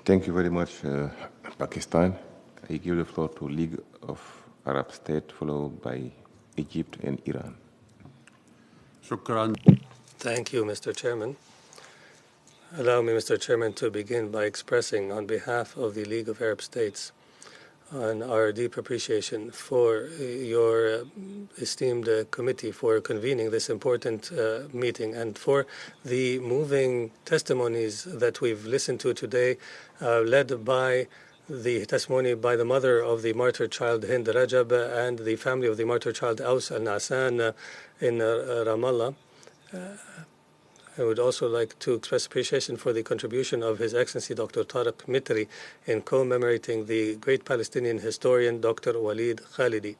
[SPEAKER 1] Thank you very much, Pakistan. I give the floor to League of Arab States, followed by Egypt and Iran.
[SPEAKER 7] Shukran. Thank you, Mr. Chairman. Allow me, Mr. Chairman, to begin by expressing on behalf of the League of Arab States our deep appreciation for your esteemed committee for convening this important meeting and for the moving testimonies that we've listened to today, led by the testimony by the mother of the martyred child Hind Rajab and the family of the martyred child Aus al-Nasan in Ramallah. I would also like to express appreciation for the contribution of His Excellency Dr. Tariq Mitri in commemorating the great Palestinian historian Dr. Walid Khalidi.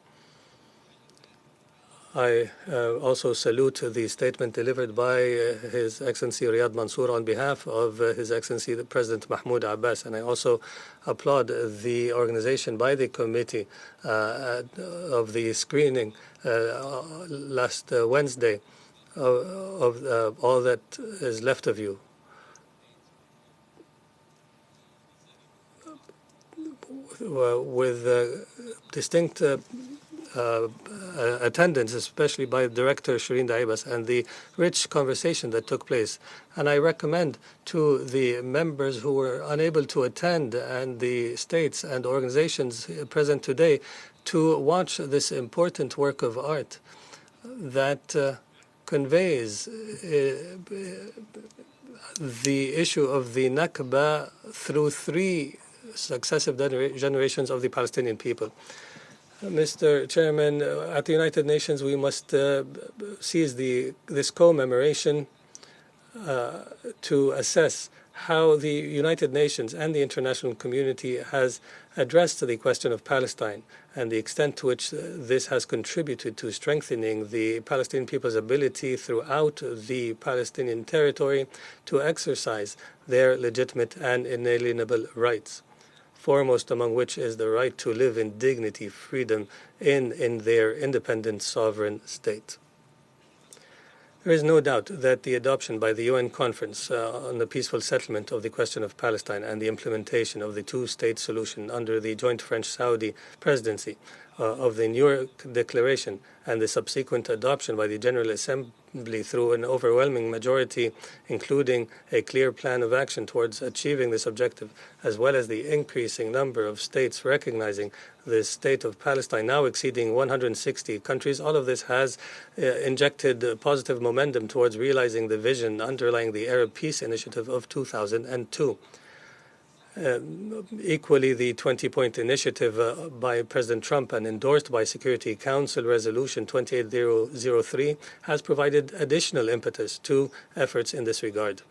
[SPEAKER 7] I also salute the statement delivered by His Excellency Riyad Mansour on behalf of His Excellency the President Mahmoud Abbas, and I also applaud the organization by the committee of the screening last Wednesday of All That Is Left of You. With distinct attendance, especially by Director Shireen Daibas, and the rich conversation that took place. And I recommend to the members who were unable to attend and the states and organizations present today to watch this important work of art that conveys the issue of the Nakba through three successive generations of the Palestinian people. Mr. Chairman, at the United Nations, we must seize this commemoration to assess how the United Nations and the international community has addressed the question of Palestine and the extent to which this has contributed to strengthening the Palestinian people's ability throughout the Palestinian territory to exercise their legitimate and inalienable rights, foremost among which is the right to live in dignity, freedom in their independent sovereign state. There is no doubt that the adoption by the UN Conference on the peaceful settlement of the question of Palestine and the implementation of the two-state solution under the joint French-Saudi presidency of the New York Declaration and the subsequent adoption by the General Assembly through an overwhelming majority, including a clear plan of action towards achieving this objective, as well as the increasing number of states recognizing the state of Palestine, now exceeding 160 countries. All of this has injected positive momentum towards realizing the vision underlying the Arab Peace Initiative of 2002. Equally, the 20-point initiative by President Trump and endorsed by Security Council Resolution 28003 has provided additional impetus to efforts in this regard.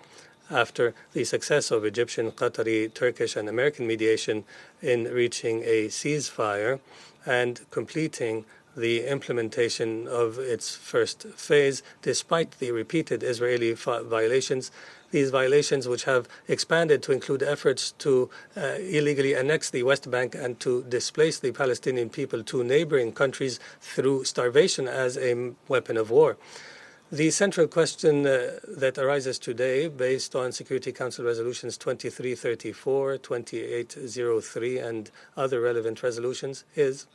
[SPEAKER 7] After the success of Egyptian, Qatari, Turkish, and American mediation in reaching a ceasefire and completing the implementation of its first phase, despite the repeated Israeli violations, these violations, which have expanded to include efforts to illegally annex the West Bank and to displace the Palestinian people to neighboring countries through starvation as a weapon of war. The central question that arises today, based on Security Council Resolutions 2334, 2803, and other relevant resolutions, is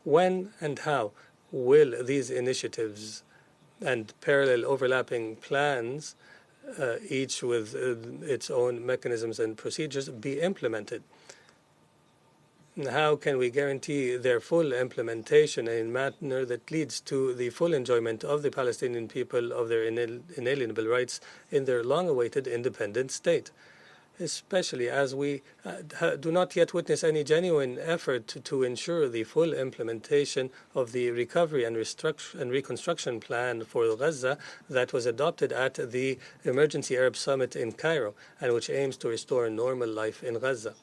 [SPEAKER 7] when and how will these initiatives and parallel overlapping plans, each with its own mechanisms and procedures, be implemented? How can we guarantee their full implementation in a manner that leads to the full enjoyment of the Palestinian people of their inalienable rights in their long-awaited independent state, especially as we do not yet witness any genuine effort to ensure the full implementation of the recovery and reconstruction plan for Gaza that was adopted at the Emergency Arab Summit in Cairo and which aims to restore normal life in Gaza.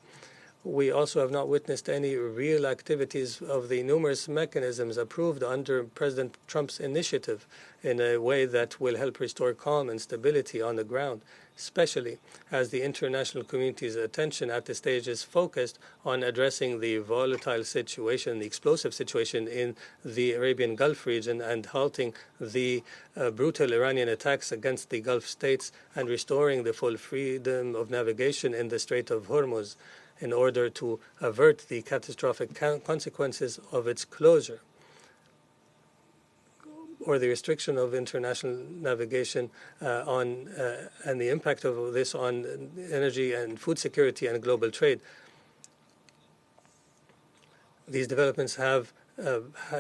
[SPEAKER 7] We also have not witnessed any real activities of the numerous mechanisms approved under President Trump's initiative in a way that will help restore calm and stability on the ground, especially as the international community's attention at this stage is focused on addressing the volatile situation, the explosive situation in the Arabian Gulf region, and halting the brutal Iranian attacks against the Gulf states and restoring the full freedom of navigation in the Strait of Hormuz, in order to avert the catastrophic consequences of its closure or the restriction of international navigation and the impact of this on energy and food security and global trade. These developments have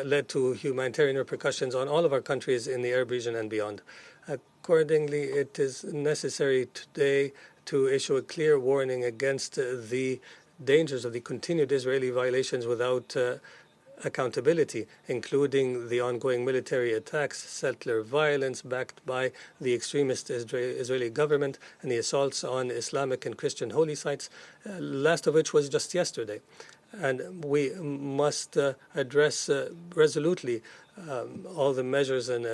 [SPEAKER 7] led to humanitarian repercussions on all of our countries in the Arab region and beyond. Accordingly, it is necessary today to issue a clear warning against the dangers of the continued Israeli violations without accountability, including the ongoing military attacks, settler violence backed by the extremist Israeli government, and the assaults on Islamic and Christian holy sites, last of which was just yesterday. And we must address resolutely all the measures and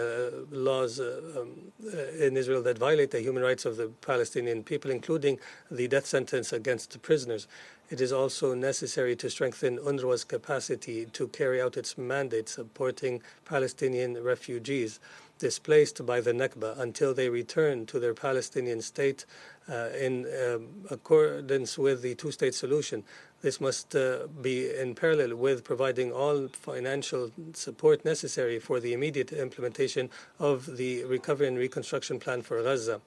[SPEAKER 7] laws in Israel that violate the human rights of the Palestinian people, including the death sentence against prisoners. It is also necessary to strengthen UNRWA's capacity to carry out its mandate supporting Palestinian refugees displaced by the Nakba until they return to their Palestinian state in accordance with the two-state solution. This must be in parallel with providing all financial support necessary for the immediate implementation of the recovery and reconstruction plan for Gaza.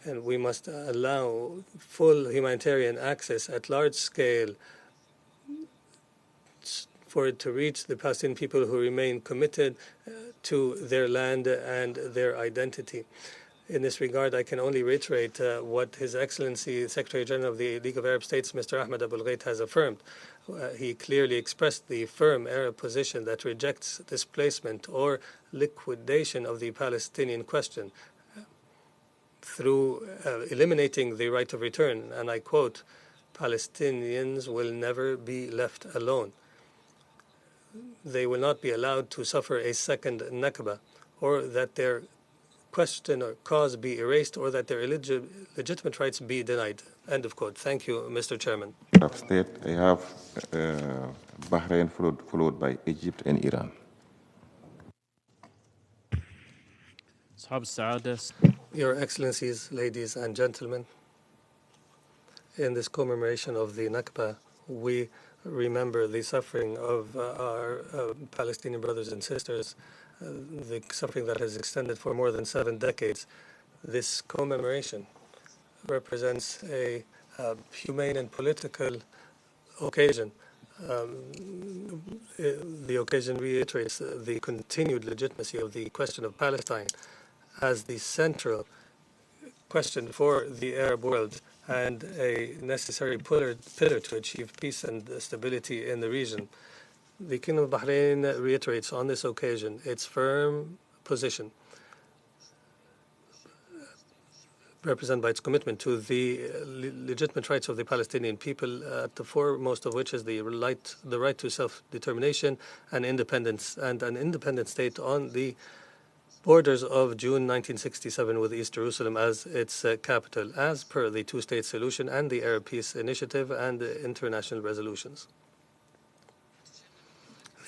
[SPEAKER 7] And we must allow full humanitarian access at large scale for it to reach the Palestinian people who remain committed to their land and their identity. In this regard, I can only reiterate what His Excellency, Secretary General of the League of Arab States, Mr. Ahmed Abul Ghait, has affirmed. He clearly expressed the firm Arab position that rejects displacement or liquidation of the Palestinian question through eliminating the right of return. And I quote, "Palestinians will never be left alone. They will not be allowed to suffer a second Nakba, or that their question or cause be erased, or that their legitimate rights be denied." End of quote. Thank you, Mr. Chairman.
[SPEAKER 1] State, I have Bahrain followed by Egypt and Iran.
[SPEAKER 7] Your Excellencies, ladies and gentlemen, in this commemoration of the Nakba, we remember the suffering of our Palestinian brothers and sisters, the suffering that has extended for more than 7 decades. This commemoration represents a humane and political occasion. The occasion reiterates the continued legitimacy of the question of Palestine as the central question for the Arab world and a necessary pillar to achieve peace and stability in the region. The Kingdom of Bahrain reiterates on this occasion its firm position, represented by its commitment to the legitimate rights of the Palestinian people, at the foremost of which is the right to self-determination and independence, and an independent state on the borders of June 1967 with East Jerusalem as its capital, as per the two-state solution and the Arab Peace Initiative and international resolutions.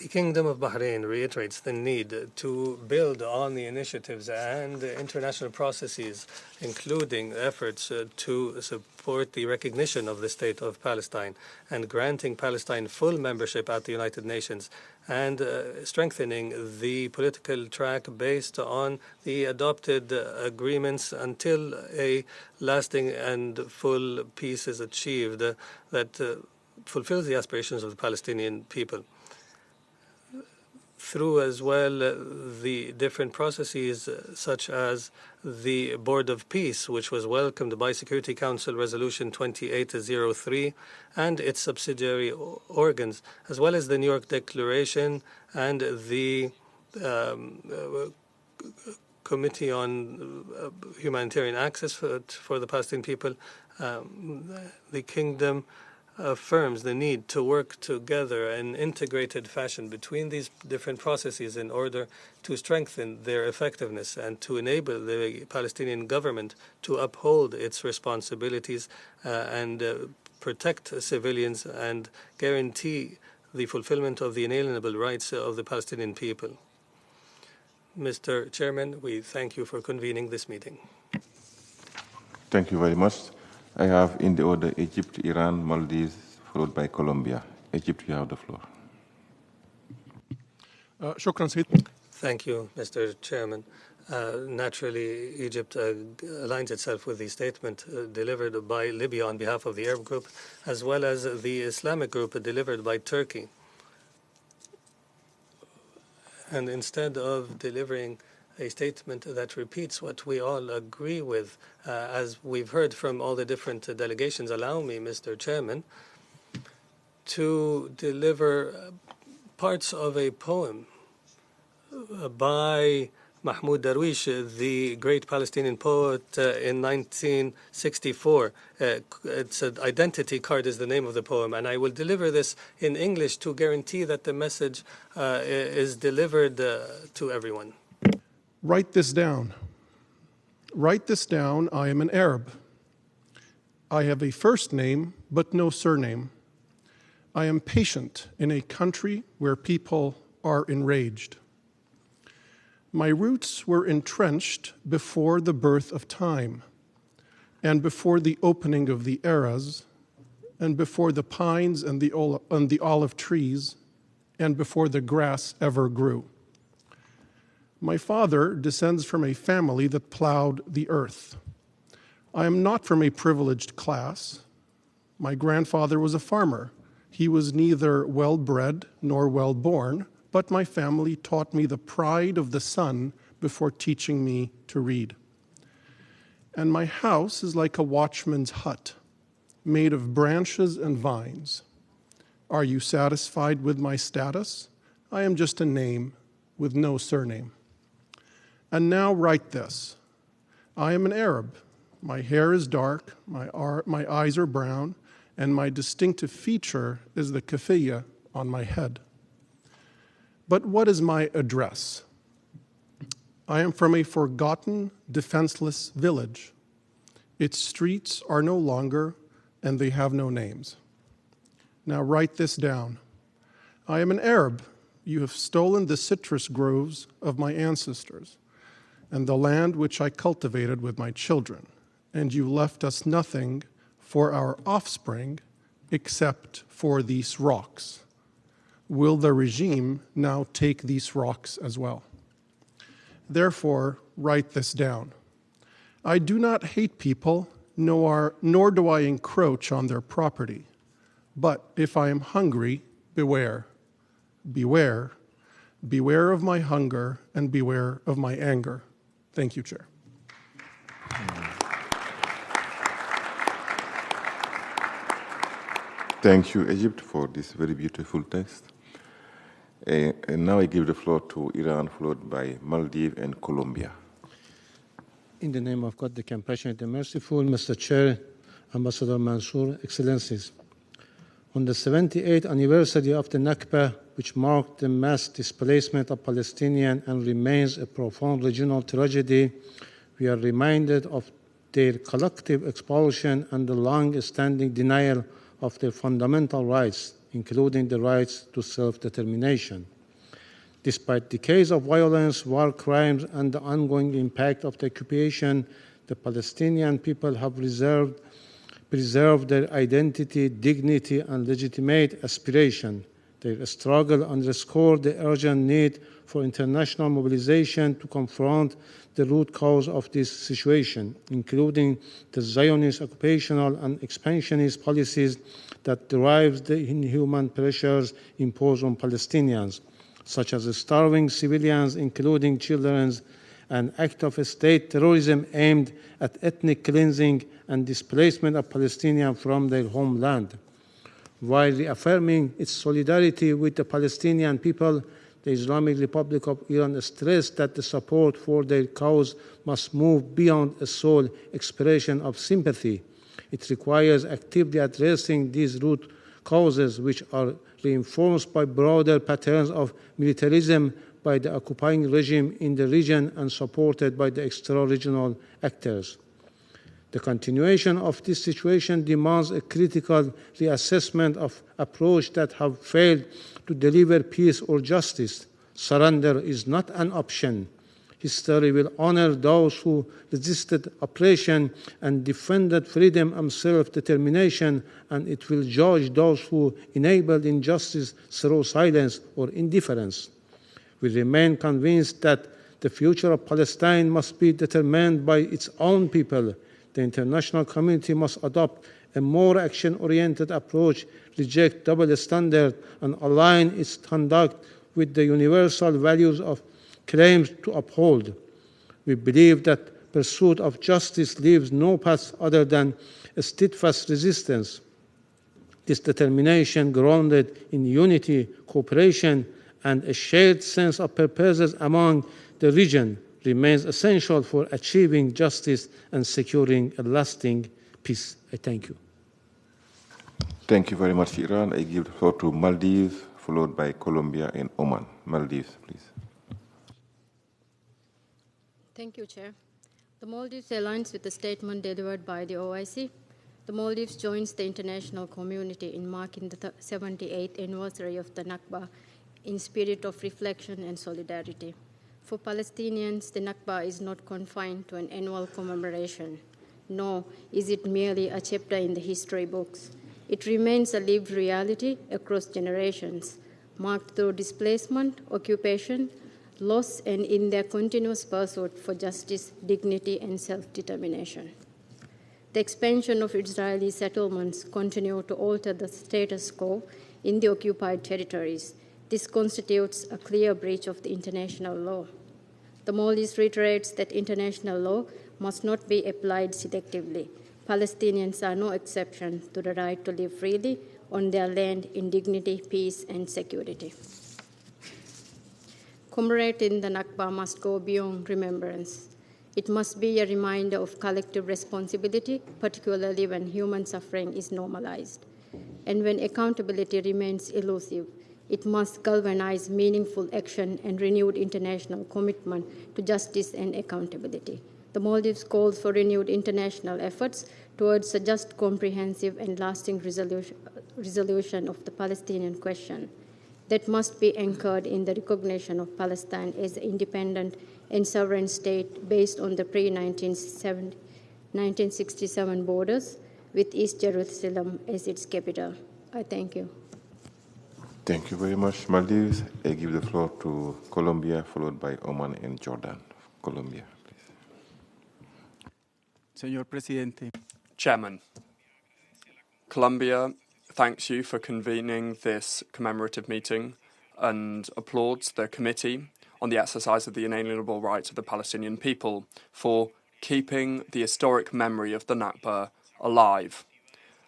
[SPEAKER 7] The Kingdom of Bahrain reiterates the need to build on the initiatives and international processes, including efforts to support the recognition of the State of Palestine and granting Palestine full membership at the United Nations, and strengthening the political track based on the adopted agreements until a lasting and full peace is achieved that fulfills the aspirations of the Palestinian people. Through as well the different processes such as the Board of Peace, which was welcomed by Security Council Resolution 2803 and its subsidiary organs, as well as the New York Declaration and the Committee on Humanitarian Access for the Palestinian people. The Kingdom affirms the need to work together in integrated fashion between these different processes in order to strengthen their effectiveness and to enable the Palestinian government to uphold its responsibilities and protect civilians and guarantee the fulfillment of the inalienable rights of the Palestinian people. Mr. Chairman, we thank you for convening this meeting.
[SPEAKER 1] Thank you very much. I have in the order Egypt, Iran, Maldives, followed by Colombia. Egypt, you have the floor.
[SPEAKER 7] Thank you, Mr. Chairman. Naturally, Egypt aligns itself with the statement delivered by Libya on behalf of the Arab group, as well as the Islamic group delivered by Turkey. And instead of delivering a statement that repeats what we all agree with, as we've heard from all the different delegations, allow me, Mr. Chairman, to deliver parts of a poem by Mahmoud Darwish, the great Palestinian poet, in 1964. It's an Identity Card is the name of the poem, and I will deliver this in English to guarantee that the message is delivered to everyone.
[SPEAKER 8] Write this down. Write this down. I am an Arab. I have a first name, but no surname. I am patient in a country where people are enraged. My roots were entrenched before the birth of time, and before the opening of the eras, and before the pines and the olive trees, and before the grass ever grew. My father descends from a family that plowed the earth. I am not from a privileged class. My grandfather was a farmer. He was neither well-bred nor well-born, but my family taught me the pride of the sun before teaching me to read. and my house is like a watchman's hut, made of branches and vines. Are you satisfied with my status? I am just a name with no surname. And now write this. I am an Arab. My hair is dark, my eyes are brown, and my distinctive feature is the kafiyya on my head. But what is my address? I am from a forgotten, defenseless village. Its streets are no longer, and they have no names. Now write this down. I am an Arab. You have stolen the citrus groves of my ancestors and the land which I cultivated with my children, and you left us nothing for our offspring except for these rocks. Will the regime now take these rocks as well? Therefore, write this down. I do not hate people, nor do I encroach on their property. But if I am hungry, beware, beware, beware of my hunger and beware of my anger. Thank you, Chair.
[SPEAKER 1] Thank you, Egypt, for this very beautiful text. And now I give the floor to Iran, followed by Maldives and Colombia.
[SPEAKER 9] In the name of God, the compassionate and merciful, Mr. Chair, Ambassador Mansour, Excellencies. On the 78th anniversary of the Nakba, which marked the mass displacement of Palestinians and remains a profound regional tragedy, we are reminded of their collective expulsion and the long-standing denial of their fundamental rights, including the rights to self-determination. Despite decades of violence, war crimes, and the ongoing impact of the occupation, the Palestinian people have preserved their identity, dignity, and legitimate aspiration. Their struggle underscored the urgent need for international mobilization to confront the root cause of this situation, including the Zionist occupational and expansionist policies that derive the inhuman pressures imposed on Palestinians, such as starving civilians, including children, and act of state terrorism aimed at ethnic cleansing and displacement of Palestinians from their homeland. While reaffirming its solidarity with the Palestinian people, the Islamic Republic of Iran stressed that the support for their cause must move beyond a sole expression of sympathy. It requires actively addressing these root causes, which are reinforced by broader patterns of militarism by the occupying regime in the region and supported by the extra-regional actors. The continuation of this situation demands a critical reassessment of approaches that have failed to deliver peace or justice. Surrender is not an option. History will honor those who resisted oppression and defended freedom and self-determination, and it will judge those who enabled injustice through silence or indifference. We remain convinced that the future of Palestine must be determined by its own people. The international community must adopt a more action-oriented approach, reject double standards, and align its conduct with the universal values of claims to uphold. We believe that pursuit of justice leaves no path other than a steadfast resistance. This determination, grounded in unity, cooperation, and a shared sense of purpose among the region, remains essential for achieving justice and securing a lasting peace. I thank you.
[SPEAKER 1] Thank you very much, Iran. I give the floor to Maldives, followed by Colombia and Oman. Maldives, please.
[SPEAKER 10] Thank you, Chair. The Maldives aligns with the statement delivered by the OIC. The Maldives joins the international community in marking the 78th anniversary of the Nakba in spirit of reflection and solidarity. For Palestinians, the Nakba is not confined to an annual commemoration, nor is it merely a chapter in the history books. It remains a lived reality across generations, marked through displacement, occupation, loss, and in their continuous pursuit for justice, dignity, and self-determination. The expansion of Israeli settlements continue to alter the status quo in the occupied territories. This constitutes a clear breach of the international law. The Maldives reiterates that international law must not be applied selectively. Palestinians are no exception to the right to live freely on their land in dignity, peace, and security. Commemorating the Nakba must go beyond remembrance. It must be a reminder of collective responsibility, particularly when human suffering is normalized. And when accountability remains elusive, it must galvanize meaningful action and renewed international commitment to justice and accountability. The Maldives calls for renewed international efforts towards a just, comprehensive, and lasting resolution of the Palestinian question that must be anchored in the recognition of Palestine as an independent and sovereign state based on the pre-1967 borders, with East Jerusalem as its capital. I thank you.
[SPEAKER 1] Thank you very much, Maldives. I give the floor to Colombia, followed by Oman and Jordan. Colombia, please.
[SPEAKER 11] Señor Presidente.
[SPEAKER 16] Chairman, Colombia thanks you for convening this commemorative meeting and applauds the Committee on the exercise of the inalienable rights of the Palestinian people for keeping the historic memory of the Nakba alive,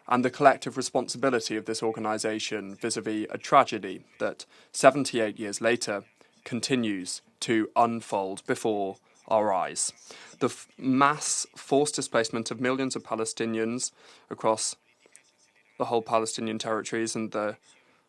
[SPEAKER 16] and the collective responsibility of this organisation vis-à-vis a tragedy that 78 years later continues to unfold before our eyes. The mass forced displacement of millions of Palestinians across the whole Palestinian territories and the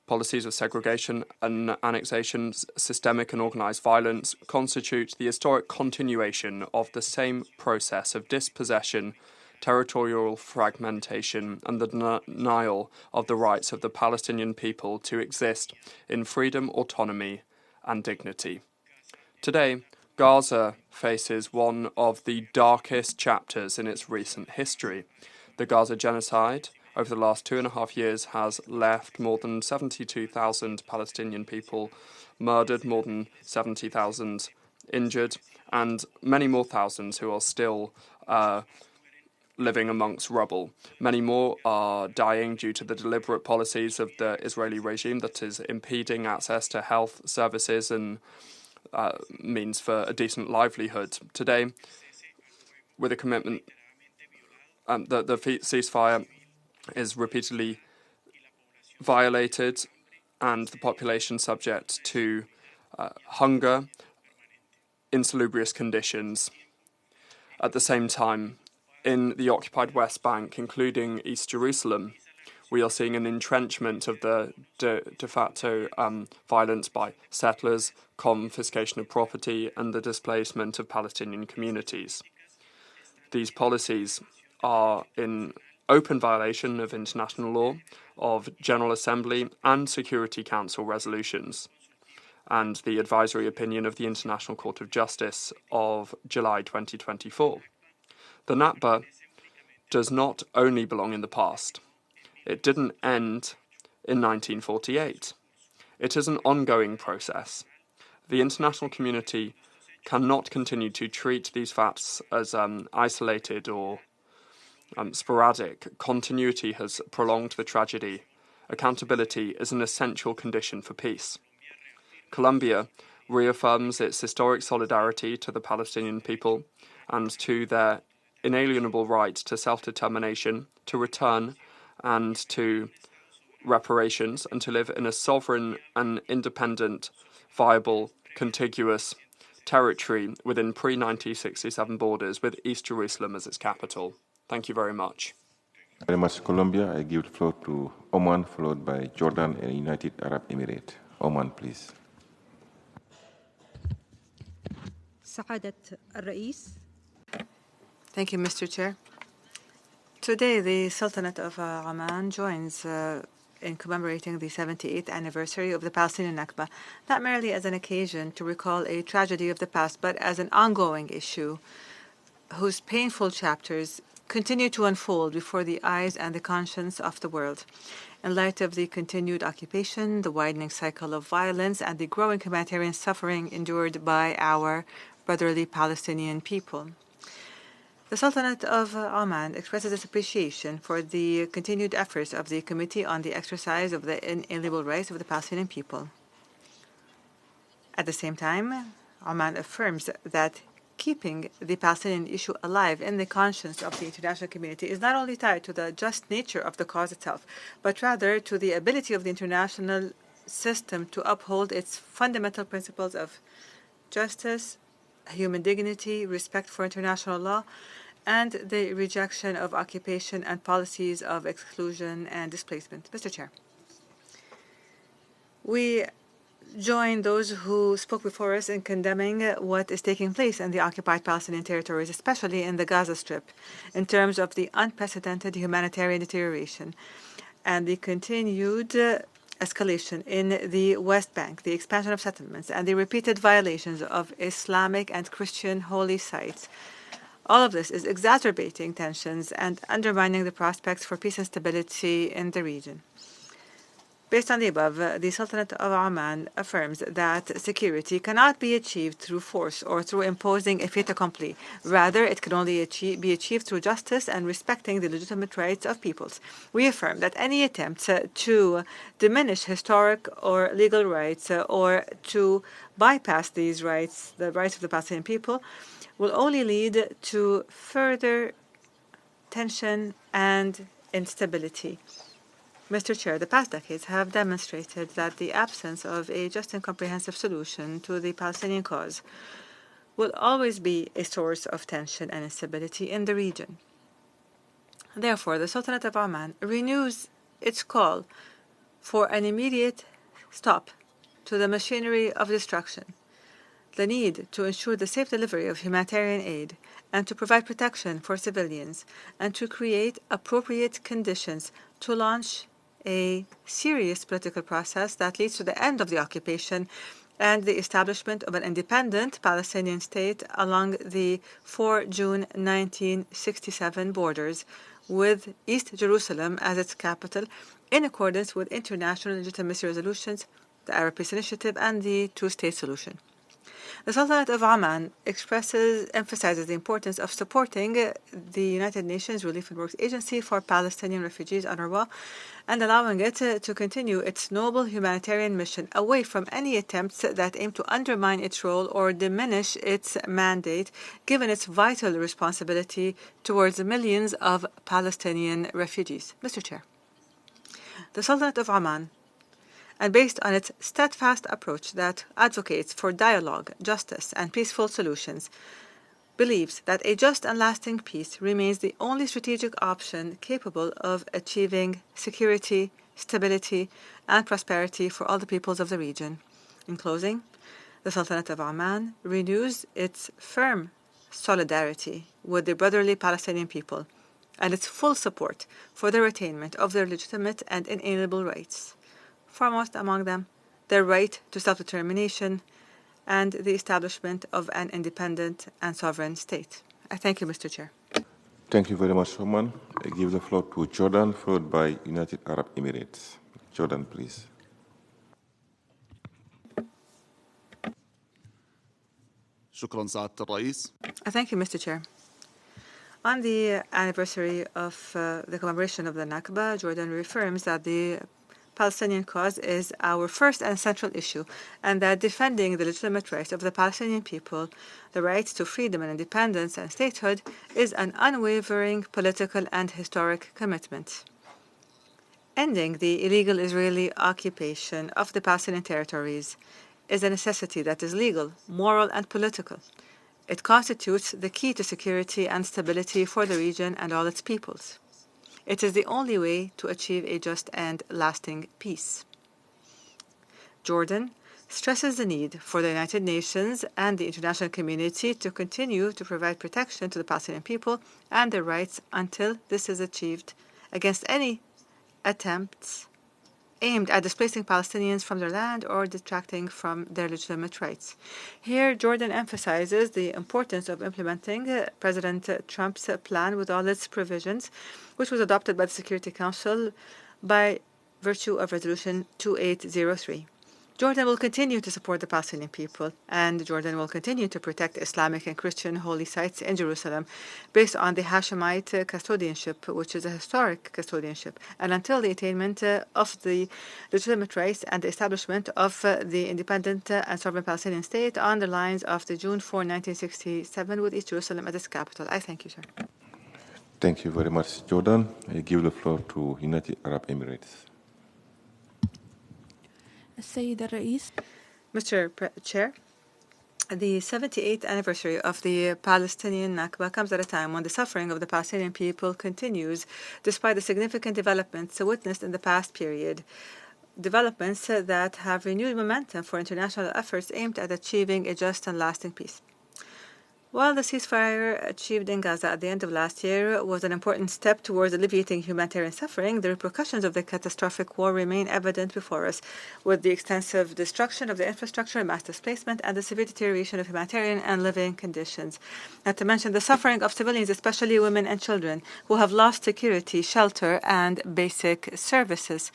[SPEAKER 16] policies of segregation and annexation, systemic and organised violence constitute the historic continuation of the same process of dispossession, territorial fragmentation, and the denial of the rights of the Palestinian people to exist in freedom, autonomy, and dignity. Today, Gaza faces one of the darkest chapters in its recent history. The Gaza genocide over the last 2.5 years has left more than 72,000 Palestinian people murdered, more than 70,000 injured, and many more thousands who are still living amongst rubble. Many more are dying due to the deliberate policies of the Israeli regime that is impeding access to health services and means for a decent livelihood. Today, with a commitment, the ceasefire is repeatedly violated and the population subject to hunger, insalubrious conditions. At the same time, in the occupied West Bank, including East Jerusalem, we are seeing an entrenchment of the de facto violence by settlers, confiscation of property, and the displacement of Palestinian communities. These policies are in open violation of international law, of General Assembly and Security Council resolutions, and the advisory opinion of the International Court of Justice of July 2024. The Nakba does not only belong in the past. It didn't end in 1948. It is an ongoing process. The international community cannot continue to treat these facts as isolated or sporadic. Continuity has prolonged the tragedy. Accountability is an essential condition for peace. Colombia reaffirms its historic solidarity to the Palestinian people and to their inalienable right to self-determination, to return and to reparations, and to live in a sovereign and independent, viable, contiguous territory within pre-1967 borders with East Jerusalem as its capital. Thank you very much.
[SPEAKER 1] Very much, Colombia. I give the floor to Oman, followed by Jordan and United Arab Emirates. Oman, please.
[SPEAKER 17] Thank you, Mr. Chair. Today, the Sultanate of Oman joins in commemorating the 78th anniversary of the Palestinian Nakba, not merely as an occasion to recall a tragedy of the past, but as an ongoing issue whose painful chapters continue to unfold before the eyes and the conscience of the world. In light of the continued occupation, the widening cycle of violence, and the growing humanitarian suffering endured by our brotherly Palestinian people, the Sultanate of Oman expresses its appreciation for the continued efforts of the Committee on the Exercise of the Inalienable Rights of the Palestinian People. At the same time, Oman affirms that keeping the Palestinian issue alive in the conscience of the international community is not only tied to the just nature of the cause itself, but rather to the ability of the international system to uphold its fundamental principles of justice, human dignity, respect for international law, and the rejection of occupation and policies of exclusion and displacement. Mr. Chair, we join those who spoke before us in condemning what is taking place in the occupied Palestinian territories, especially in the Gaza Strip, in terms of the unprecedented humanitarian deterioration and the continued escalation in the West Bank, the expansion of settlements, and the repeated violations of Islamic and Christian holy sites. All of this is exacerbating tensions and undermining the prospects for peace and stability in the region. Based on the above, the Sultanate of Oman affirms that security cannot be achieved through force or through imposing a fait accompli. Rather, it can only be achieved through justice and respecting the legitimate rights of peoples. We affirm that any attempts to diminish historic or legal rights or to bypass these rights, the rights of the Palestinian people, will only lead to further tension and instability. Mr. Chair, the past decades have demonstrated that the absence of a just and comprehensive solution to the Palestinian cause will always be a source of tension and instability in the region. Therefore, the Sultanate of Oman renews its call for an immediate stop to the machinery of destruction, the need to ensure the safe delivery of humanitarian aid, and to provide protection for civilians, and to create appropriate conditions to launch a serious political process that leads to the end of the occupation and the establishment of an independent Palestinian state along the 4 June 1967 borders, with East Jerusalem as its capital, in accordance with international legitimacy resolutions, the Arab Peace Initiative, and the two-state solution. The Sultanate of Oman emphasizes the importance of supporting the United Nations Relief and Works Agency for Palestinian Refugees, UNRWA, and allowing it to continue its noble humanitarian mission away from any attempts that aim to undermine its role or diminish its mandate, given its vital responsibility towards millions of Palestinian refugees. Mr. Chair, the Sultanate of Oman, and based on its steadfast approach that advocates for dialogue, justice, and peaceful solutions, believes that a just and lasting peace remains the only strategic option capable of achieving security, stability, and prosperity for all the peoples of the region. In closing, the Sultanate of Oman renews its firm solidarity with the brotherly Palestinian people and its full support for the attainment of their legitimate and inalienable rights, foremost among them their right to self-determination and the establishment of an independent and sovereign state. I thank you, Mr. Chair.
[SPEAKER 1] Thank you very much, Oman. I give the floor to Jordan, followed by United Arab Emirates. Jordan, please.
[SPEAKER 17] Thank you, Mr. Chair. On the anniversary of the commemoration of the Nakba, Jordan reaffirms that the Palestinian cause is our first and central issue, and that defending the legitimate rights of the Palestinian people, the rights to freedom and independence and statehood, is an unwavering political and historic commitment. Ending the illegal Israeli occupation of the Palestinian territories is a necessity that is legal, moral, and political. It constitutes the key to security and stability for the region and all its peoples. It is the only way to achieve a just and lasting peace. Jordan stresses the need for the United Nations and the international community to continue to provide protection to the Palestinian people and their rights until this is achieved, against any attempts aimed at displacing Palestinians from their land or detracting from their legitimate rights. Here, Jordan emphasizes the importance of implementing President Trump's plan with all its provisions, which was adopted by the Security Council by virtue of Resolution 2803. Jordan will continue to support the Palestinian people, and Jordan will continue to protect Islamic and Christian holy sites in Jerusalem based on the Hashemite custodianship, which is a historic custodianship, and until the attainment of the legitimate rights and the establishment of the independent and sovereign Palestinian state on the lines of the June 4, 1967, with East Jerusalem as its capital. I thank you, sir.
[SPEAKER 1] Thank you very much, Jordan. I give the floor to United Arab Emirates.
[SPEAKER 17] Mr. Chair, the 78th anniversary of the Palestinian Nakba comes at a time when the suffering of the Palestinian people continues despite the significant developments witnessed in the past period, developments that have renewed momentum for international efforts aimed at achieving a just and lasting peace. While the ceasefire achieved in Gaza at the end of last year was an important step towards alleviating humanitarian suffering, the repercussions of the catastrophic war remain evident before us, with the extensive destruction of the infrastructure, mass displacement, and the severe deterioration of humanitarian and living conditions. Not to mention the suffering of civilians, especially women and children, who have lost security, shelter, and basic services.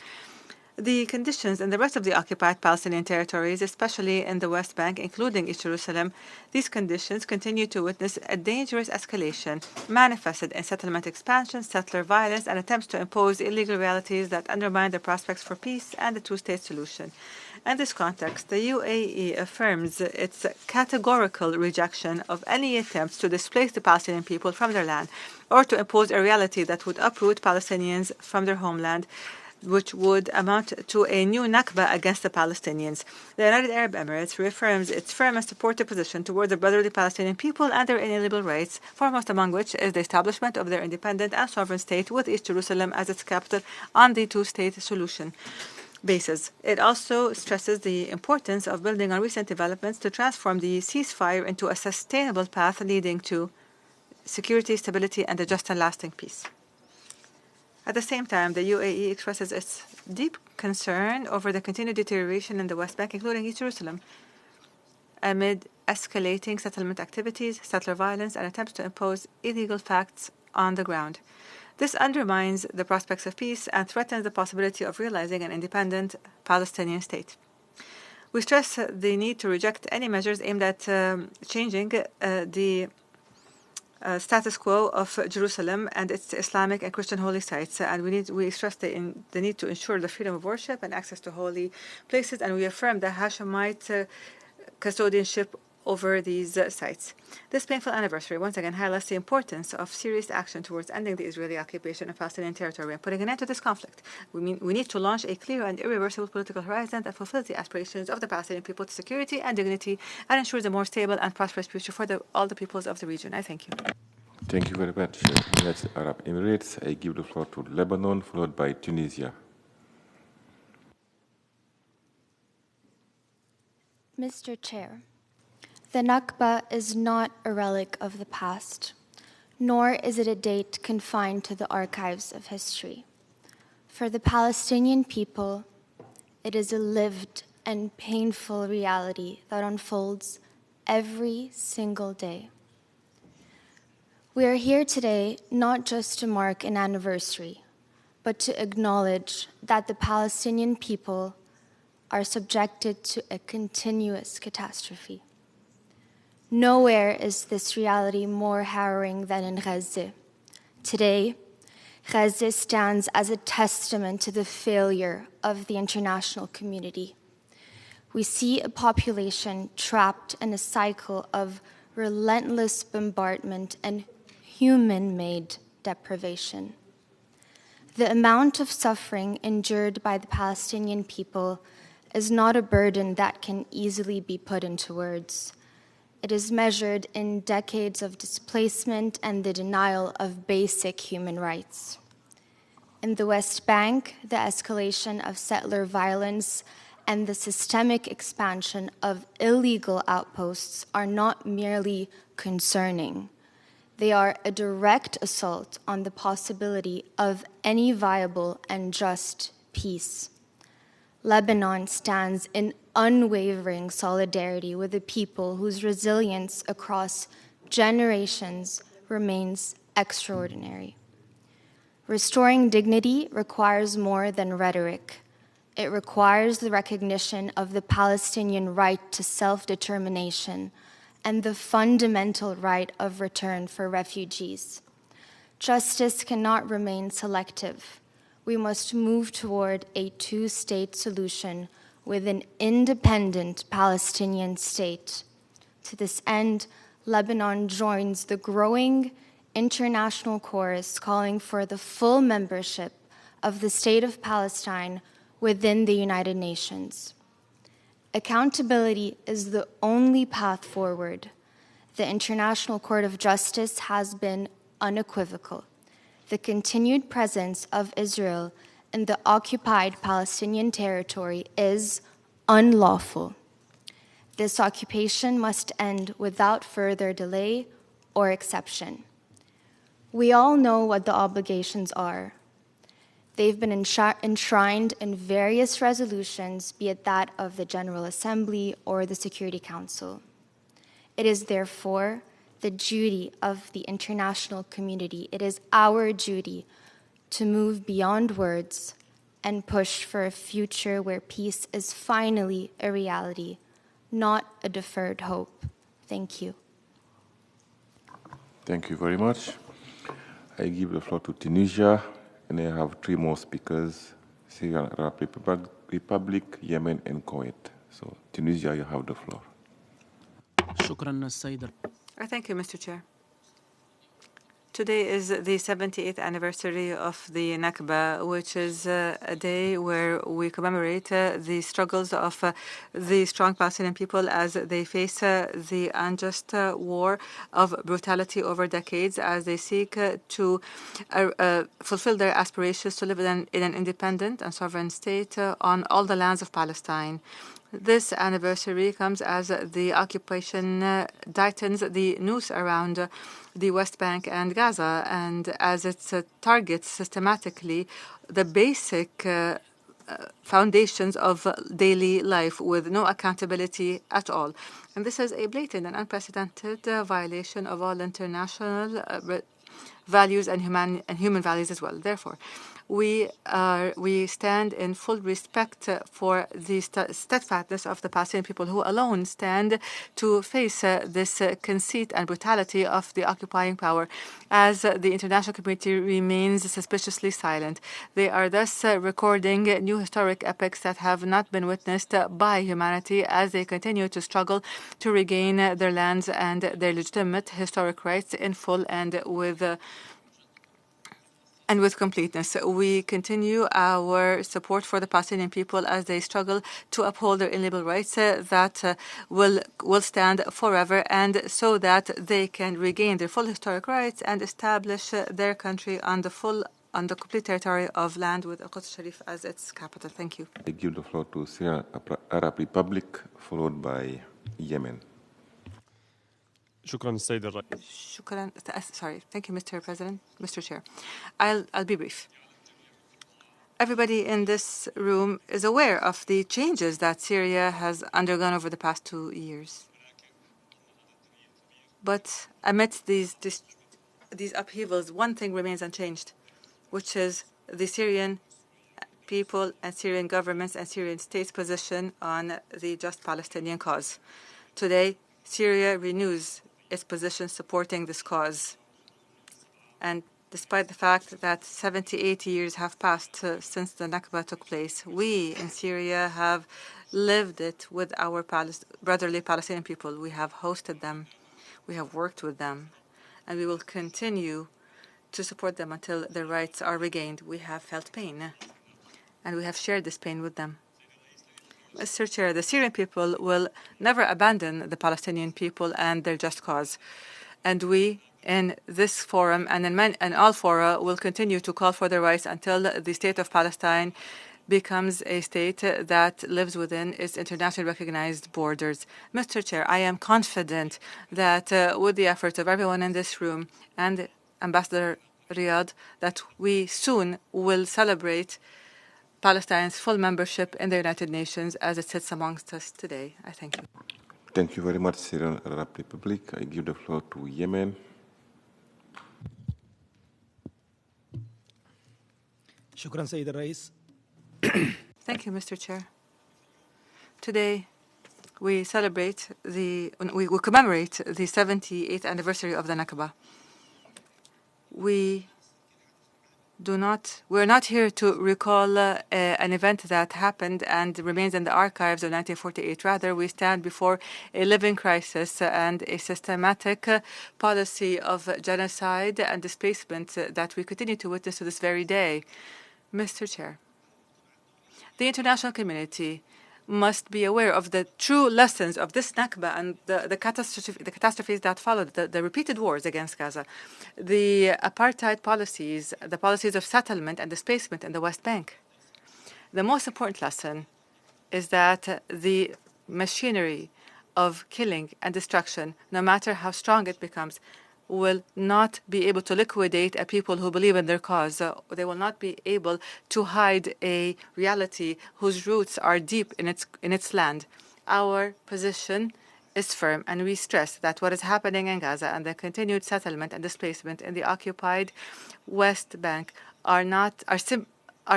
[SPEAKER 17] The conditions in the rest of the occupied Palestinian territories, especially in the West Bank, including East Jerusalem, these conditions continue to witness a dangerous escalation, manifested in settlement expansion, settler violence, and attempts to impose illegal realities that undermine the prospects for peace and the two-state solution. In this context, the UAE affirms its categorical rejection of any attempts to displace the Palestinian people from their land or to impose a reality that would uproot Palestinians from their homeland, which would amount to a new Nakba against the Palestinians. The United Arab Emirates reaffirms its firm and supportive position toward the brotherly Palestinian people and their inalienable rights, foremost among which is the establishment of their independent and sovereign state with East Jerusalem as its capital on the two-state solution basis. It also stresses the importance of building on recent developments to transform the ceasefire into a sustainable path leading to security, stability, and a just and lasting peace. At the same time, the UAE expresses its deep concern over the continued deterioration in the West Bank, including East Jerusalem, amid escalating settlement activities, settler violence, and attempts to impose illegal facts on the ground. This undermines the prospects of peace and threatens the possibility of realizing an independent Palestinian state. We stress the need to reject any measures aimed at changing the status quo of Jerusalem and its Islamic and Christian holy sites, and we stress the need to ensure the freedom of worship and access to holy places, and we affirm the Hashemite custodianship over these sites. This painful anniversary once again highlights the importance of serious action towards ending the Israeli occupation of Palestinian territory and putting an end to this conflict. We need to launch a clear and irreversible political horizon that fulfills the aspirations of the Palestinian people to security and dignity and ensures a more stable and prosperous future for all the peoples of the region. I thank you.
[SPEAKER 1] Thank you very much, United Arab Emirates. I give the floor to Lebanon, followed by Tunisia.
[SPEAKER 11] Mr. Chair, the Nakba is not a relic of the past, nor is it a date confined to the archives of history. For the Palestinian people, it is a lived and painful reality that unfolds every single day. We are here today not just to mark an anniversary, but to acknowledge that the Palestinian people are subjected to a continuous catastrophe. Nowhere is this reality more harrowing than in Gaza. Today, Gaza stands as a testament to the failure of the international community. We see a population trapped in a cycle of relentless bombardment and human-made deprivation. The amount of suffering endured by the Palestinian people is not a burden that can easily be put into words. It is measured in decades of displacement and the denial of basic human rights. In the West Bank, the escalation of settler violence and the systemic expansion of illegal outposts are not merely concerning. They are a direct assault on the possibility of any viable and just peace. Lebanon stands in unwavering solidarity with the people whose resilience across generations remains extraordinary. Restoring dignity requires more than rhetoric. It requires the recognition of the Palestinian right to self-determination and the fundamental right of return for refugees. Justice cannot remain selective. We must move toward a two-state solution with an independent Palestinian state. To this end, Lebanon joins the growing international chorus calling for the full membership of the State of Palestine within the United Nations. Accountability is the only path forward. The International Court of Justice has been unequivocal. The continued presence of Israel in the occupied Palestinian territory is unlawful. This occupation must end without further delay or exception. We all know what the obligations are. They've been enshrined in various resolutions, be it that of the General Assembly or the Security Council. It is therefore the duty of the international community, it is our duty to move beyond words and push for a future where peace is finally a reality, not a deferred hope. Thank you.
[SPEAKER 1] Thank you very much. I give the floor to Tunisia, and I have three more speakers, Syrian Arab Republic, Yemen, and Kuwait. So, Tunisia, you have the floor.
[SPEAKER 17] Thank you, Mr. Chair. Today is the 78th anniversary of the Nakba, which is a day where we commemorate the struggles of the strong Palestinian people as they face the unjust war of brutality over decades, as they seek to fulfill their aspirations to live in an independent and sovereign state on all the lands of Palestine. This anniversary comes as the occupation tightens the noose around the West Bank and Gaza, and as it targets systematically the basic foundations of daily life with no accountability at all. And this is a blatant and unprecedented violation of all international values and human values as well. Therefore, we stand in full respect for the steadfastness of the Palestinian people, who alone stand to face this conceit and brutality of the occupying power, as the international community remains suspiciously silent. They are thus recording new historic epics that have not been witnessed by humanity, as they continue to struggle to regain their lands and their legitimate historic rights in full and with completeness. We continue our support for the Palestinian people as they struggle to uphold their inalienable rights that will stand forever, and so that they can regain their full historic rights and establish their country on the complete territory of land with Al-Quds Sharif as its capital. Thank you.
[SPEAKER 1] I give the floor to Syrian Arab Republic, followed by Yemen.
[SPEAKER 17] Sorry. Thank you, Mr. President, Mr. Chair. I'll be brief. Everybody in this room is aware of the changes that Syria has undergone over the past 2 years. But amidst these upheavals, one thing remains unchanged, which is the Syrian people and Syrian governments and Syrian state's position on the just Palestinian cause. Today, Syria renews its position supporting this cause. And despite the fact that 78 years have passed since the Nakba took place, we in Syria have lived it with our brotherly Palestinian people. We have hosted them, we have worked with them, and we will continue to support them until their rights are regained. We have felt pain, and we have shared this pain with them. Mr. Chair, the Syrian people will never abandon the Palestinian people and their just cause. And we, in this forum and in all fora, will continue to call for their rights until the state of Palestine becomes a state that lives within its internationally recognized borders. Mr. Chair, I am confident that with the efforts of everyone in this room and Ambassador Riyadh, that we soon will celebrate Palestine's full membership in the United Nations as it sits amongst us today. I thank you.
[SPEAKER 1] Thank you very much, Syrian Arab Republic. I give the floor to Yemen.
[SPEAKER 12] شكرا سيد الرئيس.
[SPEAKER 17] Thank you, Mr. Chair. Today, we commemorate the 78th anniversary of the Nakba. We're not here to recall an event that happened and remains in the archives of 1948. Rather, we stand before a living crisis and a systematic policy of genocide and displacement that we continue to witness to this very day. Mr. Chair, the international community must be aware of the true lessons of this Nakba and the catastrophes that followed, the repeated wars against Gaza, the apartheid policies, the policies of settlement and displacement in the West Bank. The most important lesson is that the machinery of killing and destruction, no matter how strong it becomes, will not be able to liquidate a people who believe in their cause. They will not be able to hide a reality whose roots are deep in its land. Our position is firm, and we stress that what is happening in Gaza and the continued settlement and displacement in the occupied West Bank are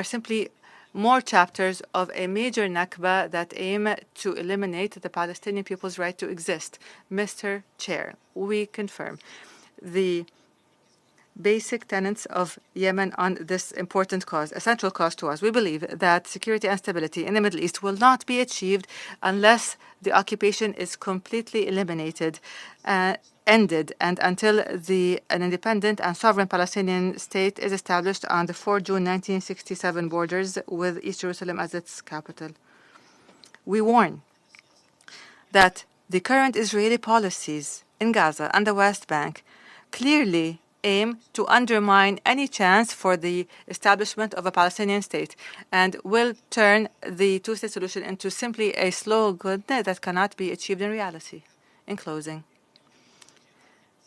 [SPEAKER 17] simply more chapters of a major Nakba that aim to eliminate the Palestinian people's right to exist. Mr. Chair, we confirm the basic tenets of Yemen on this important cause, a central cause to us. We believe that security and stability in the Middle East will not be achieved unless the occupation is completely eliminated, ended, and until an independent and sovereign Palestinian state is established on the 4 June 1967 borders with East Jerusalem as its capital. We warn that the current Israeli policies in Gaza and the West Bank clearly aim to undermine any chance for the establishment of a Palestinian state and will turn the two-state solution into simply a slogan that cannot be achieved in reality. In closing,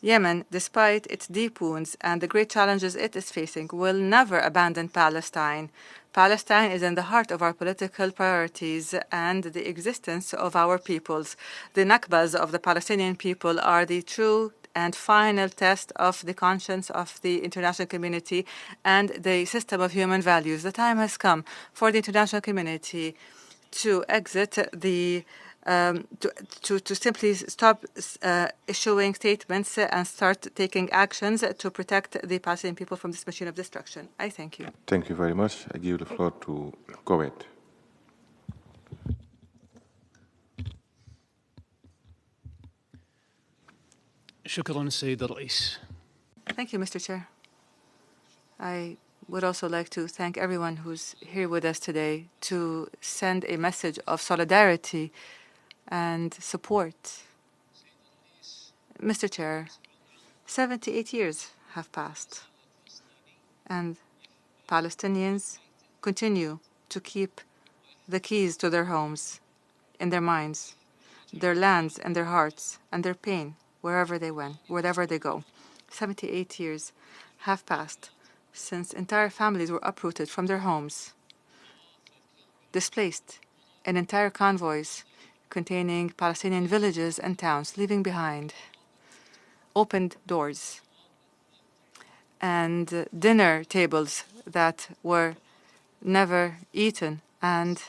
[SPEAKER 17] Yemen, despite its deep wounds and the great challenges it is facing, will never abandon Palestine. Palestine is in the heart of our political priorities and the existence of our peoples. The Nakbas of the Palestinian people are the true and final test of the conscience of the international community and the system of human values. The time has come for the international community to exit the to simply stop issuing statements and start taking actions to protect the Palestinian people from this machine of destruction. I thank you.
[SPEAKER 1] Thank you very much. I give the floor to Kuwait.
[SPEAKER 12] شكرا سيد الرئيس.
[SPEAKER 17] Thank you, Mr. Chair. I would also like to thank everyone who's here with us today to send a message of solidarity and support. Mr. Chair, 78 years have passed, and Palestinians continue to keep the keys to their homes in their minds, their lands and their hearts, and their pain wherever they went, wherever they go. 78 years have passed since entire families were uprooted from their homes, displaced, and entire convoys containing Palestinian villages and towns leaving behind opened doors and dinner tables that were never eaten, and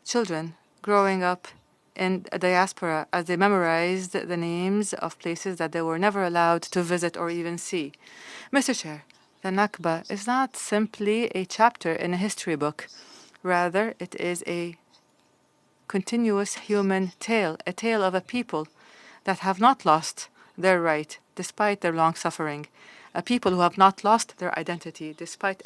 [SPEAKER 17] children growing up in a diaspora as they memorized the names of places that they were never allowed to visit or even see. Mr. Chair, the Nakba is not simply a chapter in a history book. Rather, it is a continuous human tale, a tale of a people that have not lost their right despite their long suffering, a people who have not lost their identity despite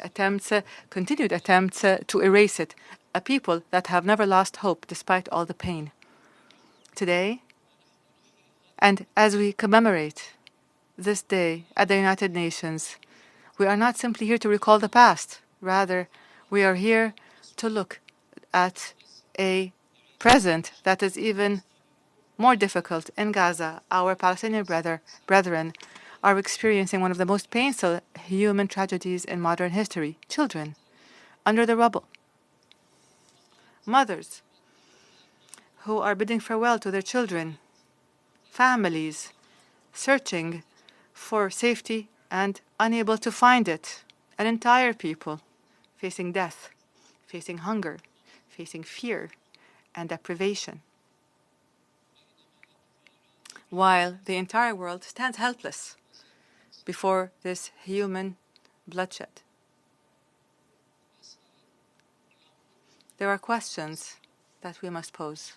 [SPEAKER 17] continued attempts to erase it, a people that have never lost hope despite all the pain. Today, and as we commemorate this day at the United Nations, we are not simply here to recall the past. Rather, we are here to look at a present that is even more difficult. In Gaza, our Palestinian brethren are experiencing one of the most painful human tragedies in modern history. Children under the rubble. Mothers who are bidding farewell to their children. Families searching for safety and unable to find it. An entire people facing death, facing hunger, facing fear and deprivation, while the entire world stands helpless before this human bloodshed. There are questions that we must pose.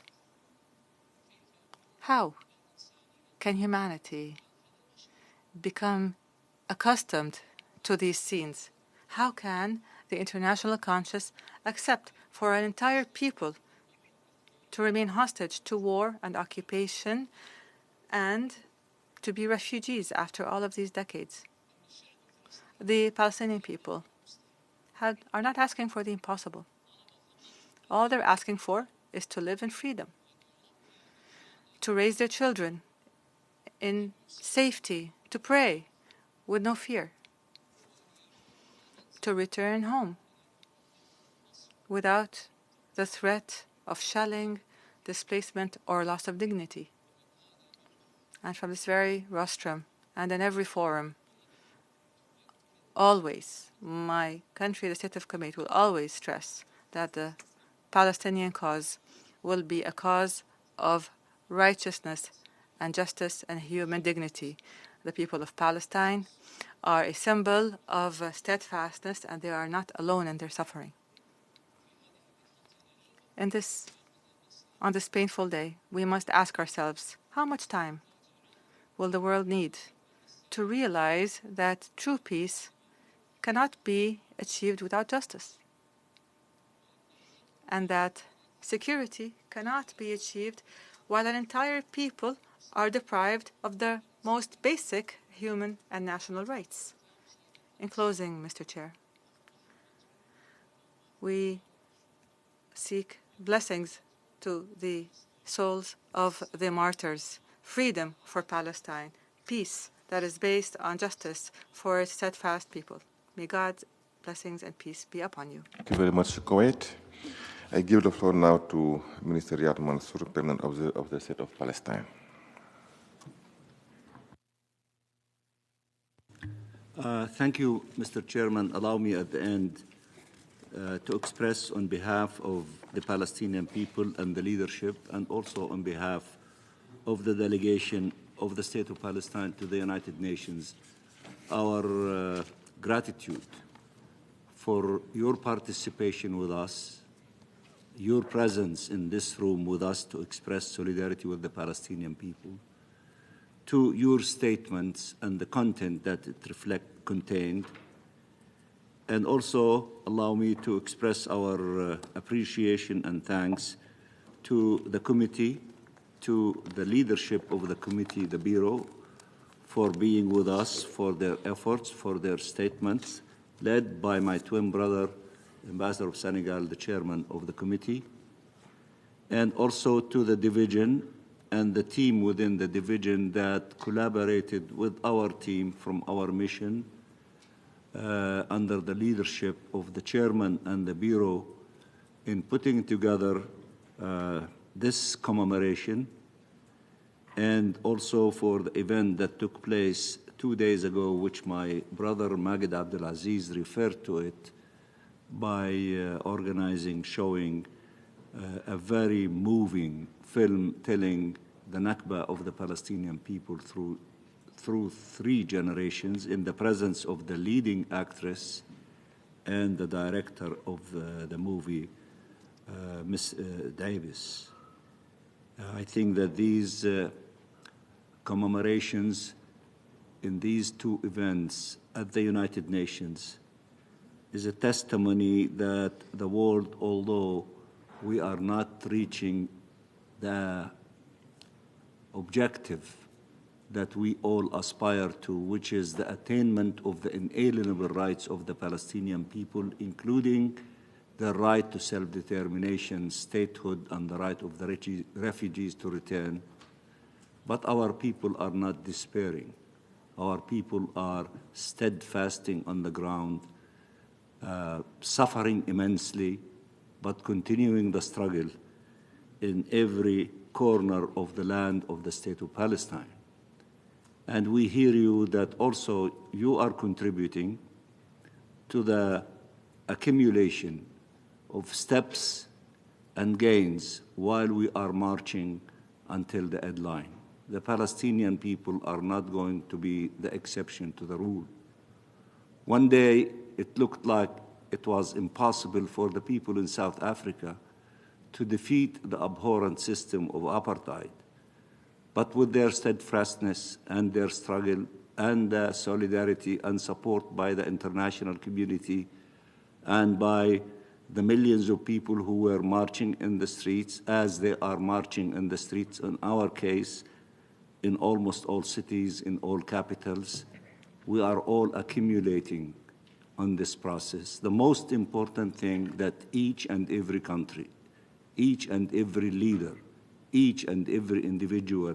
[SPEAKER 17] How can humanity become accustomed to these scenes? How can the international conscience accept for an entire people to remain hostage to war and occupation and to be refugees after all of these decades? The Palestinian people are not asking for the impossible. All they're asking for is to live in freedom, to raise their children in safety, to pray with no fear, to return home without the threat of shelling, displacement, or loss of dignity. And from this very rostrum and in every forum, always, my country, the state of Kuwait, will always stress that the Palestinian cause will be a cause of righteousness and justice and human dignity. The people of Palestine are a symbol of steadfastness, and they are not alone in their suffering. On this painful day, we must ask ourselves, how much time will the world need to realize that true peace cannot be achieved without justice, and that security cannot be achieved while an entire people are deprived of the most basic human and national rights? In closing, Mr. Chair, we seek blessings to the souls of the martyrs, freedom for Palestine, peace that is based on justice for its steadfast people. May God's blessings and peace be upon you.
[SPEAKER 1] Thank you very much, Kuwait. I give the floor now to Minister Riyad Mansour, President of the State of Palestine.
[SPEAKER 13] Thank you, Mr. Chairman. Allow me at the end to express on behalf of the Palestinian people and the leadership, and also on behalf of the delegation of the State of Palestine to the United Nations, our gratitude for your participation with us, your presence in this room with us to express solidarity with the Palestinian people, to your statements and the content that it contained, and also allow me to express our appreciation and thanks to the committee, to the leadership of the committee, the Bureau, for being with us, for their efforts, for their statements, led by my twin brother, Ambassador of Senegal, the chairman of the committee, and also to the division and the team within the division that collaborated with our team from our mission under the leadership of the chairman and the Bureau in putting together this commemoration, and also for the event that took place 2 days ago, which my brother Maged Abdelaziz referred to it by organizing, showing a very moving film telling the Nakba of the Palestinian people through 3 generations in the presence of the leading actress and the director of the movie, Miss Davis. I think that these commemorations in these 2 events at the United Nations is a testimony that the world, although we are not reaching the objective that we all aspire to, which is the attainment of the inalienable rights of the Palestinian people, including the right to self-determination, statehood, and the right of the refugees to return. But our people are not despairing. Our people are steadfasting on the ground, suffering immensely, but continuing the struggle in every corner of the land of the State of Palestine. And we hear you that also you are contributing to the accumulation of steps and gains while we are marching until the deadline. The Palestinian people are not going to be the exception to the rule. One day, it looked like it was impossible for the people in South Africa to defeat the abhorrent system of apartheid. But with their steadfastness and their struggle and solidarity and support by the international community and by the millions of people who were marching in the streets, as they are marching in the streets in our case, in almost all cities, in all capitals, we are all accumulating on this process. The most important thing that each and every country, each and every leader, each and every individual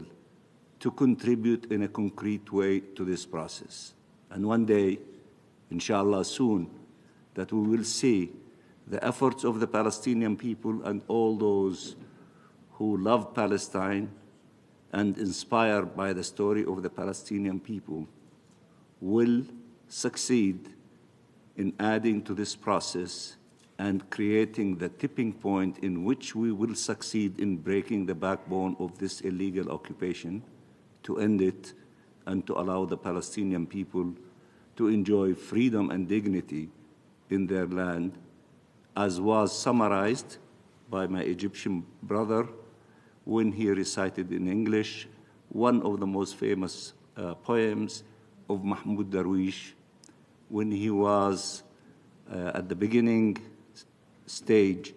[SPEAKER 13] to contribute in a concrete way to this process. And one day, inshallah soon, that we will see the efforts of the Palestinian people and all those who love Palestine and inspired by the story of the Palestinian people will succeed in adding to this process and creating the tipping point in which we will succeed in breaking the backbone of this illegal occupation, to end it and to allow the Palestinian people to enjoy freedom and dignity in their land, as was summarized by my Egyptian brother when he recited in English one of the most famous poems of Mahmoud Darwish when he was at the beginning stage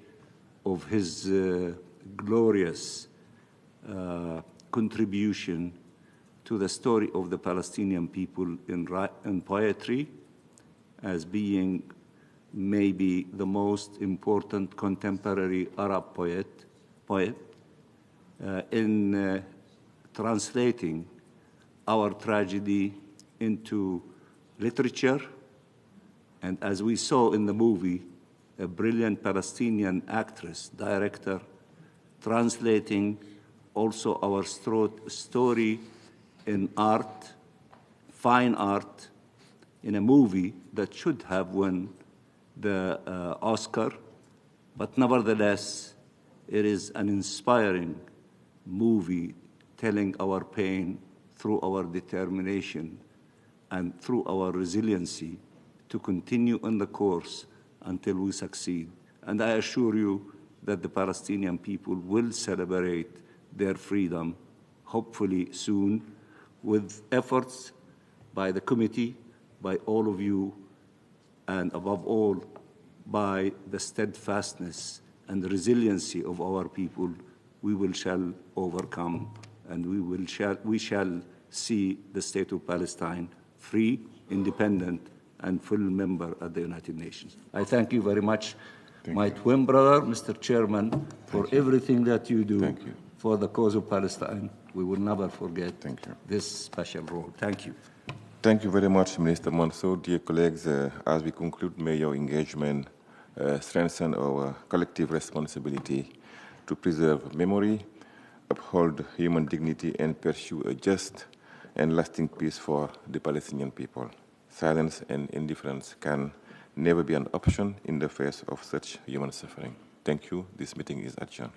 [SPEAKER 13] of his glorious contribution to the story of the Palestinian people in poetry as being maybe the most important contemporary Arab poet in translating our tragedy into literature. And as we saw in the movie, a brilliant Palestinian actress, director, translating also our story in art, fine art, in a movie that should have won the Oscar, but nevertheless, it is an inspiring movie telling our pain through our determination and through our resiliency to continue on the course until we succeed. And I assure you that the Palestinian people will celebrate their freedom, hopefully soon, with efforts by the committee, by all of you, and above all, by the steadfastness and resiliency of our people, we shall overcome, and we shall see the state of Palestine free, independent, and full member at the United Nations. I thank you very much, my twin brother, Mr. Chairman, for everything that you do for the cause of Palestine. We will never forget this special role. Thank you.
[SPEAKER 1] Thank you very much, Minister Mansour. Dear colleagues, as we conclude, may your engagement strengthen our collective responsibility to preserve memory, uphold human dignity, and pursue a just and lasting peace for the Palestinian people. Silence and indifference can never be an option in the face of such human suffering. Thank you. This meeting is adjourned.